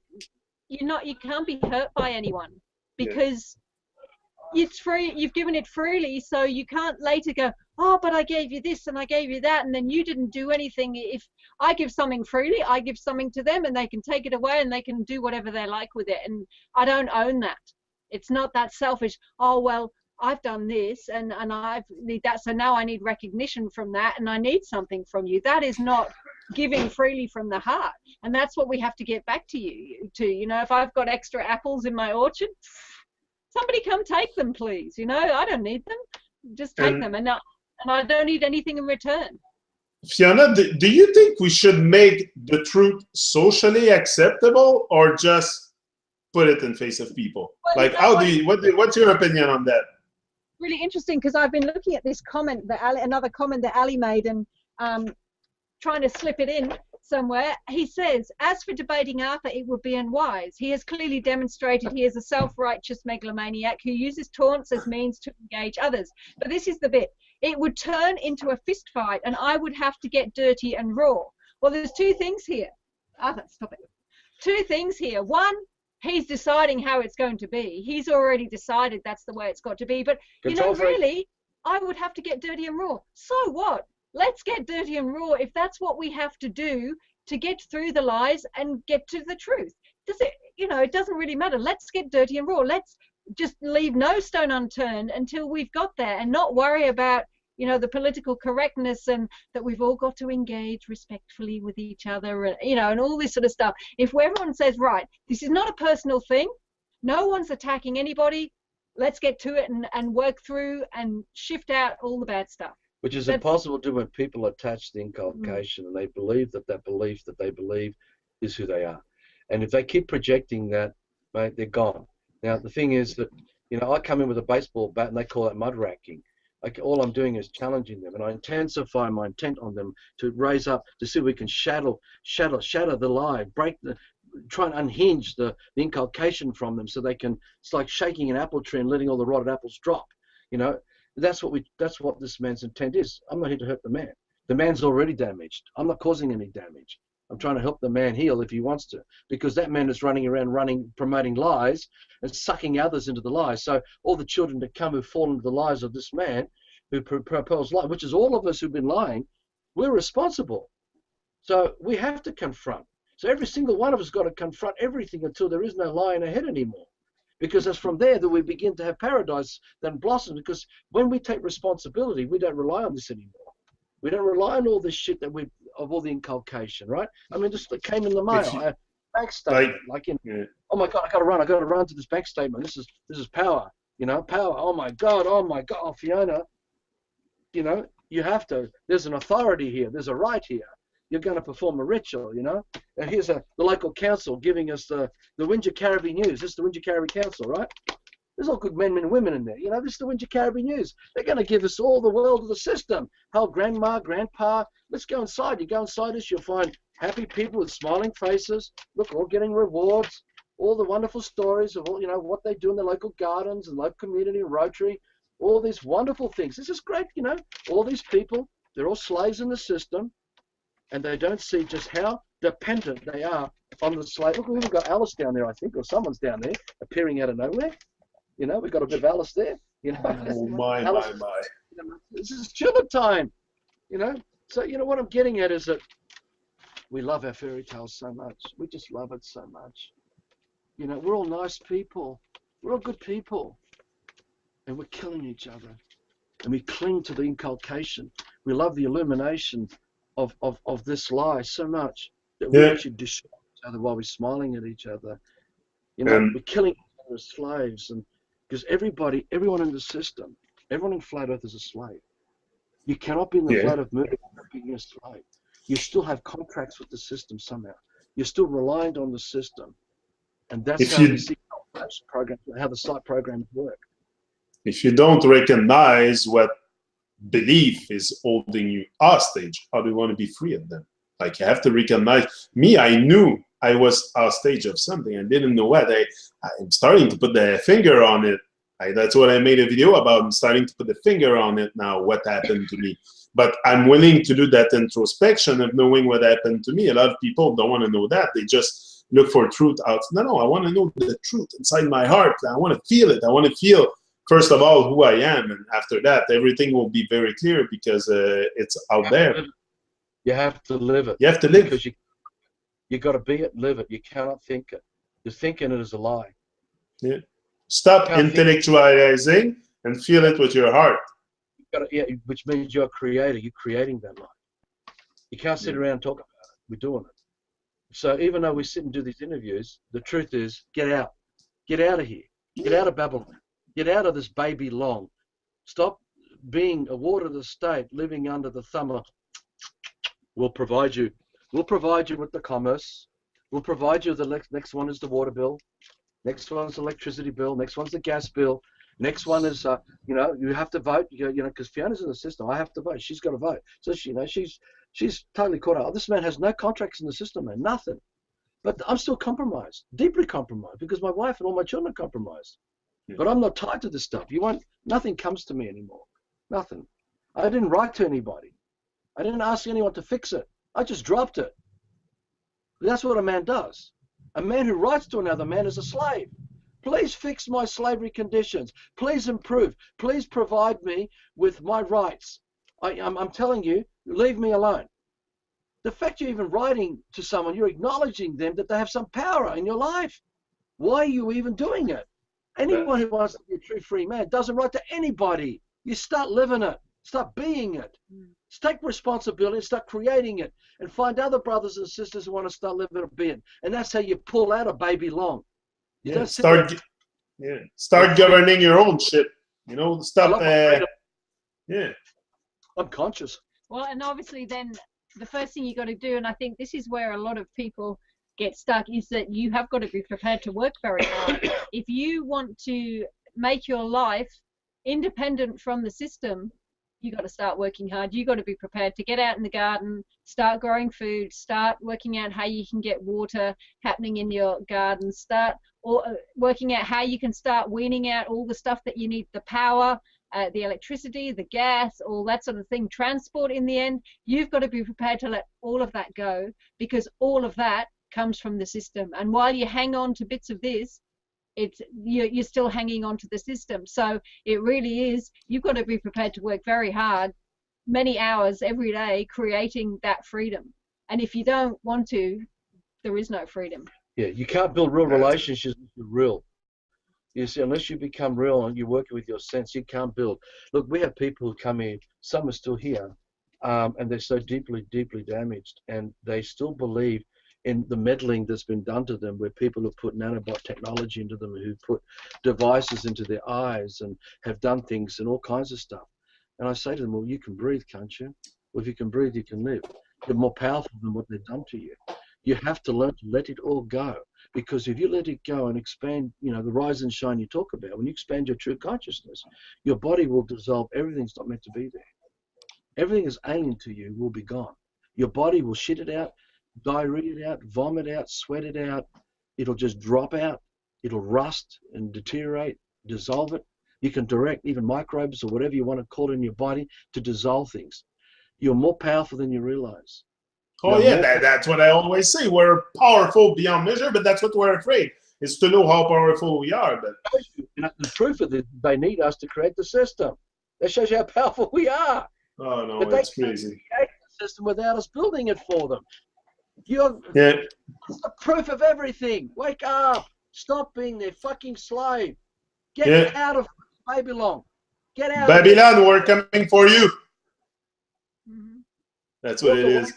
you can't be hurt by anyone because it's free. You've given it freely, so you can't later go, oh, but I gave you this and I gave you that, and then you didn't do anything. If I give something freely, I give something to them, and they can take it away and they can do whatever they like with it. And I don't own that. It's not that selfish. Oh well, I've done this and I need that, so now I need recognition from that, and I need something from you. That is not giving freely from the heart, and that's what we have to get back to you. You know, if I've got extra apples in my orchard, somebody come take them, please. You know, I don't need them. Just take them, and I don't need anything in return. Fiona, do you think we should make the truth socially acceptable, or just put it in face of people? Well, like, what's your opinion on that? Really interesting, because I've been looking at this comment that another comment that Ali made, and trying to slip it in somewhere. He says, as for debating Arthur, it would be unwise. He has clearly demonstrated he is a self-righteous megalomaniac who uses taunts as means to engage others. But this is the bit. It would turn into a fist fight, and I would have to get dirty and raw. Well, there's two things here. Arthur, stop it. Two things here. One, he's deciding how it's going to be. He's already decided that's the way it's got to be. But, you know, really, I would have to get dirty and raw. So what? Let's get dirty and raw if that's what we have to do to get through the lies and get to the truth. It doesn't really matter. Let's get dirty and raw. Let's just leave no stone unturned until we've got there, and not worry about you know, the political correctness and that we've all got to engage respectfully with each other, and, you know, and all this sort of stuff. If everyone says, right, this is not a personal thing, no one's attacking anybody, let's get to it and work through and shift out all the bad stuff. Which is impossible to do when people attach the inculcation and they believe that that belief that they believe is who they are. And if they keep projecting that, mate, they're gone. Now, the thing is that, you know, I come in with a baseball bat and they call it mud racking. Like, all I'm doing is challenging them, and I intensify my intent on them to raise up, to see if we can shatter the lie, try and unhinge the inculcation from them so they can, it's like shaking an apple tree and letting all the rotted apples drop. You know, that's what this man's intent is. I'm not here to hurt the man. The man's already damaged. I'm not causing any damage. I'm trying to help the man heal if he wants to, because that man is running around promoting lies and sucking others into the lies. So all the children that come who fall into the lies of this man who propels lie, which is all of us who've been lying, we're responsible. So we have to confront. So every single one of us got to confront everything until there is no lie in our head anymore. Because it's from there that we begin to have paradise that blossoms. Because when we take responsibility, we don't rely on this anymore. We don't rely on all this shit of all the inculcation, right? I mean, just came in the mail. Bank statement, oh my God, I got to run to this bank statement. This is power, you know, power. Oh my God, oh, Fiona, you know, you have to. There's an authority here. There's a right here. You're going to perform a ritual, you know. And here's the local council giving us the Wingecarribee News. This is the Wingecarribee Council, right? There's all good men and women in there. You know, this is the Wingecarribee News. They're going to give us all the world of the system. How grandma, grandpa, let's go inside. You go inside us, you'll find happy people with smiling faces. Look, all getting rewards. All the wonderful stories of all, you know, what they do in the local gardens and local community, Rotary, all these wonderful things. This is great, you know. All these people, they're all slaves in the system, and they don't see just how dependent they are on the slave. Look, we've got Alice down there, I think, or someone's down there appearing out of nowhere. You know, we've got a bit of Alice there. You know, oh my. You know, this is chiller time. You know, so you know what I'm getting at is that we love our fairy tales so much. We just love it so much. You know, we're all nice people. We're all good people, and we're killing each other. And we cling to the inculcation. We love the illumination of this lie so much that we actually destroy each other while we're smiling at each other. You know, we're killing each other as slaves, and because everyone in the system, everyone in flat earth is a slave. You cannot be in the flat earth movement without being a slave. You still have contracts with the system somehow. You're still reliant on the system. And that's how we see how the site programs work. If you don't recognize what belief is holding you hostage, how do you want to be free of them? Like, you have to recognize. Me, I knew I was hostage of something. I didn't know what. I'm starting to put the finger on it. That's what I made a video about. I'm starting to put the finger on it now, what happened to me. But I'm willing to do that introspection of knowing what happened to me. A lot of people don't want to know that. They just look for truth out. No, I want to know the truth inside my heart. I want to feel it. I want to feel, first of all, who I am. And after that, everything will be very clear because it's out there. You have to live it. You have to live it. Because you got to be it, live it. You cannot think it. You're thinking it is a lie. Yeah. Stop intellectualizing and feel it with your heart. Which means you're a creator. You're creating that lie. You can't sit around and talk about it. We're doing it. So even though we sit and do these interviews, the truth is, get out. Get out of here. Get out of Babylon. Get out of this baby long. Stop being a ward of the state, living under the thumb of, we'll provide you. We'll provide you with the commerce. We'll provide you the next one is the water bill. Next one's the electricity bill. Next one's the gas bill. Next one is, you know, you have to vote. You know, because Fiona's in the system. I have to vote. She's got to vote. So she, you know, she's totally caught up. This man has no contracts in the system, man. Nothing. But I'm still compromised, deeply compromised, because my wife and all my children are compromised. Yeah. But I'm not tied to this stuff. Nothing comes to me anymore. Nothing. I didn't write to anybody. I didn't ask anyone to fix it. I just dropped it. That's what a man does. A man who writes to another man is a slave. Please fix my slavery conditions. Please improve. Please provide me with my rights. I'm telling you, leave me alone. The fact you're even writing to someone, you're acknowledging them that they have some power in your life. Why are you even doing it? Anyone who wants to be a true free man doesn't write to anybody. You start living it. Start being it. Take responsibility and start creating it, and find other brothers and sisters who want to start living a being. And that's how you pull out a baby long. You don't start governing your own shit. You know, stop. I'm conscious. Well, and obviously then the first thing you got to do, and I think this is where a lot of people get stuck, is that you have got to be prepared to work very hard. If you want to make your life independent from the system, you got to start working hard. You got to be prepared to get out in the garden, start growing food, start working out how you can get water happening in your garden, start working out how you can start weaning out all the stuff that you need, the power, the electricity, the gas, all that sort of thing, transport in the end. You've got to be prepared to let all of that go, because all of that comes from the system. And while you hang on to bits of this, you're still hanging on to the system. So it really is, you've got to be prepared to work very hard, many hours every day, creating that freedom. And if you don't want to, there is no freedom. Yeah, you can't build real relationships if you're real. You see, unless you become real and you're working with your sense, you can't build. Look, we have people who come in, some are still here, and they're so deeply, deeply damaged, and they still believe in the meddling that's been done to them, where people have put nanobot technology into them, who put devices into their eyes and have done things and all kinds of stuff. And I say to them, well, you can breathe, can't you? Well, if you can breathe, you can live. You're more powerful than what they've done to you. You have to learn to let it all go, because if you let it go and expand, you know, the rise and shine you talk about, when you expand your true consciousness, your body will dissolve. Everything's not meant to be there. Everything is alien to you will be gone. Your body will shit it out, diarrhea it out, vomit out, sweat it out. It'll just drop out. It'll rust and deteriorate, dissolve it. You can direct even microbes or whatever you want to call it in your body to dissolve things. You're more powerful than you realize. Oh, yeah, that's what I always say. We're powerful beyond measure, but that's what we're afraid, is to know how powerful we are. But the truth of it, they need us to create the system. That shows you how powerful we are. Oh, no, but it's crazy. They create the system without us building it for them. You're the proof of everything. Wake up. Stop being their fucking slave. Get out of Babylon. Get out. Babylon, we're coming for you. Mm-hmm. That's what it is.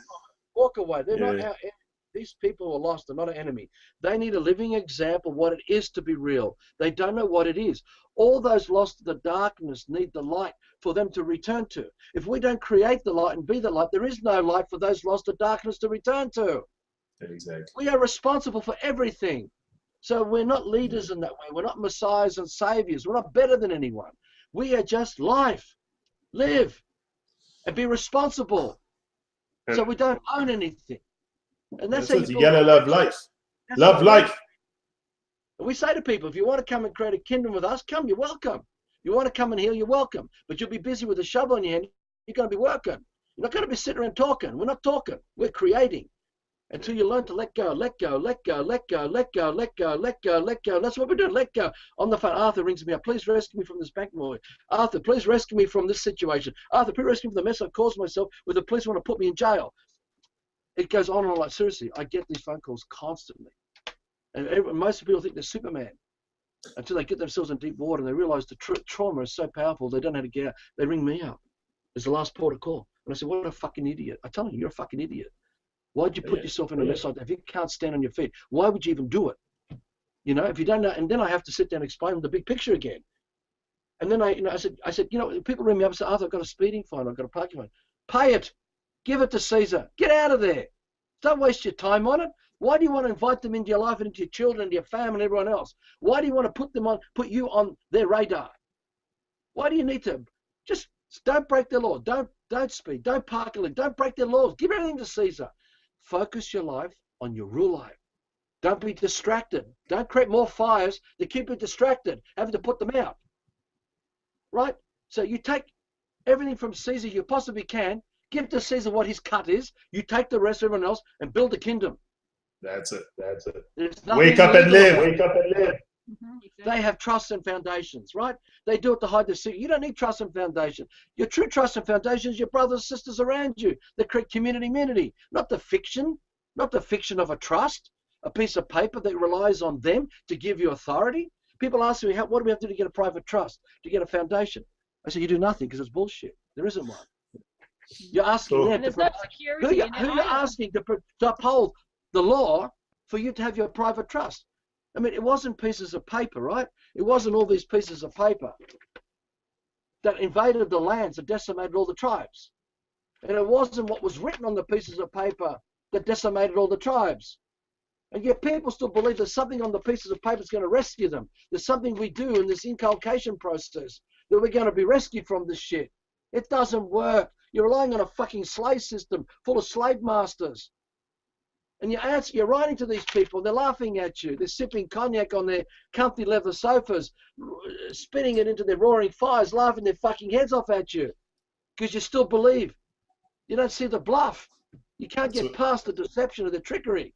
Walk away. They're not our enemy. These people are lost. They're not an enemy. They need a living example of what it is to be real. They don't know what it is. All those lost to the darkness need the light for them to return to. If we don't create the light and be the light, there is no light for those lost to darkness to return to. Exactly. We are responsible for everything. So we're not leaders in that way. We're not messiahs and saviors. We're not better than anyone. We are just life. Live and be responsible. So we don't own anything. And that's how you gotta love life. Love life. And we say to people, if you want to come and create a kingdom with us, come, you're welcome. You want to come and heal, you're welcome. But you'll be busy with a shovel in your hand. You're going to be working. You're not going to be sitting around talking. We're not talking. We're creating. Until you learn to let go, let go, let go, let go, let go, let go, let go, let go. That's what we're doing. Let go. On the phone, Arthur rings me up. Please rescue me from this bank robbery. Arthur, please rescue me from this situation. Arthur, please rescue me from the mess I've caused myself where the police want to put me in jail. It goes on and on. Like, seriously, I get these phone calls constantly. And most people think they're Superman until they get themselves in deep water and they realize the trauma is so powerful they don't know how to get out. They ring me up. It's the last port of call. And I said, what a fucking idiot. I tell them, you're a fucking idiot. Why'd you put yourself in a mess like that? If you can't stand on your feet, why would you even do it? You know, if you don't know, and then I have to sit down and explain the big picture again. And then I said, you know, people ring me up and say, Arthur, I've got a speeding fine, I've got a parking fine. Pay it. Give it to Caesar. Get out of there. Don't waste your time on it. Why do you want to invite them into your life and into your children, into your family and everyone else? Why do you want to put you on their radar? Why do you need to? Just don't break their laws. Don't speed. Don't park illegally. Don't break their laws. Give everything to Caesar. Focus your life on your real life. Don't be distracted. Don't create more fires that keep you distracted, having to put them out. Right? So you take everything from Caesar you possibly can, give to Caesar what his cut is, you take the rest of everyone else and build a kingdom. That's it. That's it. Wake up and live. Wake up and live. Mm-hmm, exactly. They have trusts and foundations, right? They do it to hide the secret. You don't need trust and foundation. Your true trust and foundation is your brothers and sisters around you that create community, not the fiction of a trust, a piece of paper that relies on them to give you authority. People ask me, what do we have to do to get a private trust, to get a foundation? I say, you do nothing because it's bullshit. There isn't one. You're asking them to no security. who you're asking to uphold the law for you to have your private trust. I mean, it wasn't pieces of paper, right? It wasn't all these pieces of paper that invaded the lands and decimated all the tribes. And it wasn't what was written on the pieces of paper that decimated all the tribes. And yet people still believe there's something on the pieces of paper that's going to rescue them. There's something we do in this inculcation process that we're going to be rescued from this shit. It doesn't work. You're relying on a fucking slave system full of slave masters. And you're writing to these people, they're laughing at you. They're sipping cognac on their comfy leather sofas, spitting it into their roaring fires, laughing their fucking heads off at you. Because you still believe. You don't see the bluff. You can't get past the deception or the trickery.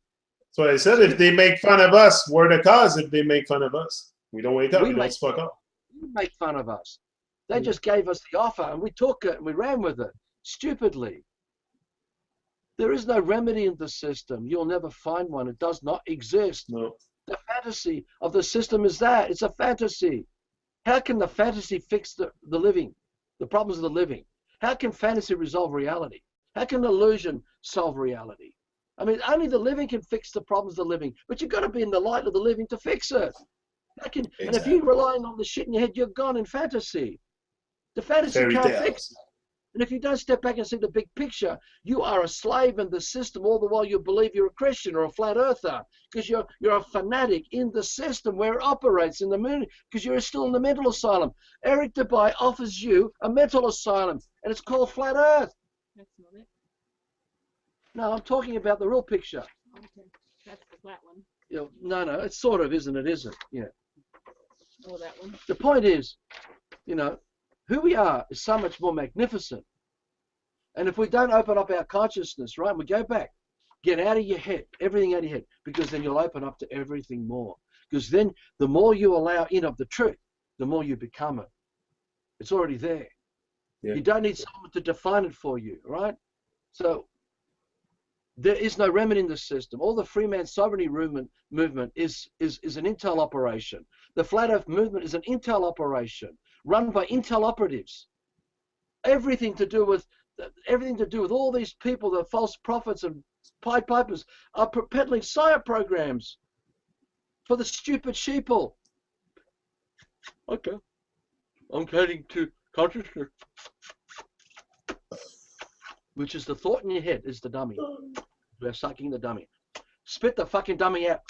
So I said, if they make fun of us, we're the cause. If they make fun of us, we don't wake up, we don't fuck up. You make fun of us. They just gave us the offer and we took it and we ran with it, stupidly. There is no remedy in the system. You'll never find one. It does not exist. No. The fantasy of the system is that. It's a fantasy. How can the fantasy fix the living, the problems of the living? How can fantasy resolve reality? How can illusion solve reality? I mean, only the living can fix the problems of the living, but you've got to be in the light of the living to fix it. And if you're relying on the shit in your head, you're gone in fantasy. The fantasy can't fix it. And if you don't step back and see the big picture, you are a slave in the system all the while you believe you're a Christian or a flat earther, because you're a fanatic in the system where it operates in the moon, because you're still in the mental asylum. Eric Dubai offers you a mental asylum, and it's called flat earth. That's not it. No, I'm talking about the real picture. Okay, that's the flat one. No, it's sort of, isn't it? Isn't? Yeah. Or that one. The point is, who we are is so much more magnificent. And if we don't open up our consciousness, right, we go back, get out of your head, everything out of your head, because then you'll open up to everything more. Because then the more you allow in of the truth, the more you become it. It's already there. Yeah. You don't need someone to define it for you, right? So there is no remedy in the system. All the free man sovereignty movement is an intel operation. The flat earth movement is an intel operation run by intel operatives. Everything to do with all these people, the false prophets and Pied Pipers, are peddling psyop programs for the stupid sheeple. Okay, I'm heading to consciousness, which is the thought in your head is the dummy. We're sucking the dummy. Spit the fucking dummy out.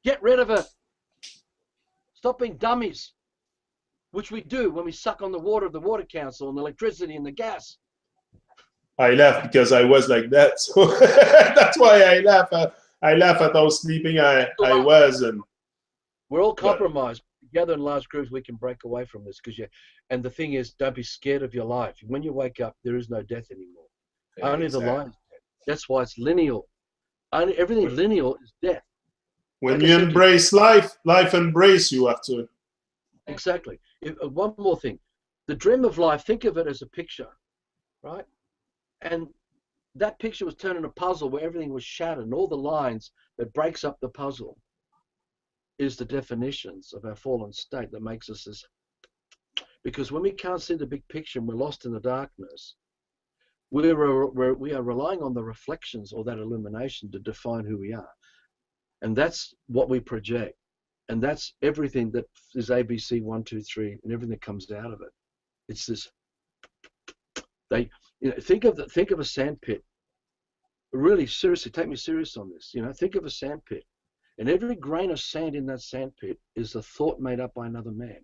Get rid of it. Stop being dummies, which we do when we suck on the water of the water council and the electricity and the gas. I laugh because I was like that, so that's why I laugh. I laugh at how sleeping I was, and we're all compromised. Together in large groups, we can break away from this. And the thing is, don't be scared of your life. When you wake up, there is no death anymore. Yeah, only the line is death. That's why it's lineal. Everything lineal is death. When you embrace life, life embrace you after. Exactly. One more thing. The dream of life, think of it as a picture, right? And that picture was turned into a puzzle where everything was shattered, and all the lines that breaks up the puzzle is the definitions of our fallen state that makes us this. Because when we can't see the big picture and we're lost in the darkness, we are relying on the reflections or that illumination to define who we are. And that's what we project. And that's everything that is ABC 1, 2, 3, and everything that comes out of it. It's this. Think of a sand pit. Really seriously, take me serious on this. Think of a sand pit, and every grain of sand in that sand pit is a thought made up by another man.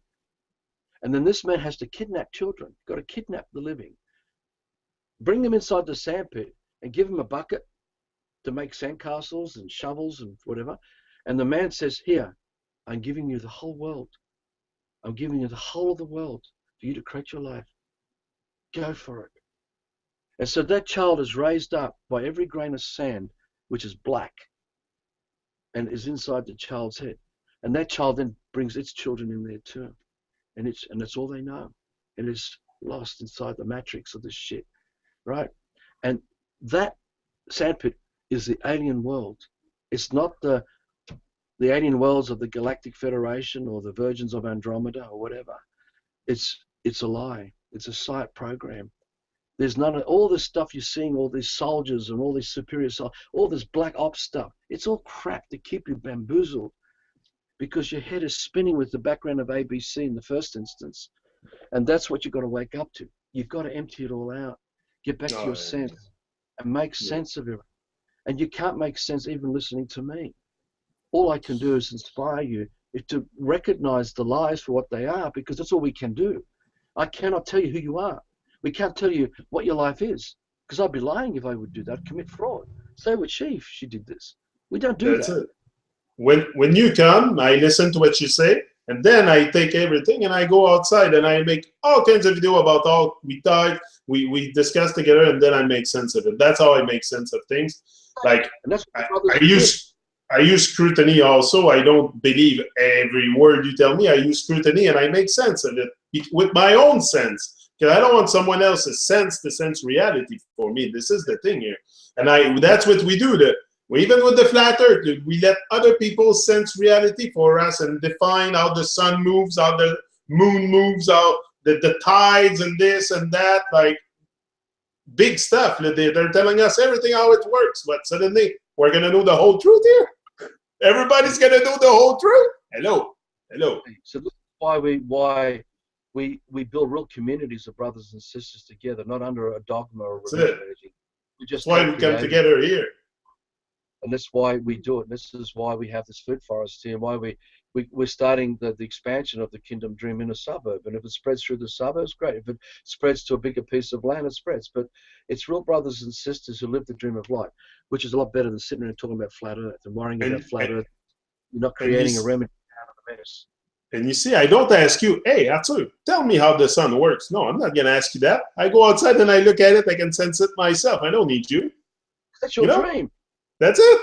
And then this man has to kidnap children. Got to kidnap the living, bring them inside the sand pit, and give them a bucket to make sandcastles and shovels and whatever. And the man says, "Here, I'm giving you the whole world. I'm giving you the whole of the world for you to create your life. Go for it." And so that child is raised up by every grain of sand, which is black, and is inside the child's head. And that child then brings its children in there too. And that's all they know. It is lost inside the matrix of this shit, right? And that sandpit is the alien world. It's not the alien worlds of the Galactic Federation or the Virgins of Andromeda or whatever. It's a lie. It's a sight program. There's none of all this stuff you're seeing, all these soldiers and all these superior soldiers, all this black ops stuff. It's all crap to keep you bamboozled because your head is spinning with the background of ABC in the first instance. And that's what you've got to wake up to. You've got to empty it all out, get back to your sense and make sense of it. And you can't make sense even listening to me. All I can do is inspire you to recognize the lies for what they are, because that's all we can do. I cannot tell you who you are. We can't tell you what your life is, because I'd be lying if I would do that, commit fraud. So would she if she did this. We don't do that. It. When you come, I listen to what you say, and then I take everything and I go outside and I make all kinds of video about all we thought, we discuss together, and then I make sense of it. That's how I make sense of things. Like I use scrutiny also. I don't believe every word you tell me. I use scrutiny and I make sense of it with my own sense. Because I don't want someone else's sense to sense reality for me. This is the thing here. And that's what we do. Even with the flat earth, we let other people sense reality for us and define how the sun moves, how the moon moves, how the tides and this and that, like big stuff. They're telling us everything how it works, but suddenly we're going to know the whole truth here. Everybody's going to know the whole truth. Hello. So this is why we build real communities of brothers and sisters together, not under a dogma or religion. That's why we come together here. And that's why we do it. This is why we have this food forest here, and why we're starting the expansion of the Kingdom Dream in a suburb. And if it spreads through the suburbs, great. If it spreads to a bigger piece of land, it spreads. But it's real brothers and sisters who live the dream of light, which is a lot better than sitting there and talking about flat earth and worrying about flat earth. You're not creating a remedy out of the mess. And you see, I don't ask you, hey, Arthur, tell me how the sun works. No, I'm not going to ask you that. I go outside and I look at it. I can sense it myself. I don't need you. That's your dream. That's it.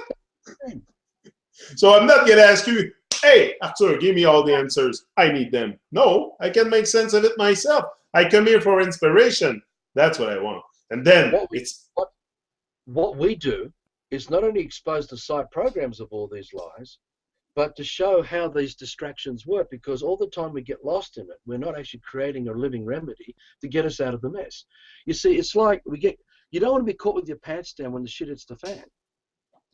So I'm not going to ask you, hey, Arthur, give me all the answers. I need them. No, I can make sense of it myself. I come here for inspiration. That's what I want. And then what we do is not only expose the site programs of all these lies, but to show how these distractions work, because all the time we get lost in it, we're not actually creating a living remedy to get us out of the mess. You see, it's like you don't want to be caught with your pants down when the shit hits the fan.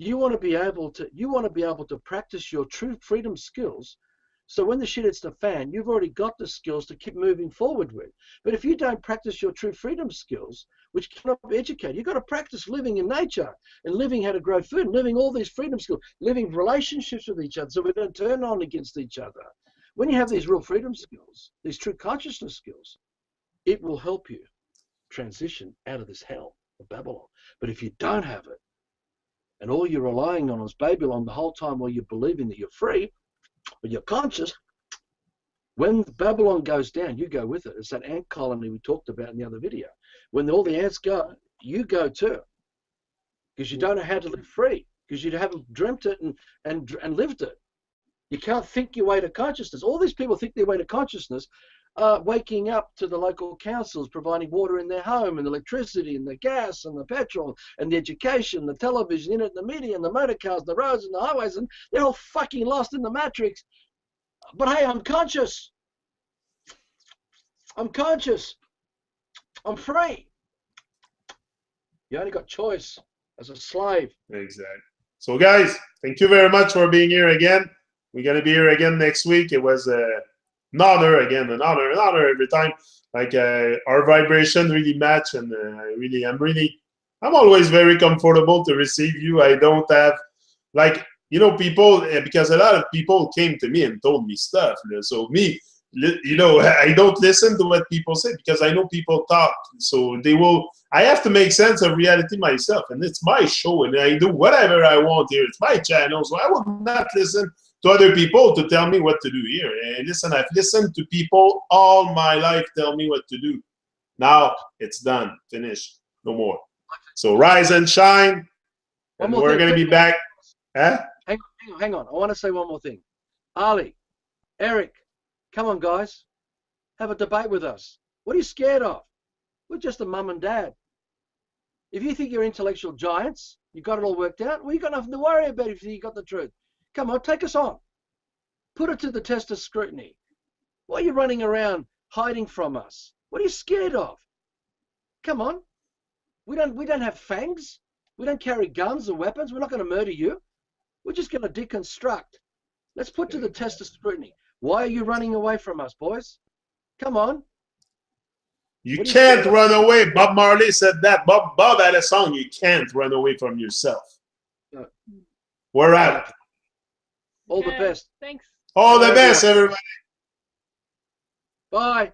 You want to be able to practice your true freedom skills. So when the shit hits the fan, you've already got the skills to keep moving forward with. But if you don't practice your true freedom skills, which cannot be educated, you've got to practice living in nature and living how to grow food, and living all these freedom skills, living relationships with each other so we don't turn on against each other. When you have these real freedom skills, these true consciousness skills, it will help you transition out of this hell of Babylon. But if you don't have it, and all you're relying on is Babylon the whole time while you're believing that you're free, but you're conscious, when Babylon goes down, you go with it. It's that ant colony we talked about in the other video. When all the ants go, you go too, because you don't know how to live free, because you haven't dreamt it and lived it. You can't think your way to consciousness. All these people think their way to consciousness, waking up to the local councils, providing water in their home, and electricity, and the gas, and the petrol, and the education, the television, internet, the media, and the motor cars, the roads, and the highways, and they're all fucking lost in the matrix. But hey, I'm conscious. I'm conscious. I'm free. You only got choice as a slave. Exactly. So guys, thank you very much for being here again. We're going to be here again next week. It was an honor again, an honor every time. Like our vibration really match, and I'm always very comfortable to receive you. I don't have, like, people, because a lot of people came to me and told me stuff. So me, I don't listen to what people say, because I know people talk. So I have to make sense of reality myself, and it's my show, and I do whatever I want here. It's my channel, so I will not listen to other people to tell me what to do here. And listen, I've listened to people all my life tell me what to do. Now it's done, finished, no more. So rise and shine, and we're going to be back. Huh? Hang on. I want to say one more thing. Ali, Eric, come on, guys. Have a debate with us. What are you scared of? We're just a mum and dad. If you think you're intellectual giants, you got it all worked out, well, you got nothing to worry about if you got the truth. Come on, take us on. Put it to the test of scrutiny. Why are you running around hiding from us? What are you scared of? Come on. We don't have fangs. We don't carry guns or weapons. We're not going to murder you. We're just going to deconstruct. Let's put to the test of scrutiny. Why are you running away from us, boys? Come on. You can't run away. Bob Marley said that. Bob had a song, you can't run away from yourself. No. We're out. All the best. Thanks. All the best, everybody. Bye.